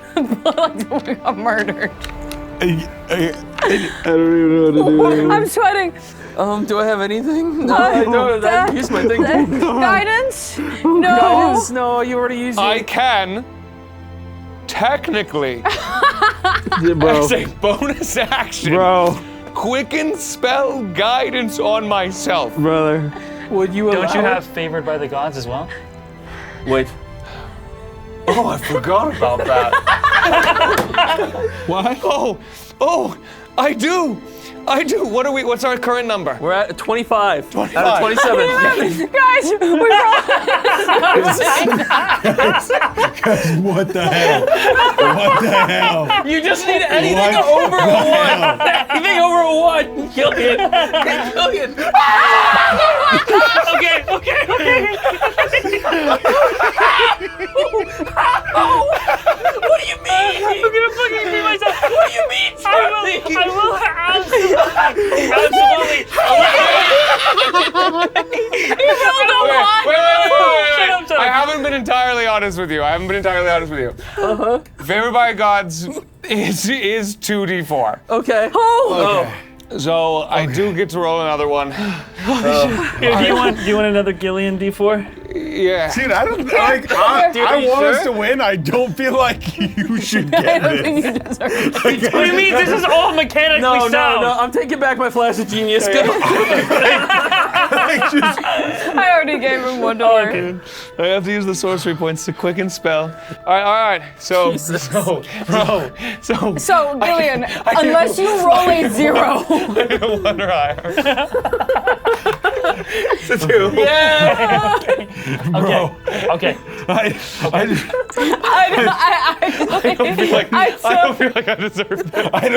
like someone got murdered. I don't even know what to do. I'm sweating. Do I have anything? No, I don't. I used my thing. Guidance? No. Guidance? No, you already used I it. can technically, as a bonus action, Bro, quicken spell guidance on myself. brother. Would you Don't you allow have favored by the gods as well? it? Wait. Oh, I forgot about that. Why? Oh, I do. What's our current number? We're at 25. 25. Out of 27. Guys, we're all What the hell? What the hell? You just need anything What over a the 1. hell? Anything over a 1. Gillian. Gillian. Okay. What do you mean? I'm gonna fucking pee myself. What do you mean, Charlie? I will absolutely. Wait. Shut up. I haven't been entirely honest with you. Favored by gods is 2d4. Okay. Oh. So I do get to roll another one. Here, do you want another Gillian D4? Yeah. Dude, I don't like. I you want us sure? to win. I don't feel like you should get I don't think this. you deserve it. What do you mean? This is all mechanically No, sound. I'm taking back my flash of genius. Go. I already gave him $1. Okay. I have to use the sorcery points to quicken spell. All right. So, Jesus. bro. So, Gillian, unless you roll a 0. I get a 1 or higher. It's a 2. Yeah. Okay. I I don't feel like I deserve that. I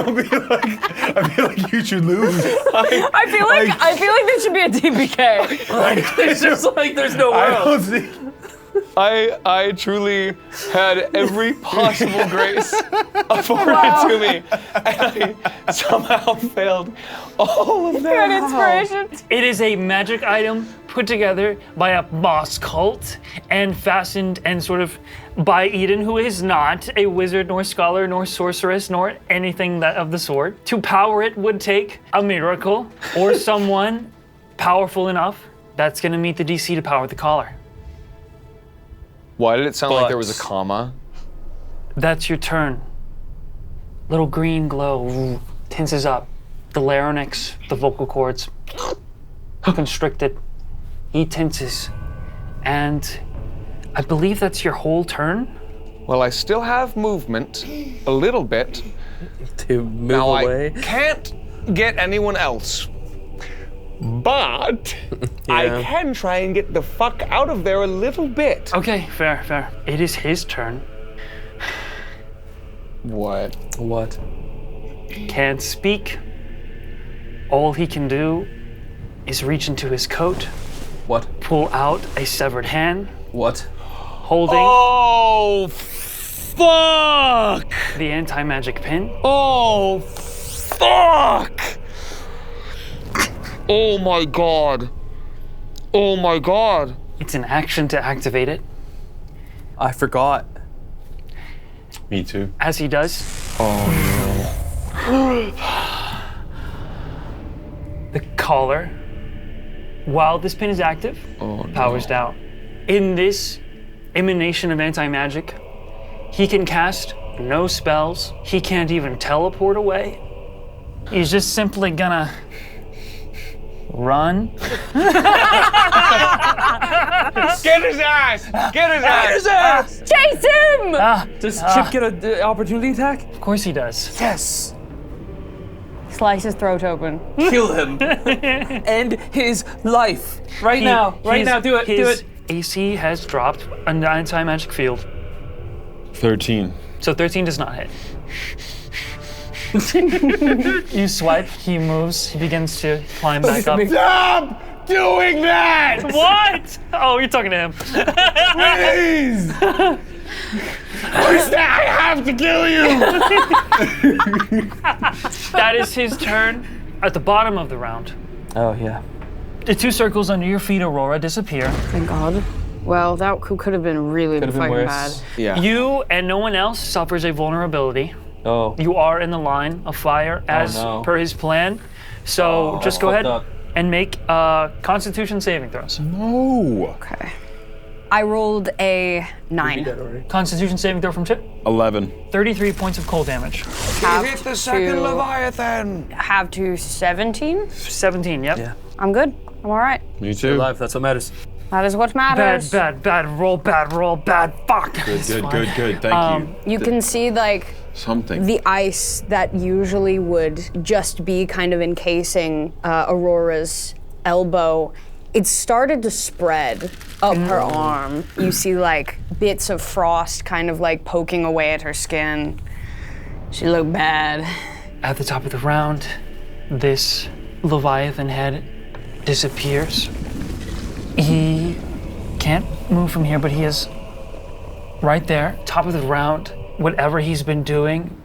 feel like you should lose. I feel like this should be a TPK. It's just like there's no I world. don't see. I truly had every possible grace afforded to me, and I somehow failed all of Good them. inspiration. It is a magic item put together by a boss cult and fastened and sort of by Eden, who is not a wizard, nor scholar, nor sorceress, nor anything of the sort. To power it would take a miracle or someone powerful enough that's going to meet the DC to power the collar. Why did it sound like But- there was a comma? That's your turn. Little green glow tenses up. The larynx, the vocal cords, constricted. He tenses. And I believe that's your whole turn. Well, I still have movement, a little bit. To move Now away. I can't get anyone else. But I Yeah. can try and get the fuck out of there a little bit. Okay, fair. It is his turn. What? What? Can't speak. All he can do is reach into his coat, What? pull out a severed hand, What? holding Oh, fuck! the anti-magic pin. Oh, fuck! Oh my god. Oh my god. It's an action to activate it. I forgot. Me too. As he does, the collar, while this pin is active, powers down. In this emanation of anti-magic, he can cast no spells. He can't even teleport away. He's just simply gonna run. Get his ass! Get his ass! Chase him! Does Chip get an opportunity attack? Of course he does. Yes. Slice his throat open. Kill him. End his life. Right now. Right now. Do it. Do His it. AC has dropped an anti-magic field. 13. So 13 does not hit. You swipe, he moves, he begins to climb back up. Stop doing that! What? Oh, you're talking to him. Please! I have to kill you! That is his turn at the bottom of the round. Oh yeah. The 2 circles under your feet, Aurora, disappear. Thank God. Well, that could have been really Could have been fucking worse. bad. Yeah. You and no one else suffers a vulnerability. Oh. You are in the line of fire as no. per his plan. So just go fucked ahead up. and make Constitution saving throws. No. Okay. I rolled a 9. Constitution saving throw from Chip. 11. 33 points of cold damage. Hit the second Leviathan. Have to 17. 17, yep. Yeah. I'm good. I'm all right. Me too. Life. That's what matters. That is what Bad, matters. bad roll, bad, fuck. Good, good. Thank you. You can see like Something. the ice that usually would just be kind of encasing Aurora's elbow. It started to spread up her arm. You see like bits of frost kind of like poking away at her skin. She looked bad. At the top of the round, this Leviathan head disappears. He can't move from here, but he is right there, top of the round. Whatever he's been doing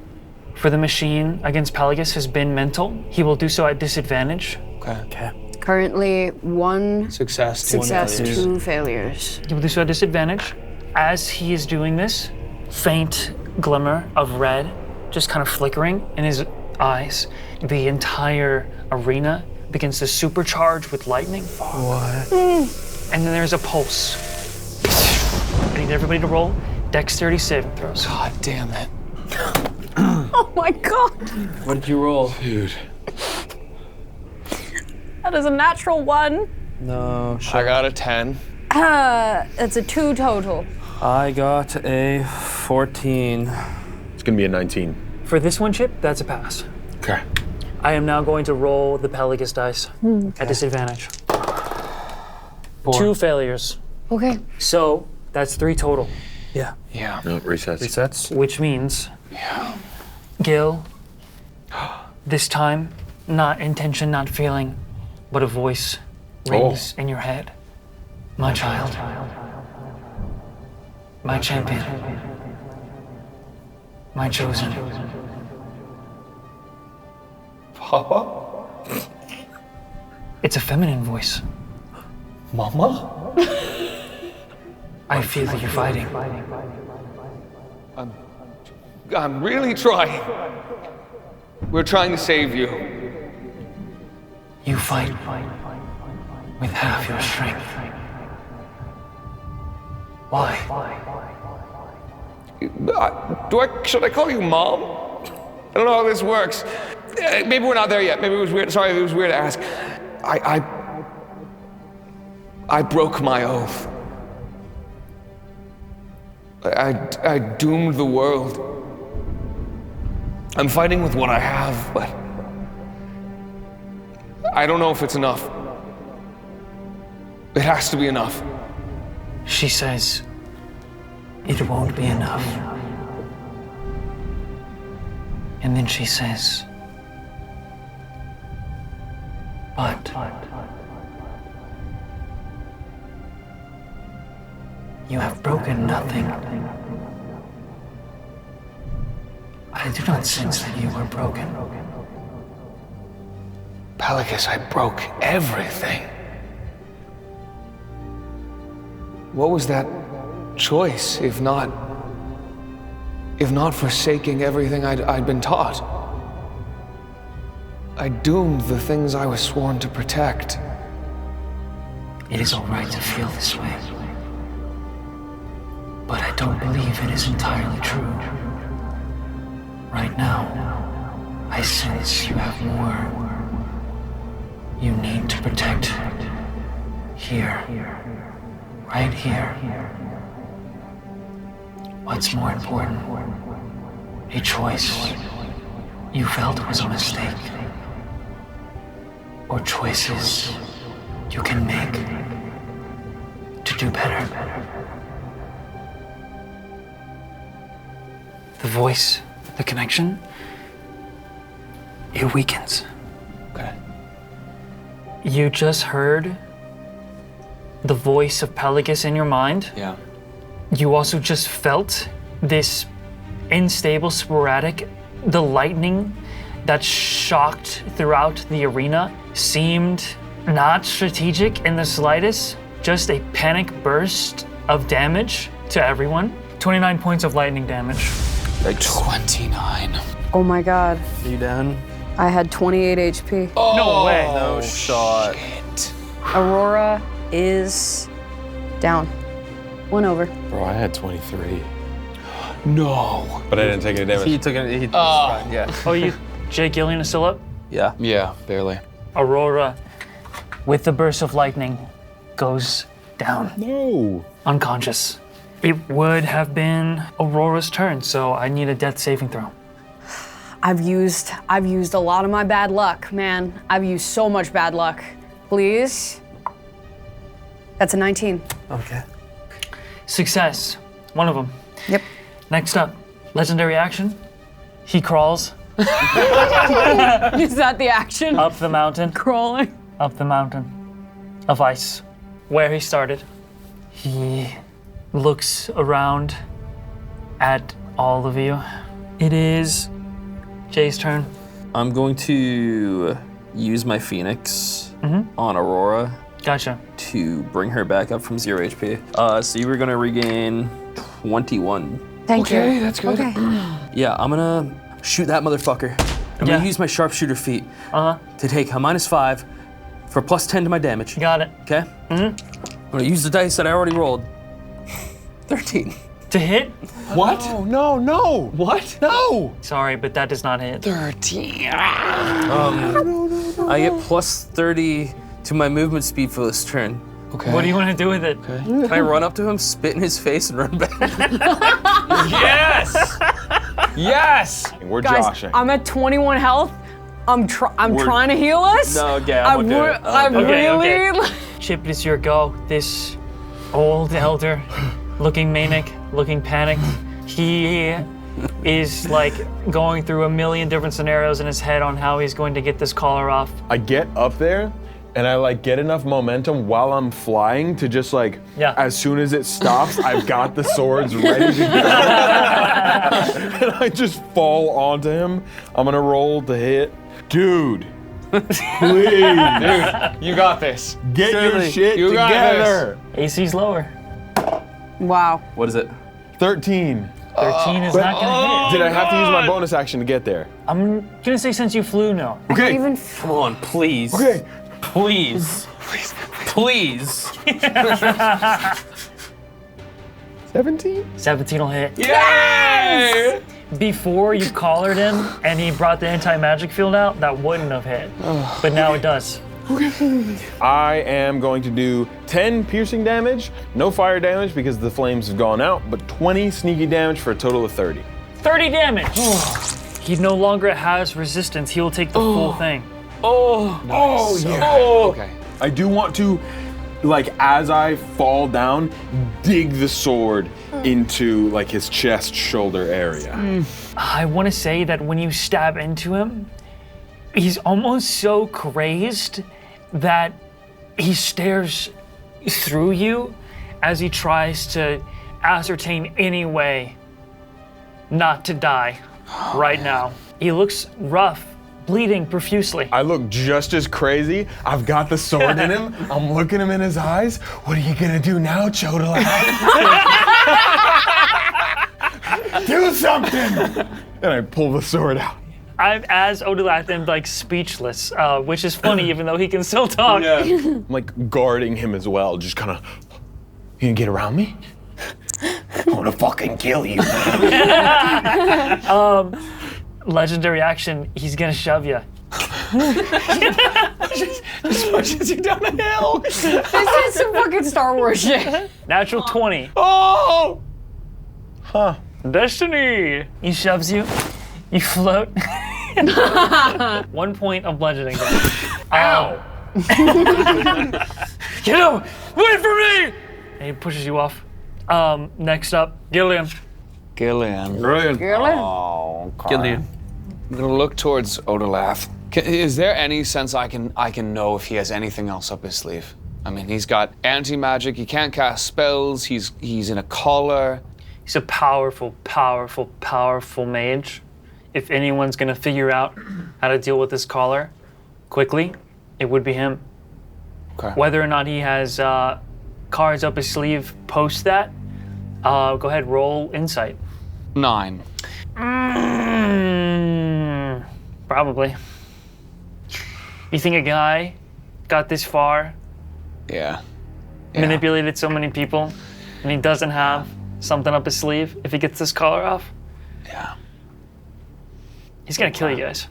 for the machine against Pelagus has been mental. He will do so at disadvantage. Okay. Currently 1 Success. success, 2 failures. He will do so at disadvantage. As he is doing this, faint glimmer of red just kind of flickering in his eyes. The entire arena begins to supercharge with lightning. What? And then there's a pulse. I need everybody to roll dexterity saving throws. God damn it. Oh my God. What did you roll? Dude. That is a natural 1. No. I got a 10. That's a 2 total. I got a 14. It's gonna be a 19. For this one, Chip, that's a pass. Okay. I am now going to roll the Pelagus dice at disadvantage. 2 failures. Okay. So that's 3 total, Yeah. Yeah. No, it resets. Resets. which means Gil, this time, not intention, not feeling, but a voice rings in your head. My child. My champion. My chosen. Papa? It's a feminine voice. Mama? I feel that you're fighting. I'm really trying. We're trying to save you. You fight with half your strength. Why? Should I call you Mom? I don't know how this works. Maybe we're not there yet. Maybe it was weird. Sorry, it was weird to ask. I broke my oath. I doomed the world. I'm fighting with what I have, but I don't know if it's enough. It has to be enough. She says, it won't be enough. And then she says, but you have broken nothing. I do not sense that you were broken. Pelagus, I broke everything. What was that choice, if not forsaking everything I'd been taught? I doomed the things I was sworn to protect. It is all right to feel this way. But I don't believe it is entirely true. Right now, I sense you have more you need to protect. Here. Right here. What's more important? A choice you felt was a mistake. Or choices you can make to do better. The voice, the connection, it weakens. Okay. You just heard the voice of Pelagus in your mind. Yeah. You also just felt this unstable, sporadic, the lightning that shocked throughout the arena seemed not strategic in the slightest, just a panic burst of damage to everyone. 29 points of lightning damage. 29. Oh my god. Are you down? I had 28 HP. No way. No shot. Aurora is down. 1 over. Bro, I had 23. No. But I didn't take any damage. He took it. Yeah. Oh, Jay Gillian is still up? Yeah. Yeah, barely. Aurora, with the burst of lightning, goes down, No. unconscious. It would have been Aurora's turn, so I need a death saving throw. I've used a lot of my bad luck, man. I've used so much bad luck. Please. That's a 19. Okay. Success, one of them. Yep. Next up, legendary action. He crawls Is that the action? up the mountain, Crawling. up the mountain of ice, where he started. He looks around at all of you. It is Jay's turn. I'm going to use my Phoenix on Aurora Gotcha. to bring her back up from 0 HP. So you were gonna regain 21. Thank you. Okay, that's good. Okay. Yeah, I'm gonna shoot that motherfucker. I'm Yeah. gonna use my sharpshooter feat Uh-huh. to take a -5 for +10 to my damage. Got it. Okay? I'm gonna use the dice that I already rolled. 13. To hit? What? Oh, no, no. What? No. Sorry, but that does not hit. 13. I get +30 to my movement speed for this turn. Okay. What do you want to do with it? Can I run up to him, spit in his face, and run back? Yes! Yes! We're Guys, joshing. I'm at 21 health. I'm trying to heal us. No, yeah, I won't do it. I Okay, really. okay. Chip, it's your go. This old elder, looking manic, looking panicked. He is like going through a million different scenarios in his head on how he's going to get this collar off. I get up there and I like get enough momentum while I'm flying to just like, Yeah. as soon as it stops, I've got the swords ready to go. And I just fall onto him. I'm gonna roll to hit. Dude, please, You got this. get your Surely. shit You got together. AC's lower. Wow. What is it? 13. 13 is not going to hit. Did I have to use my bonus action to get there? I'm going to say since you flew, no. Okay. Even Come on, please. Okay. Please. Please. 17? 17 will hit. Yay! Before you collared him and he brought the anti-magic field out, that wouldn't have hit. But now it does. I am going to do 10 piercing damage, no fire damage because the flames have gone out, but 20 sneaky damage for a total of 30. 30 damage. He no longer has resistance. He will take the full thing. Oh, yeah. Okay. I do want to, like, as I fall down, dig the sword into, like, his chest, shoulder area. I want to say that when you stab into him, he's almost so crazed that he stares through you as he tries to ascertain any way not to die right now. He looks rough, bleeding profusely. I look just as crazy. I've got the sword in him. I'm looking him in his eyes. What are you gonna do now, Chodala? Do something! And I pull the sword out. I'm as Odolathan, like speechless, which is funny even though he can still talk. I'm like guarding him as well, just kind of. You gonna get around me? I'm gonna fucking kill you. legendary action, he's gonna shove you. Just pushes you down a hill. This is some fucking Star Wars shit. Natural 20. Oh! Destiny! He shoves you. You float. 1 point of bludgeoning damage. Ow! Get out! Wait for me! And he pushes you off. Next up, Gillian. Gillian. Brilliant. Gillian. I'm gonna look towards Odalath. Is there any sense I can know if he has anything else up his sleeve? I mean, he's got anti-magic. He can't cast spells. He's in a collar. He's a powerful, powerful, powerful mage. If anyone's gonna figure out how to deal with this collar quickly, it would be him. Okay. Whether or not he has cards up his sleeve post that, go ahead, roll insight. 9. Probably. You think a guy got this far, Yeah. manipulated so many people, and he doesn't have something up his sleeve if he gets this collar off? Yeah. He's gonna kill you guys.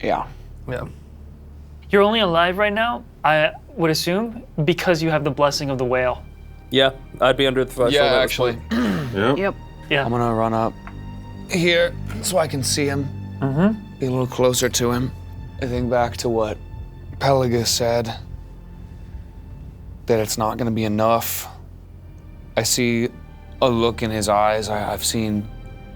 Yeah. Yeah. You're only alive right now, I would assume, because you have the blessing of the whale. Yeah, I'd be under the threshold. Yeah, at this actually. point. Yep. Yeah. I'm gonna run up here so I can see him. Mm-hmm. Be a little closer to him. I think back to what Pelagus said, that it's not gonna be enough. I see a look in his eyes. I've seen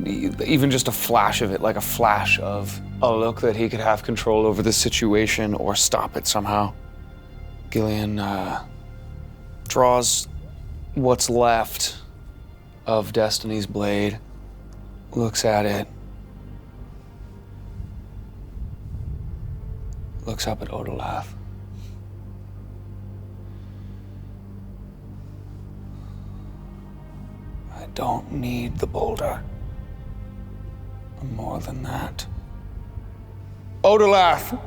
even just a flash of it, like a flash of a look that he could have control over the situation or stop it somehow. Gillian draws what's left of Destiny's blade, looks at it, looks up at Odalath. I don't need the boulder. I'm more than that. Odalath!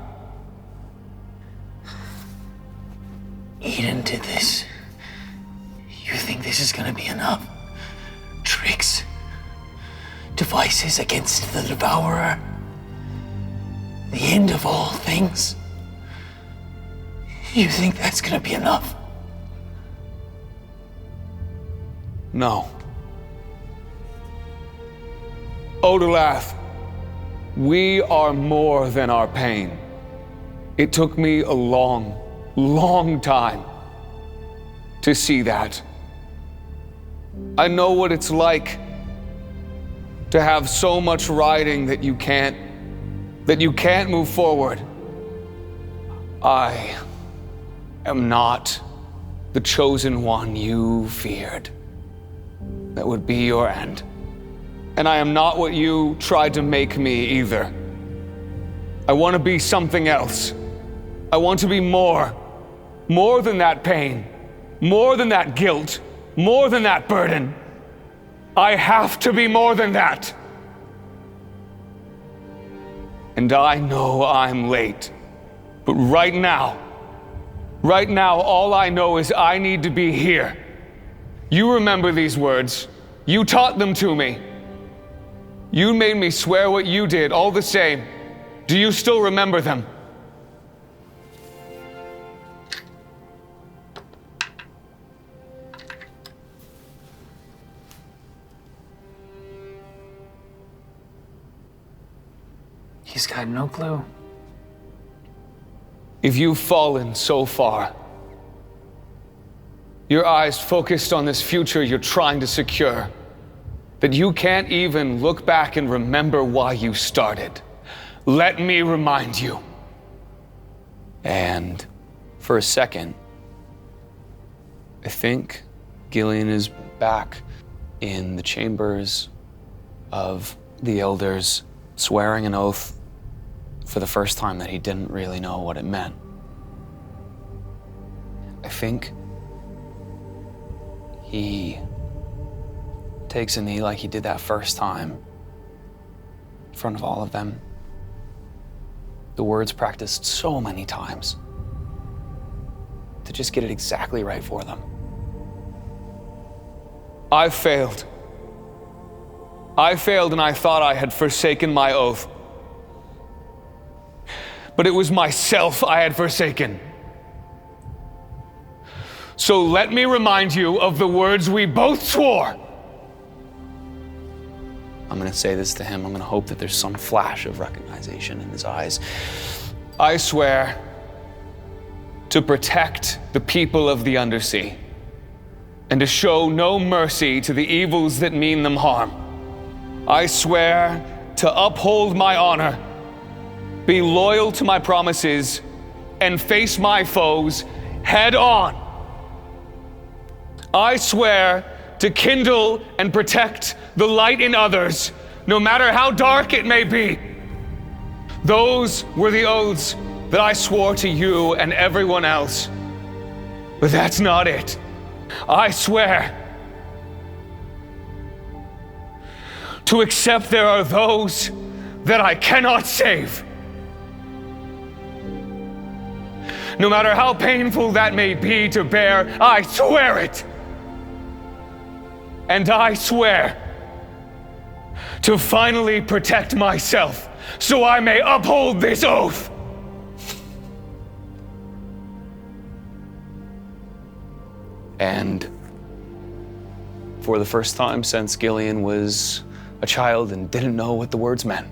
Eat into this. You think this is gonna be enough? Tricks? Devices against the Devourer? The end of all things? You think that's gonna be enough? No. Odalath, we are more than our pain. It took me a long, long time to see that. I know what it's like to have so much riding that you can't move forward. I am not the chosen one you feared. That would be your end. And I am not what you tried to make me either. I want to be something else. I want to be more than that pain, more than that guilt, more than that burden. I have to be more than that. And I know I'm late. But right now, all I know is I need to be here. You remember these words. You taught them to me. You made me swear what you did, all the same. Do you still remember them? He's got no clue. If you've fallen so far, your eyes focused on this future you're trying to secure, that you can't even look back and remember why you started. Let me remind you. And for a second, I think Gillian is back in the chambers of the elders, swearing an oath for the first time that he didn't really know what it meant. I think he takes a knee like he did that first time in front of all of them. The words practiced so many times to just get it exactly right for them. I failed. I failed and I thought I had forsaken my oath. but it was myself I had forsaken. So let me remind you of the words we both swore. I'm gonna say this to him. I'm gonna hope that there's some flash of recognition in his eyes. I swear to protect the people of the Undersea and to show no mercy to the evils that mean them harm. I swear to uphold my honor, be loyal to my promises, and face my foes head on. I swear to kindle and protect the light in others, no matter how dark it may be. Those were the oaths that I swore to you and everyone else. But that's not it. I swear to accept there are those that I cannot save. No matter how painful that may be to bear, I swear it. And I swear to finally protect myself so I may uphold this oath. And for the first time since Gillian was a child and didn't know what the words meant,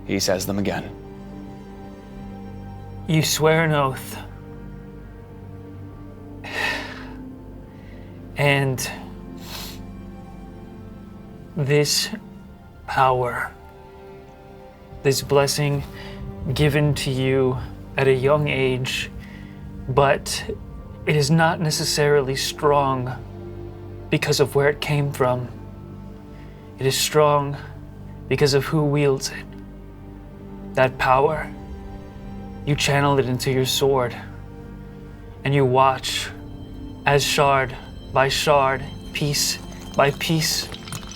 he says them again. You swear an oath. And this power, this blessing given to you at a young age, but it is not necessarily strong because of where it came from. It is strong because of who wields it. That power, you channel it into your sword, and you watch as shard by shard, piece by piece,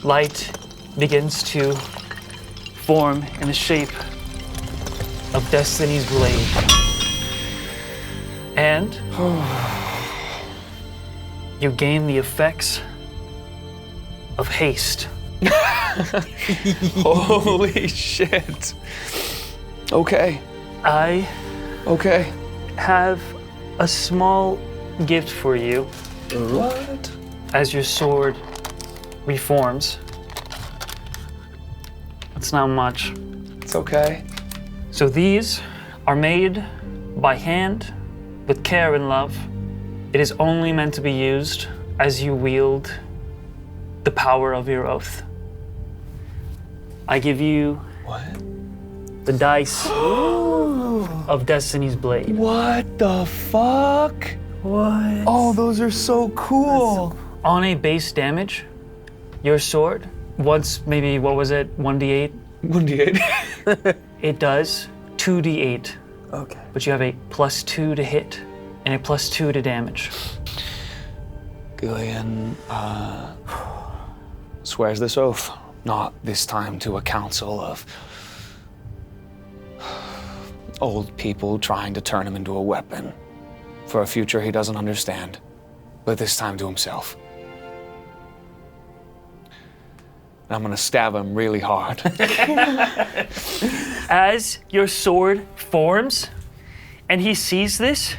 light begins to form in the shape of Destiny's blade. And you gain the effects of haste. Holy shit. Okay. I Okay. have a small gift for you. What? As your sword reforms. It's not much. It's okay. So these are made by hand with care and love. It is only meant to be used as you wield the power of your oath. I give you the dice of Destiny's blade. What the fuck? What? Oh, those are so cool. On a base damage, your sword, once maybe, what was it, 1d8? 1d8. It does 2d8, Okay. but you have a +2 to hit and a +2 to damage. Gillian swears this oath, not this time to a council of old people trying to turn him into a weapon for a future he doesn't understand, but this time to himself. And I'm gonna stab him really hard. As your sword forms and he sees this,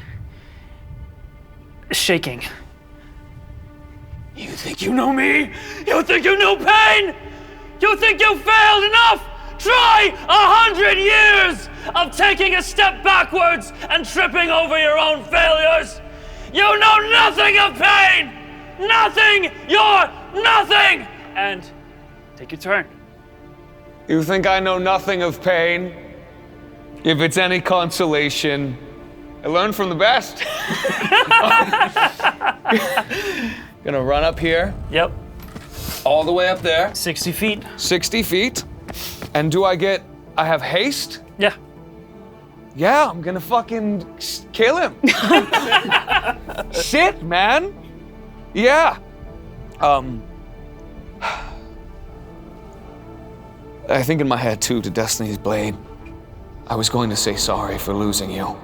shaking. You think you know me? You think you know pain? You think you failed enough? Try 100 years of taking a step backwards and tripping over your own failures. You know nothing of pain. Nothing. You're nothing. And take your turn. You think I know nothing of pain? If it's any consolation, I learned from the best. Gonna run up here, Yep. all the way up there, 60 feet. 60 feet. And I have haste? Yeah. Yeah, I'm gonna fucking kill him. Shit, man. Yeah. I think in my head too, to Destiny's blade, I was going to say sorry for losing you.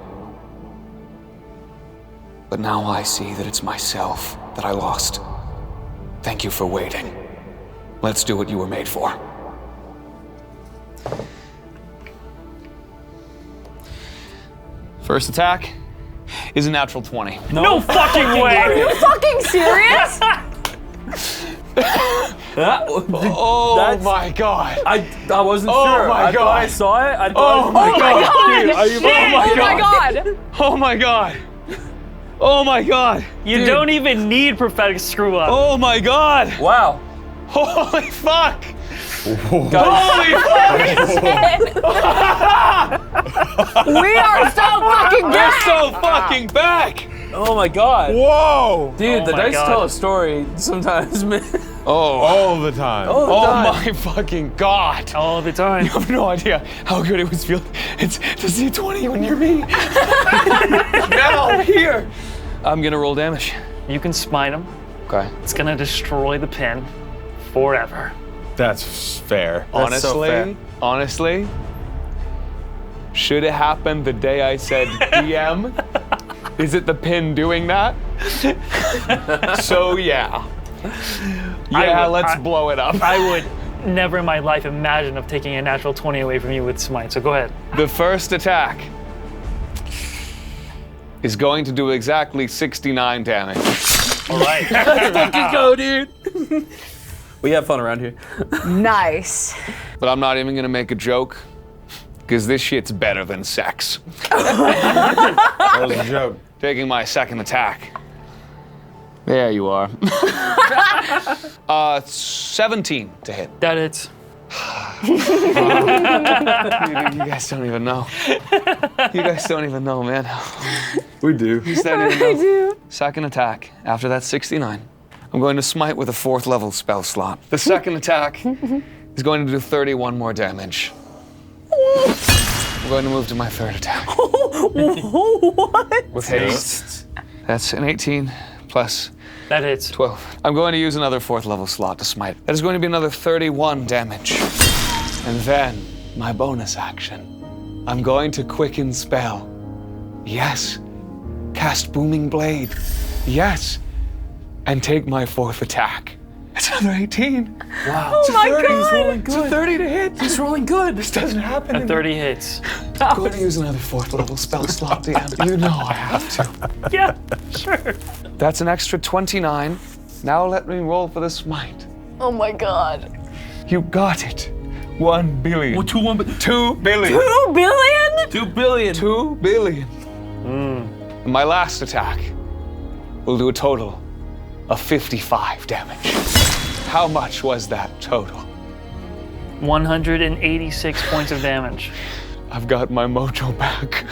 But now I see that it's myself that I lost. Thank you for waiting. Let's do what you were made for. First attack is a natural 20. No fucking way! Are you fucking serious? Oh my god. I wasn't Oh sure. my I thought I God. saw it. I Oh thought my Oh my god. god! Dude, are you, oh my Oh my god. god! Oh my god. Oh my god. You Dude. don't even need prophetic screw up. Oh my god. wow. Holy fuck. Guys, Holy fuck. We are so fucking We're back! so fucking back. oh my god. Whoa! Dude, Oh the my dice God. tell a story sometimes, man. Oh. All the time. Oh my fucking god. All the time. You have no idea how good it was feeling to see 20 when you're me. Now, here. I'm gonna roll damage. You can smite him. Okay. It's gonna destroy the pin forever. That's fair. That's so fair. Honestly, should it happen the day I said DM? Is it the pin doing that? So yeah. Yeah, let's blow it up. I would never in my life imagine of taking a natural 20 away from you with smite, so go ahead. The first attack is going to do exactly 69 damage. All right. Go, dude. We have fun around here. Nice. But I'm not even gonna make a joke, because this shit's better than sex. That was a joke. Taking my second attack. There you are. 17 to hit. That it's. You guys don't even know. You guys don't even know, man. We do. You guys don't even know. Second attack, after that 69. I'm going to smite with a 4th level spell slot. The second attack is going to do 31 more damage. I'm going to move to my third attack. What? With haste. That's an 18 plus That hits. 12. I'm going to use another 4th level slot to smite. That is going to be another 31 damage. And then, my bonus action. I'm going to quicken spell. Yes. Cast Booming Blade. Yes. And take my 4th attack. It's another 18. Oh my god! It's a 30 to hit. He's rolling good. This doesn't happen. And 30 hits. I'm going to use another 4th level spell slot, DM. You know I have to. Yeah, sure. That's an extra 29. Now let me roll for the smite. Oh my god. You got it. 1 billion. 2 billion. 2 billion? 2 billion. 2 billion. My last attack will do a total of 55 damage. How much was that total? 186 points of damage. I've got my mojo back.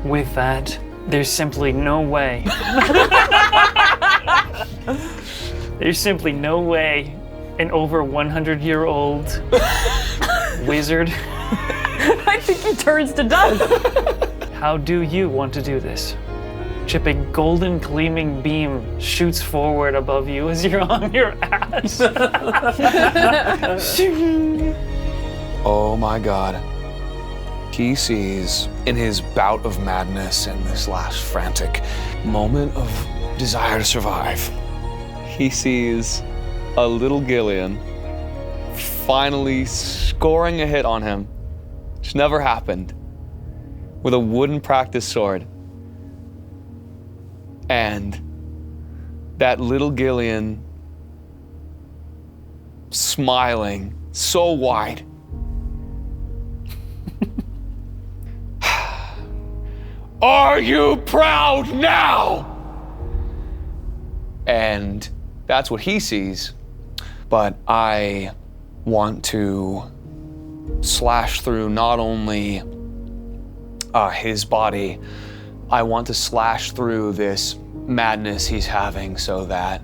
With that, there's simply no way. There's simply no way an over 100-year-old wizard. I think he turns to dust. How do you want to do this? Chip, a golden gleaming beam shoots forward above you as you're on your ass. Oh my god. He sees in his bout of madness and this last frantic moment of desire to survive, he sees a little Gillian finally scoring a hit on him, which never happened, with a wooden practice sword. And that little Gillian smiling so wide. Are you proud now? And that's what he sees. But I want to slash through not only his body, I want to slash through this madness he's having so that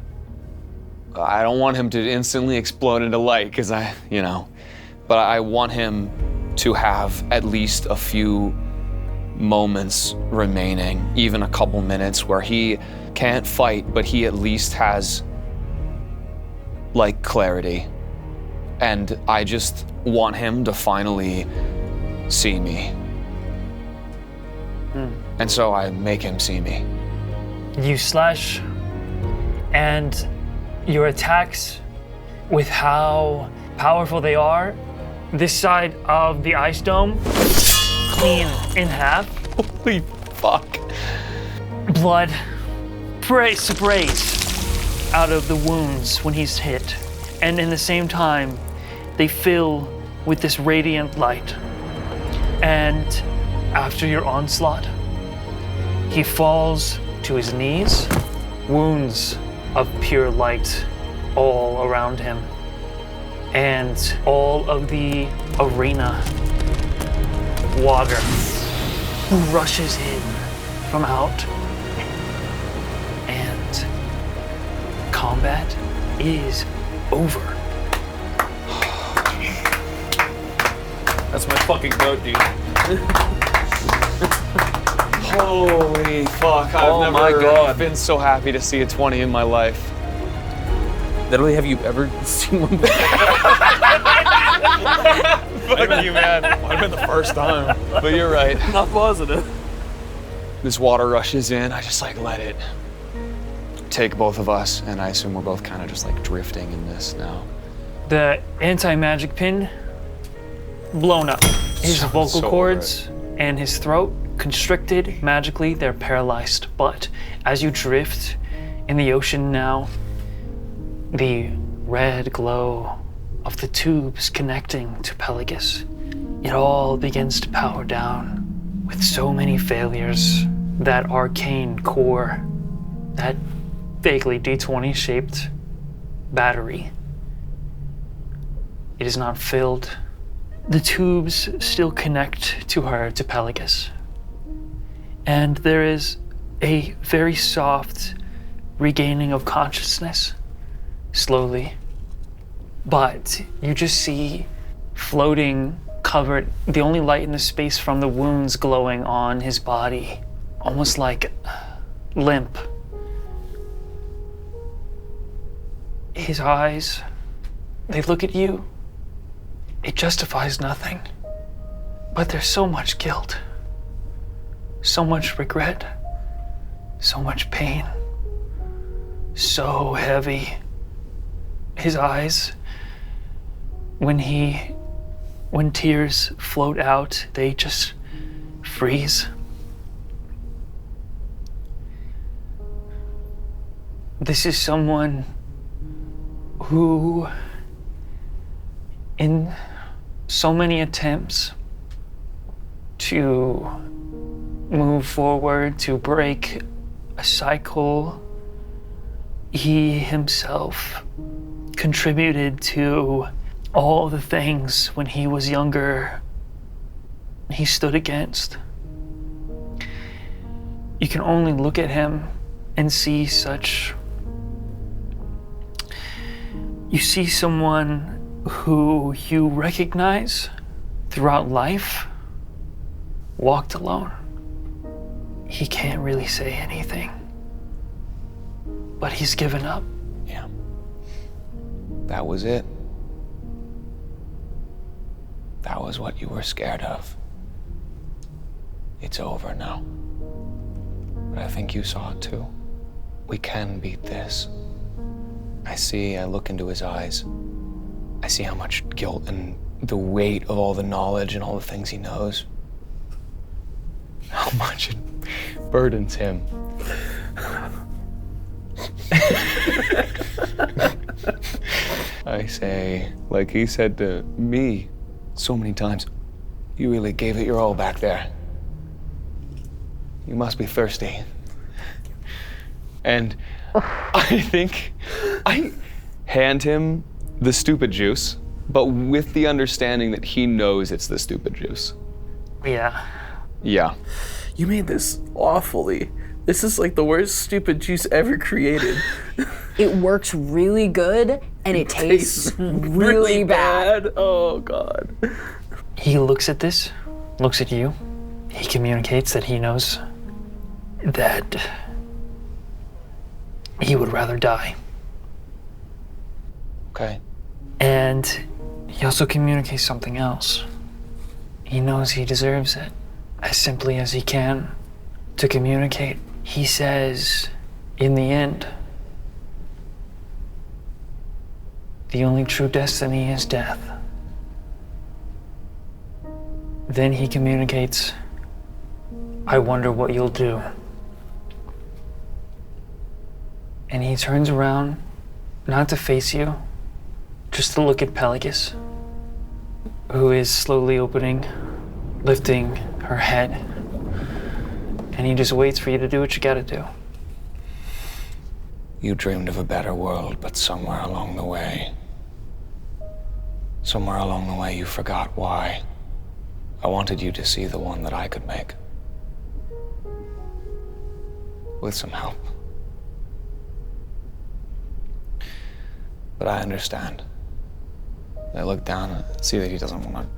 I don't want him to instantly explode into light because but I want him to have at least a few moments remaining, even a couple minutes where he can't fight, but he at least has like clarity. And I just want him to finally see me. And so I make him see me. You slash, and your attacks, with how powerful they are, this side of the ice dome, clean in half. Holy fuck. Blood sprays out of the wounds when he's hit. And in the same time, they fill with this radiant light. And after your onslaught, he falls to his knees, wounds of pure light all around him. And all of the arena water rushes in from out. And combat is over. That's my fucking goat, dude. Holy fuck, I've never been so happy to see a 20 in my life. Literally, have you ever seen one? Fuck you, man. Might have been the first time. But you're right. Not positive. This water rushes in, I just like let it take both of us, and I assume we're both kind of just like drifting in this now. The anti-magic pin blown up. His vocal cords and his throat constricted magically, they're paralyzed. But as you drift in the ocean now, the red glow of the tubes connecting to Pelagus, it all begins to power down with so many failures. That arcane core, that vaguely D20 shaped battery, it is not filled. The tubes still connect to her, to Pelagus. And there is a very soft regaining of consciousness, slowly. But you just see floating, covered, the only light in the space from the wounds glowing on his body, almost like limp. His eyes, they look at you. It justifies nothing. But there's so much guilt, so much regret, so much pain, so heavy. His eyes, when tears float out, they just freeze. This is someone who, in so many attempts to move forward, to break a cycle, he himself contributed to all the things when he was younger he stood against. You can only look at him and see you see someone who you recognize throughout life walked alone. He can't really say anything, but he's given up. Yeah. That was it. That was what you were scared of. It's over now. But I think you saw it too. We can beat this. I look into his eyes. I see how much guilt and the weight of all the knowledge and all the things he knows. How much it burdens him. I say, like he said to me so many times, you really gave it your all back there. You must be thirsty. And I think I hand him the stupid juice, but with the understanding that he knows it's the stupid juice. Yeah. Yeah. You made this awfully. This is like the worst stupid juice ever created. It works really good, and it tastes really bad. Oh, God. He looks at this, looks at you. He communicates that he knows that he would rather die. Okay. And he also communicates something else. He knows he deserves it, as simply as he can, to communicate. He says, in the end, the only true destiny is death. Then he communicates I wonder what you'll do. And he turns around, not to face you, just to look at Pelagus, who is slowly opening, lifting her head. And he just waits for you to do what you gotta do. You dreamed of a better world, but somewhere along the way, you forgot why. I wanted you to see the one that I could make. With some help. But I understand. I look down and see that he doesn't want to.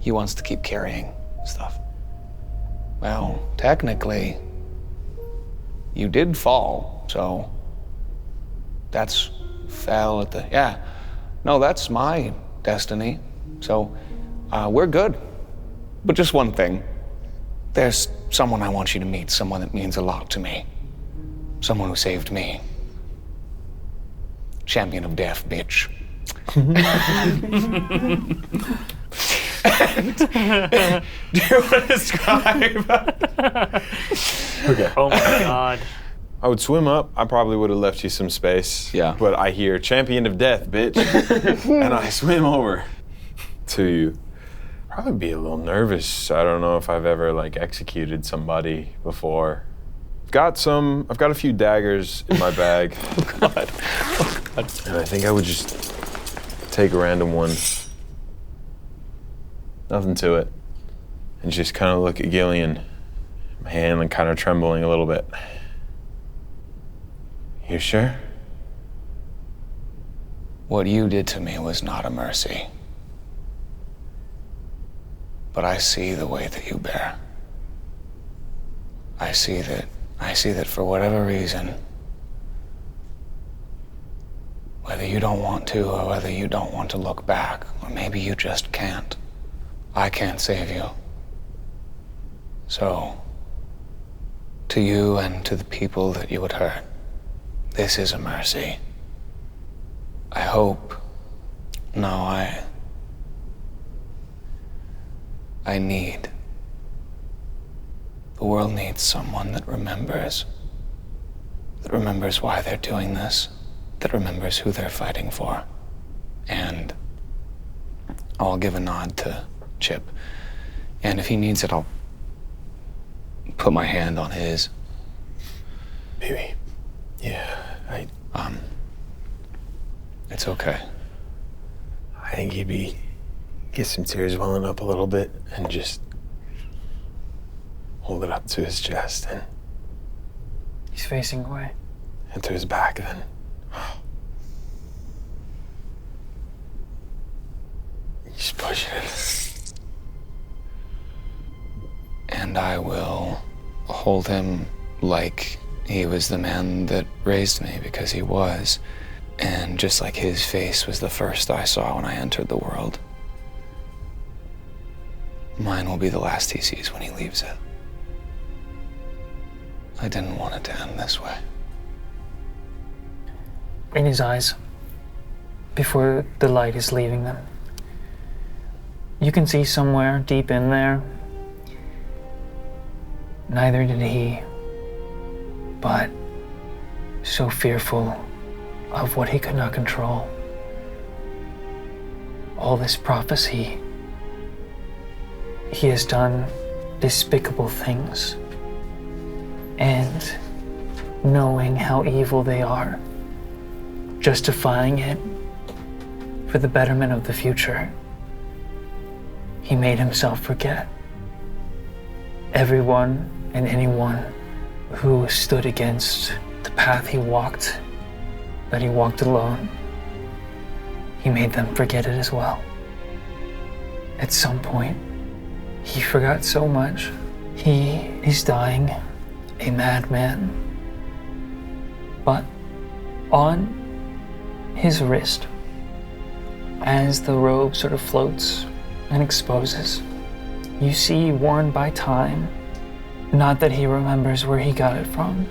He wants to keep carrying stuff. Well, technically, you did fall, so that's fell at the. Yeah. No, that's my destiny. So we're good. But just one thing. There's someone I want you to meet, someone that means a lot to me. Someone who saved me. Champion of death, bitch. Do you want to describe? Okay. Oh my god. I would swim up. I probably would have left you some space. Yeah. But I hear champion of death, bitch. And I swim over to you. Probably be a little nervous. I don't know if I've ever like executed somebody before. I've got a few daggers in my bag. Oh God. And I think I would just take a random one. Nothing to it. And just kind of look at Gillian. My hand like kind of trembling a little bit. You sure? What you did to me was not a mercy. But I see the way that you bear. I see that for whatever reason, whether you don't want to or whether you don't want to look back, or maybe you just can't, I can't save you. So, to you and to the people that you would hurt, this is a mercy. I hope. No, I need. The world needs someone that remembers why they're doing this, that remembers who they're fighting for. And I'll give a nod to Chip. And if he needs it, I'll put my hand on his. Maybe. Yeah, It's okay. I think he'd get some tears welling up a little bit and just hold it up to his chest and He's facing away. to his back then. Just push it. And I will hold him like he was the man that raised me, because he was. And just like his face was the first I saw when I entered the world, mine will be the last he sees when he leaves it. I didn't want it to end this way. In his eyes, before the light is leaving them, you can see somewhere deep in there, neither did he, but so fearful of what he could not control. All this prophecy, he has done despicable things, and knowing how evil they are, justifying it for the betterment of the future, he made himself forget everyone and anyone who stood against the path he walked, that he walked alone. He made them forget it as well. At some point, he forgot so much. He is dying, a madman. But on his wrist, as the robe sort of floats and exposes, you see, worn by time, not that he remembers where he got it from,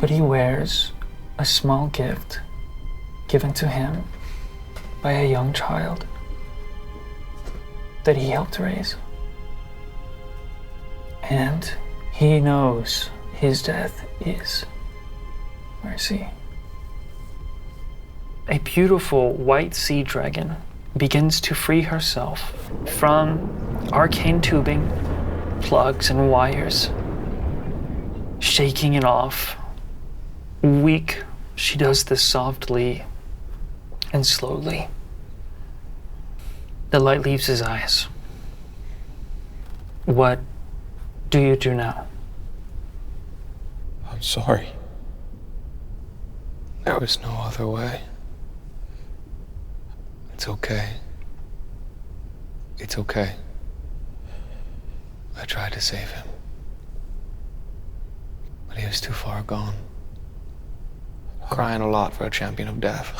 but he wears a small gift given to him by a young child that he helped raise. And he knows his death is mercy. A beautiful white sea dragon begins to free herself from arcane tubing, plugs, and wires. Shaking it off. Weak, she does this softly and slowly. The light leaves his eyes. What do you do now? I'm sorry. There was no other way. It's okay. It's okay. I tried to save him. But he was too far gone. Crying a lot for a champion of death.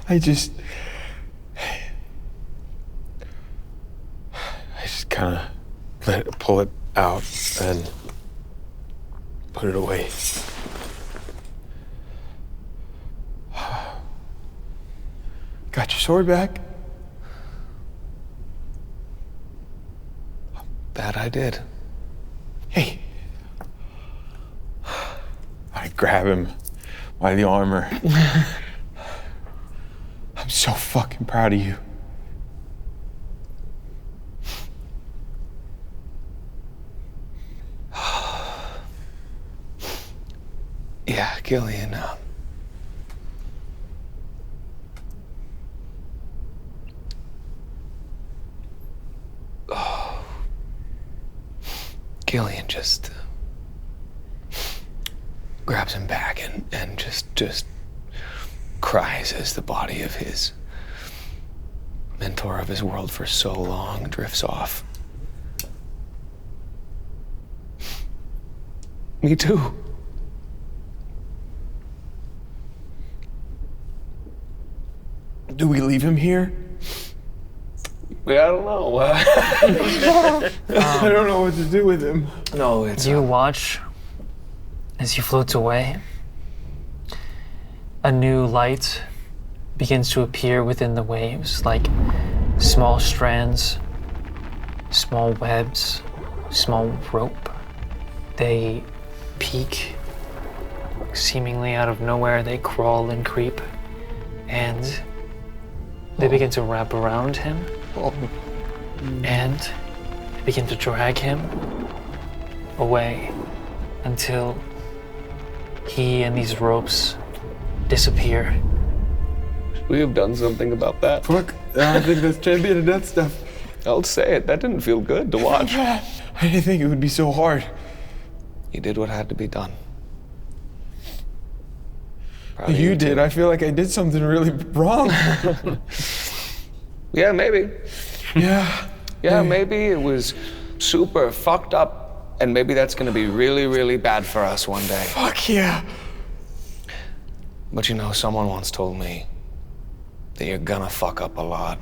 I just kind of pull it out and put it away. Got your sword back? That I did. Hey. I grab him by the armor. I'm so fucking proud of you. Yeah, Gillian. Gillian just grabs him back and just cries as the body of his mentor of his world for so long drifts off. Me too. Do we leave him here? Yeah, I don't know. I don't know what to do with him. No, it's You watch as he floats away. A new light begins to appear within the waves, like small strands, small webs, small rope. They peek, seemingly out of nowhere. They crawl and creep, and they begin to wrap around him. And they begin to drag him away until he and these ropes disappear. We have done something about that. Fuck, I think that's champion of death stuff. I'll say it. That didn't feel good to watch. I didn't think it would be so hard. You did what had to be done. Proud of You too. did. I feel like I did something really wrong. Yeah, maybe. Yeah. Yeah, maybe it was super fucked up, and maybe that's gonna be really, really bad for us one day. Fuck yeah. But you know, someone once told me that you're gonna fuck up a lot.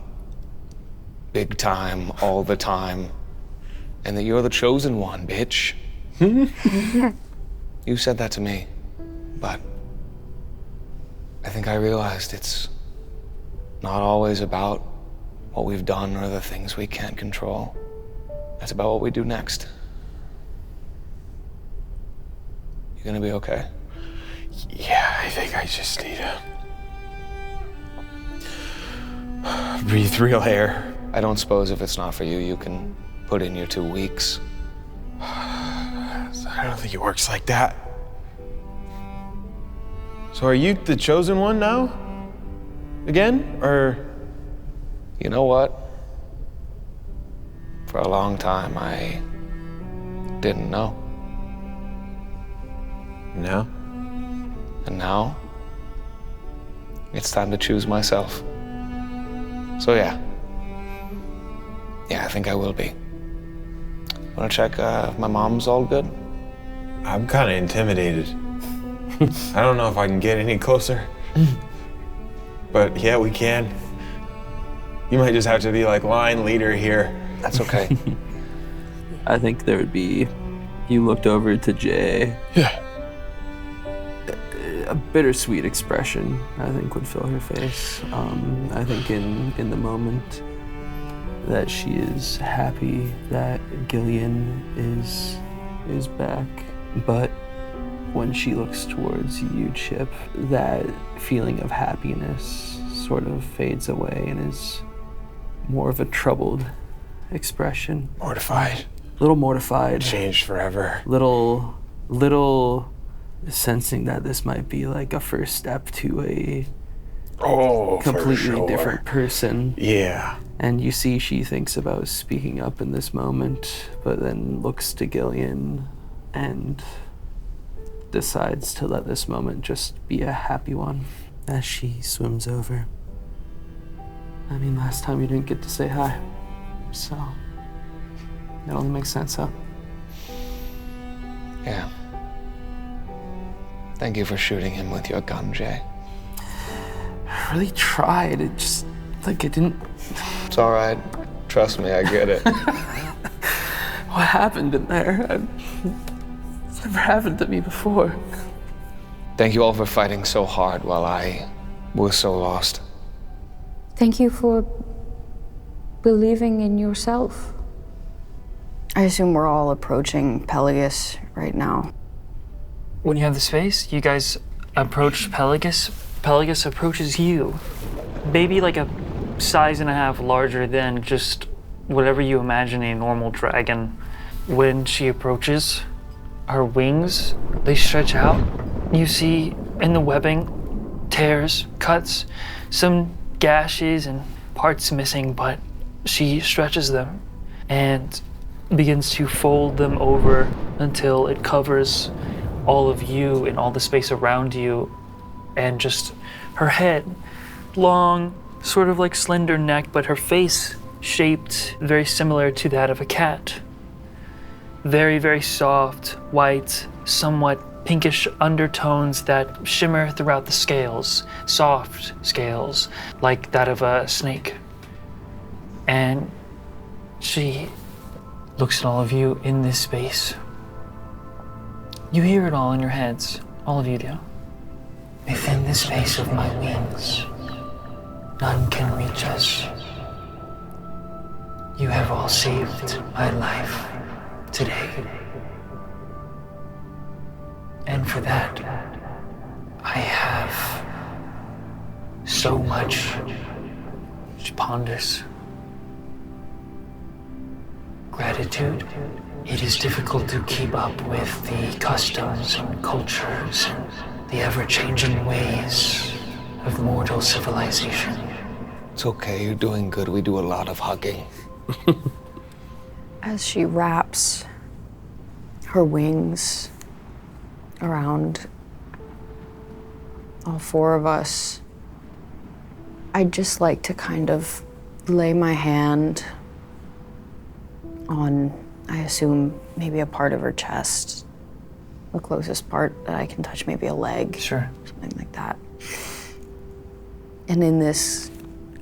Big time, all the time. And that you're the chosen one, bitch. You said that to me, but I think I realized it's not always about what we've done or the things we can't control. It's about what we do next. You gonna be okay? Yeah, I think I just need to breathe real air. I don't suppose if it's not for you, you can put in your 2 weeks. I don't think it works like that. So are you the chosen one now? Again? Or? You know what? For a long time, I didn't know. No? And now, it's time to choose myself. So yeah. Yeah, I think I will be. Wanna check if my mom's all good? I'm kind of intimidated. I don't know if I can get any closer. But yeah, we can. You might just have to be like line leader here. That's okay. I think there would be, you looked over to Jay, Yeah. a bittersweet expression, I think, would fill her face. I think in the moment, that she is happy that Gillian is back. But when she looks towards you, Chip, that feeling of happiness sort of fades away and is more of a troubled expression. Mortified. A little mortified. Changed forever. Little sensing that this might be like a first step to a Oh, completely for sure. different person. Yeah. And you see she thinks about speaking up in this moment, but then looks to Gillian and decides to let this moment just be a happy one as she swims over. I mean, last time you didn't get to say hi, so that only makes sense, huh? Yeah. Thank you for shooting him with your gun, Jay. I really tried. It just, like, it didn't. It's all right. Trust me, I get it. What happened in there? It's never happened to me before. Thank you all for fighting so hard while I was so lost. Thank you for believing in yourself. I assume we're all approaching Pelagus right now. When you have the space, you guys approach Pelagus. Pelagus approaches you. Maybe like a size and a half larger than just whatever you imagine a normal dragon. When she approaches, her wings, they stretch out. You see in the webbing, tears, cuts, some gashes and parts missing, but she stretches them and begins to fold them over until it covers all of you and all the space around you, and just her head, long, sort of like slender neck, but her face shaped very similar to that of a cat. Very, very soft, white, somewhat pinkish undertones that shimmer throughout the scales, soft scales, like that of a snake. And she looks at all of you in this space. You hear it all in your heads, all of you do. Within the space of my wings, none can reach us. You have all saved my life today. And for that, I have so much. She ponders. Gratitude. It is difficult to keep up with the customs and cultures and the ever-changing ways of mortal civilization. It's okay, you're doing good. We do a lot of hugging. As she wraps her wings around all four of us, I'd just like to kind of lay my hand on, I assume, maybe a part of her chest, the closest part that I can touch, maybe a leg. Sure. Something like that. And in this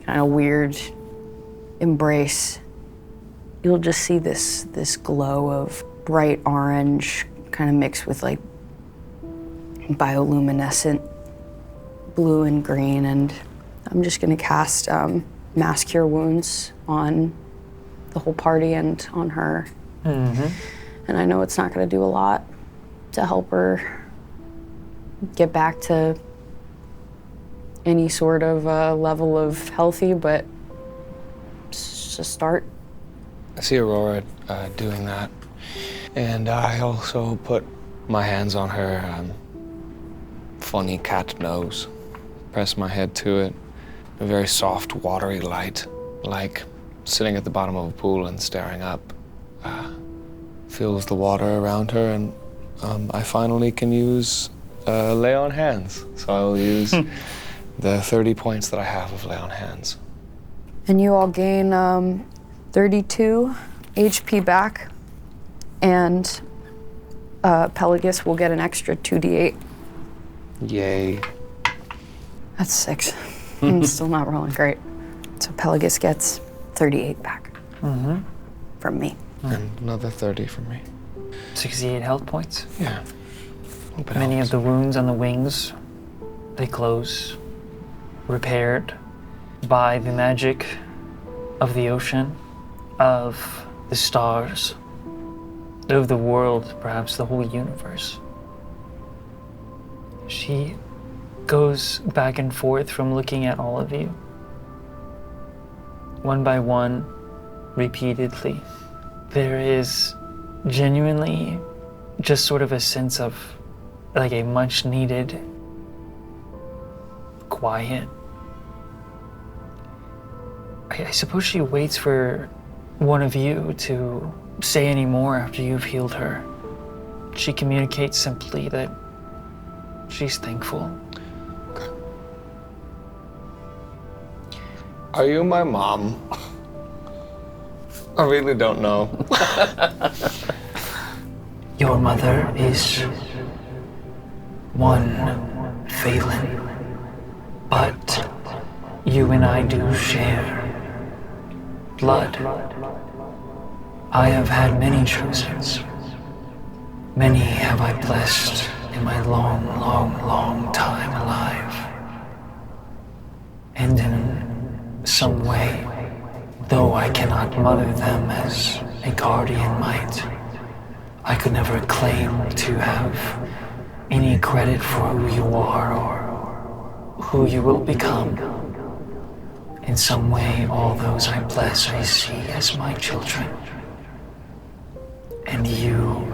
kind of weird embrace, you'll just see this glow of bright orange, kind of mixed with like bioluminescent blue and green. And I'm just gonna cast Mass Cure Wounds on the whole party and on her. Mm-hmm. And I know it's not gonna do a lot to help her get back to any sort of level of healthy, but it's a start. I see Aurora doing that. And I also put my hands on her funny cat nose, press my head to it. A very soft, watery light, like sitting at the bottom of a pool and staring up. Feels the water around her, and I finally can use lay on hands. So I will use the 30 points that I have of lay on hands. And you all gain 32 HP back, and Pelagus will get an extra 2d8. Yay. That's 6. I'm still not rolling great. So Pelagus gets 38 back from me. And another 30 from me. 68 health points. Yeah. Many of the wounds on the wings, they close, repaired by the magic of the ocean of the stars, of the world, perhaps the whole universe. She goes back and forth from looking at all of you, one by one, repeatedly. There is genuinely just sort of a sense of like a much needed quiet. I suppose she waits for one of you to say any more after you've healed her. She communicates simply that she's thankful. Are you my mom? I really don't know. Your mother is one Phelan, but you and I do share blood. I have had many choosers. Many have I blessed in my long, long, long time alive. And in some way, though I cannot mother them as a guardian might, I could never claim to have any credit for who you are or who you will become. In some way, all those I bless I see as my children. And you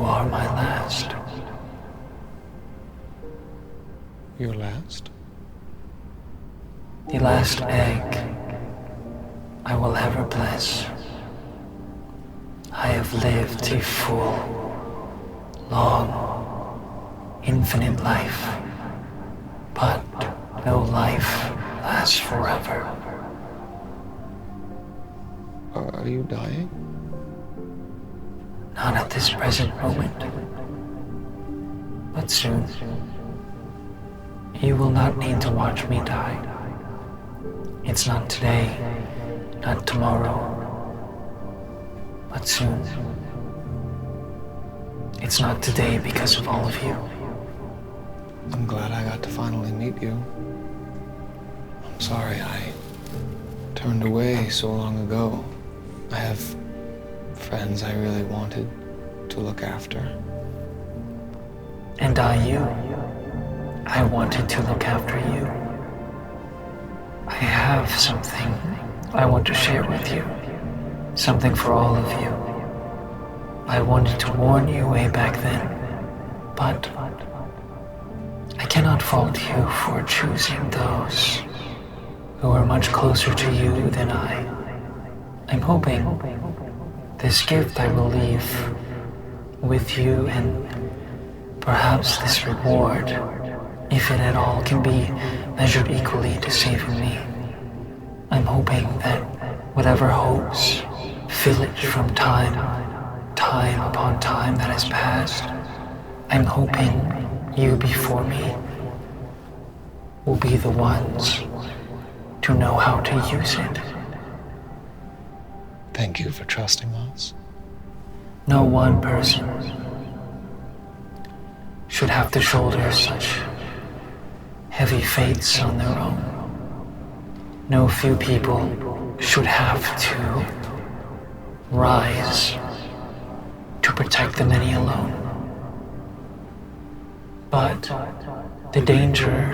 are my last. Your last? The last egg I will ever bless. I have lived a full, long, infinite life, but no life lasts forever. Are you dying? Not at this present moment, but soon. You will not need to watch me die. It's not today, not tomorrow, but soon. It's not today because of all of you. I'm glad I got to finally meet you. I'm sorry I turned away so long ago. I have friends I really wanted to look after. And I wanted to look after you. I have something I want to share with you. Something for all of you. I wanted to warn you way back then, but I cannot fault you for choosing those who are much closer to you than I. I'm hoping this gift I will leave with you, and perhaps this reward, if it at all can be measured equally to saving me. I'm hoping that whatever hopes village from time upon time that has passed, I'm hoping you before me will be the ones to know how to use it. Thank you for trusting us. No one person should have to shoulder such heavy fates on their own. No few people should have to rise to protect the many alone. But the danger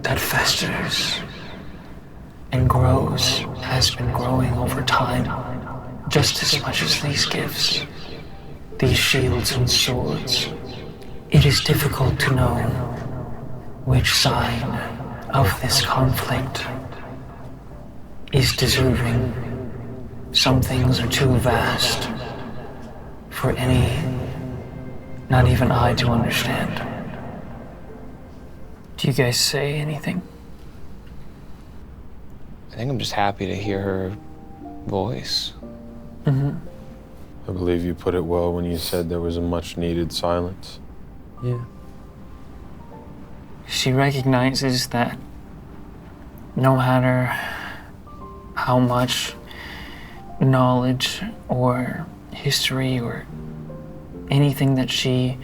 that festers and grows has been growing over time just as much as these gifts, these shields and swords. It is difficult to know which side of this conflict is deserving. Some things are too vast for not even I to understand. Do you guys say anything? I think I'm just happy to hear her voice. I believe you put it well when you said there was a much needed silence. Yeah. She recognizes that no matter how much knowledge or history or anything that she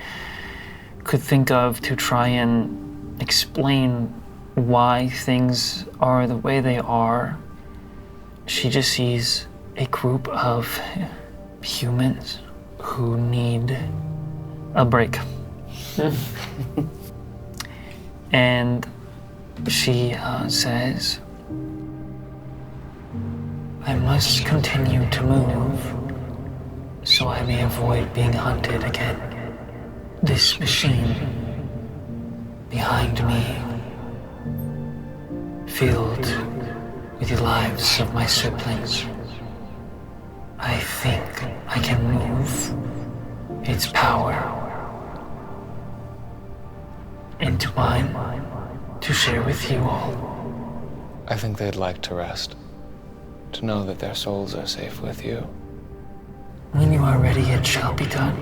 could think of to try and explain why things are the way they are. She just sees a group of humans who need a break. And she says, I must continue to move so I may avoid being hunted again. This machine behind me, filled with the lives of my siblings, I think I can move its power into mine to share with you all. I think they'd like to rest, to know that their souls are safe with you. When you are ready, it shall be done.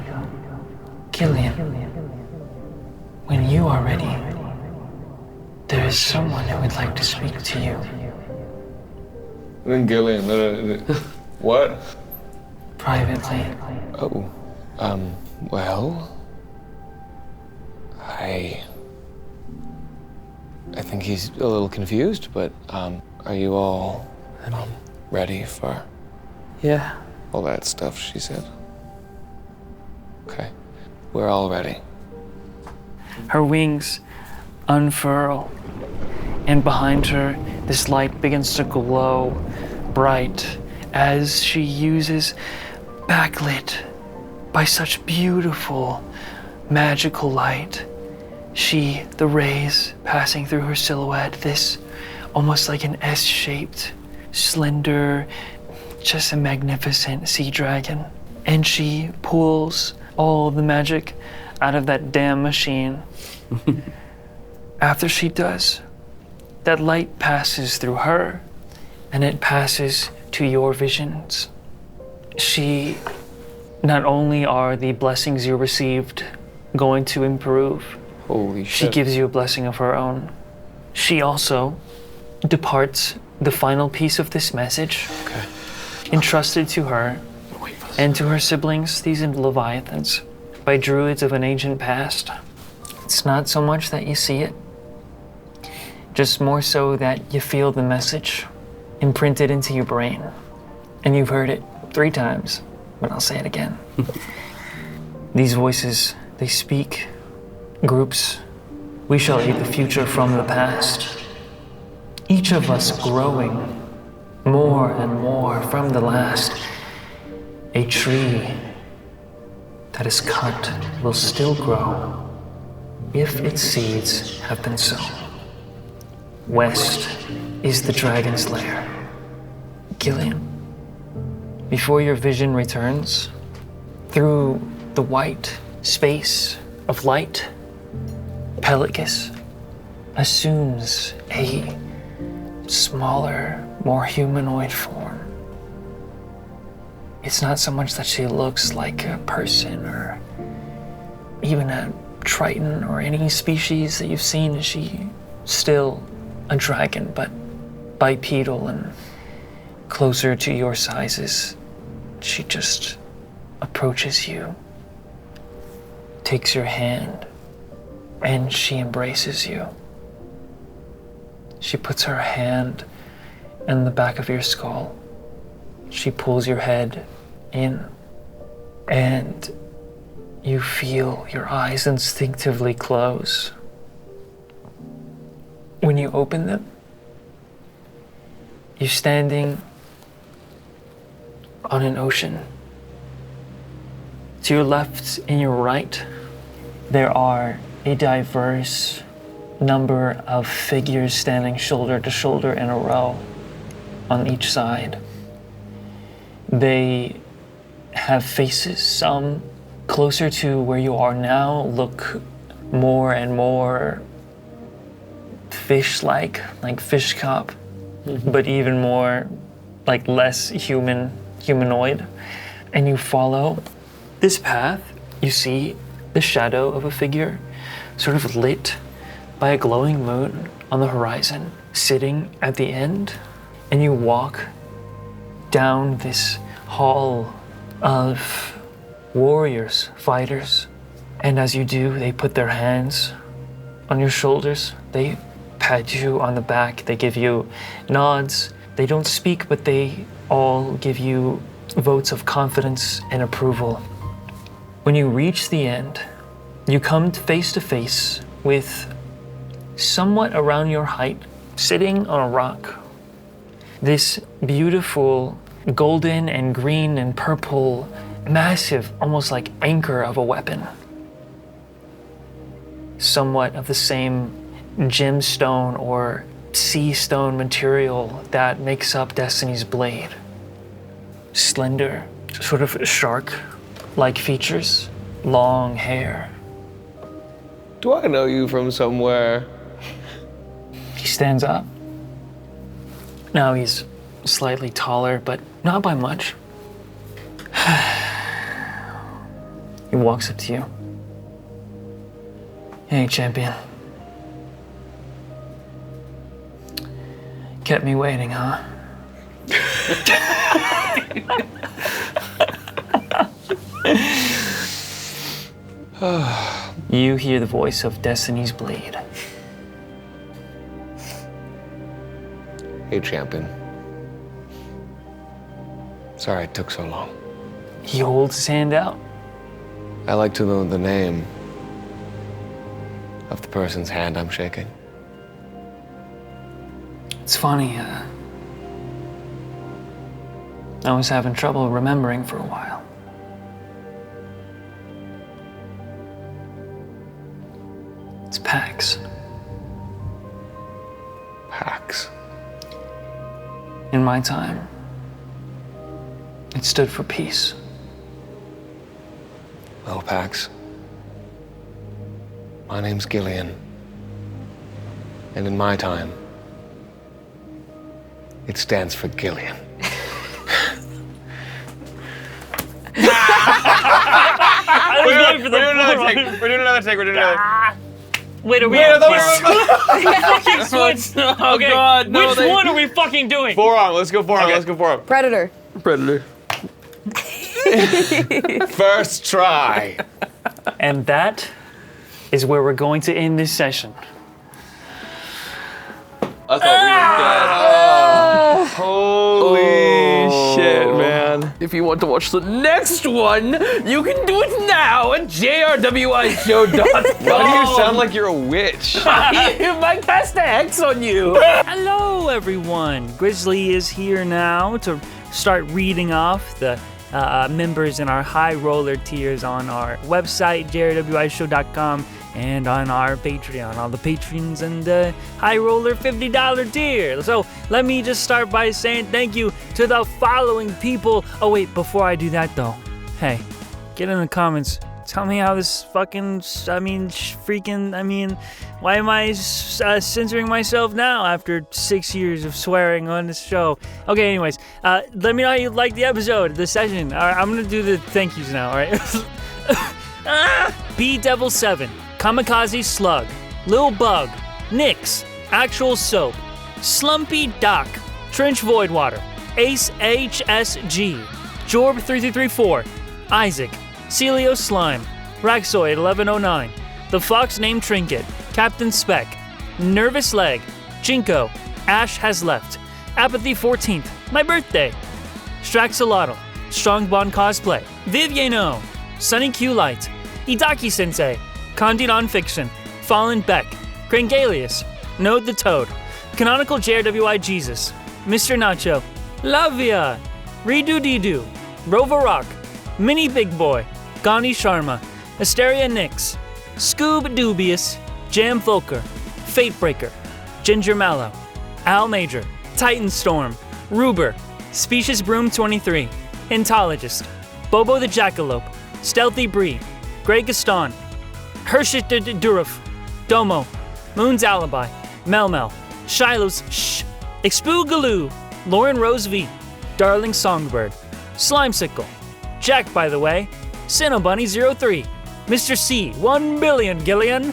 Gillian, when you are ready, there is someone who would like to speak to you. Then Gillian, what? Privately. Oh, well, I think he's a little confused, but, are you all ready for Yeah. all that stuff she said? Okay, we're all ready. Her wings unfurl, and behind her, this light begins to glow bright as she uses, backlit by such beautiful, magical light. The rays passing through her silhouette, this almost like an S-shaped, slender, just a magnificent sea dragon. And she pulls all the magic out of that damn machine. After she does, that light passes through her, and it passes to your visions. Not only are the blessings you received going to improve, Holy she shit. gives you a blessing of her own. She also departs the final piece of this message, entrusted to her and to her siblings, these Leviathans, by druids of an ancient past. It's not so much that you see it, just more so that you feel the message imprinted into your brain. And you've heard it 3 times, but I'll say it again. These voices, they speak, groups, we shall eat the future from the past. Each of us growing more and more from the last. A tree that is cut will still grow if its seeds have been sown. West is the dragon's lair. Gillian, before your vision returns, through the white space of light, Pelagus assumes a smaller, more humanoid form. It's not so much that she looks like a person or even a triton or any species that you've seen. She still a dragon, but bipedal and closer to your sizes. She just approaches you, takes your hand, and she embraces you. She puts her hand in the back of your skull. She pulls your head in, and you feel your eyes instinctively close. When you open them, you're standing on an ocean. To your left and your right, there are a diverse number of figures standing shoulder to shoulder in a row on each side. They have faces, some closer to where you are now, look more and more fish-like, like fish cop, but even more like less humanoid. And you follow this path, you see the shadow of a figure sort of lit by a glowing moon on the horizon, sitting at the end, and you walk down this hall of warriors, fighters, and as you do, they put their hands on your shoulders. They pat you on the back. They give you nods. They don't speak, but they all give you votes of confidence and approval. When you reach the end, you come face to face with somewhat around your height, sitting on a rock. This beautiful golden and green and purple, massive, almost like anchor of a weapon. Somewhat of the same gemstone or sea stone material that makes up Destiny's blade. Slender, sort of shark-like features, long hair. Do I know you from somewhere? He stands up. Now he's slightly taller, but not by much. He walks up to you. Hey, champion. Kept me waiting, huh? You hear the voice of Destiny's blade. Hey, champion. Sorry it took so long. He holds his hand out. I like to know the name of the person's hand I'm shaking. It's funny, I was having trouble remembering for a while. It's Pax. Pax. In my time, it stood for peace. Well, Pax, my name's Gillian. And in my time, it stands for Gillian. I was going for the We're doing another take. Wait, are we fucking switch? Okay, God, no, which one are we fucking doing? Forearm. Let's go forearm. Let's go forearm. Predator. Predator. First try. And that is where we're going to end this session. I thought we were dead. Holy shit, man. If you want to watch the next one, you can do it now at jrwishow.com. Why do you sound like you're a witch? I might cast a hex on you. Hello, everyone. Grizzly is here now to start reading off the members in our high roller tiers on our website, jrwishow.com, and on our Patreon, all the patrons and the high roller $50 tier. So let me just start by saying thank you to the following people. Oh wait, before I do that though, hey, get in the comments. Tell me how this fucking, why am I censoring myself now after 6 years of swearing on this show? Okay, anyways, let me know how you liked the episode, the session. All right, I'm gonna do the thank yous now, all right? B-Devil7, Kamikaze Slug, Lil Bug, Nyx, Actual Soap, Slumpy Doc, Trench Voidwater, Ace HSG, Jorb3334, Isaac, Celio Slime, Raxoid 1109, The Fox Named Trinket, Captain Spec, Nervous Leg, Jinko, Ash Has Left, Apathy 14th, My Birthday, Straxolotl, Strong Bond Cosplay, Viviano, Sunny Q Light, Idaki Sensei, Condi Nonfiction, Fallen Beck, Crangalius, Node the Toad, Canonical JRWI Jesus, Mr. Nacho, Lavia, Redo Dido, Rover Rock, Mini Big Boy, Gandhi Sharma, Asteria Nyx, Scoob Dubious, Jam Volker, Fate Breaker, Ginger Mallow, Al Major, Titan Storm, Ruber, Specious Broom 23, Hintologist, Bobo the Jackalope, Stealthy Bree, Grey Gaston, Hershit Duruf, Domo, Moon's Alibi, Melmel, Shiloh's Shh, Expoogaloo, Lauren Rose V, Darling Songbird, Slimesicle, Jack by the way, Cinnabunny03, Mr. C, 1 billion Gillian,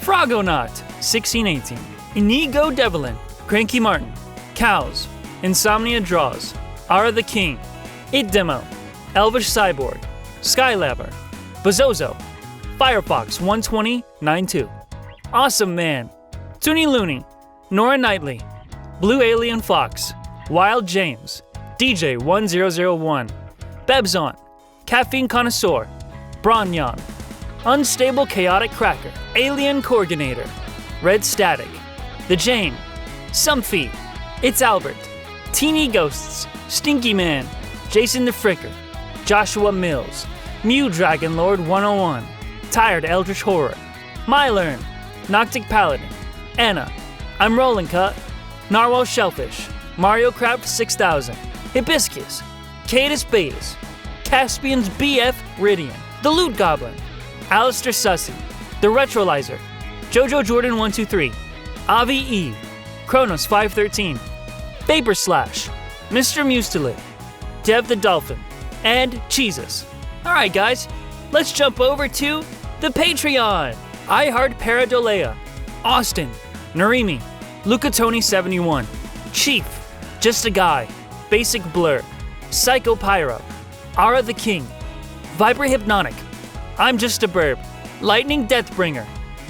Frogonaut, 1618, Inigo Devlin, Cranky Martin, Cows, Insomnia Draws, Ara the King, It Demo, Elvish Cyborg, Skylabber, Bazozo, Firefox 12092, Awesome Man, Toony Looney, Nora Knightley, Blue Alien Fox, Wild James, DJ 1001, Bebzon, Caffeine Connoisseur, Bronyon, Unstable Chaotic Cracker, Alien Coordinator, Red Static, The Jane, Sumphy, It's Albert, Teeny Ghosts, Stinky Man, Jason the Fricker, Joshua Mills, Mew Dragon Lord 101, Tired Eldritch Horror, Mylern, Noctic Paladin, Anna, I'm Rolling Cut, Narwhal Shellfish, Mario Craft 6000, Hibiscus, Cadus Betas, Caspian's BF Ridian, The Loot Goblin, Alistair Sussy, The Retrolyzer, Jojo Jordan 123, Avi Eve, Kronos 513, Vapor Slash, Mr. Mustele, Dev the Dolphin, and Jesus. Alright guys, let's jump over to the Patreon. I Heart Paradolea, Austin, Narimi, Lucatoni71, Chief, Just a Guy, Basic Blur, Psycho Pyro, Ara the King, Viper Hypnotic, I'm Just a Burb, Lightning Deathbringer,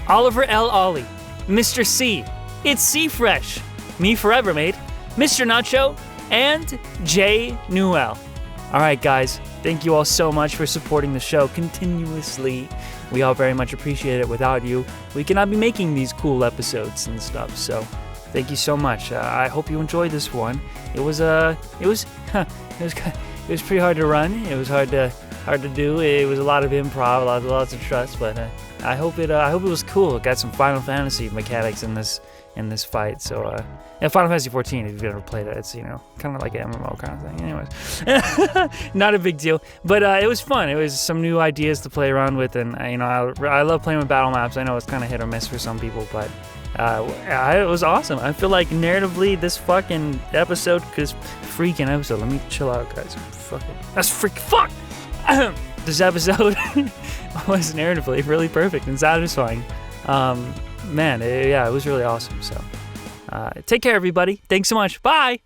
Oliver L. Ollie, Mr. C, It's C Fresh, Me Forever Mate, Mr. Nacho, and Jay Newell. Alright guys, thank you all so much for supporting the show continuously. We all very much appreciate it. Without you, we cannot be making these cool episodes and stuff. So, thank you so much. I hope you enjoyed this one. It was pretty hard to run. It was hard to do. It was a lot of improv, lots of trust. But I hope it was cool. It got some Final Fantasy mechanics in this fight. So, yeah, Final Fantasy 14, if you've ever played it, it's, kind of like an MMO kind of thing. Anyways, not a big deal. But it was fun. It was some new ideas to play around with. And, I love playing with battle maps. I know it's kind of hit or miss for some people, but it was awesome. I feel like narratively, this fucking episode, let me chill out, guys. Fuck. This episode was narratively really perfect and satisfying. It was really awesome. So, take care, everybody. Thanks so much. Bye.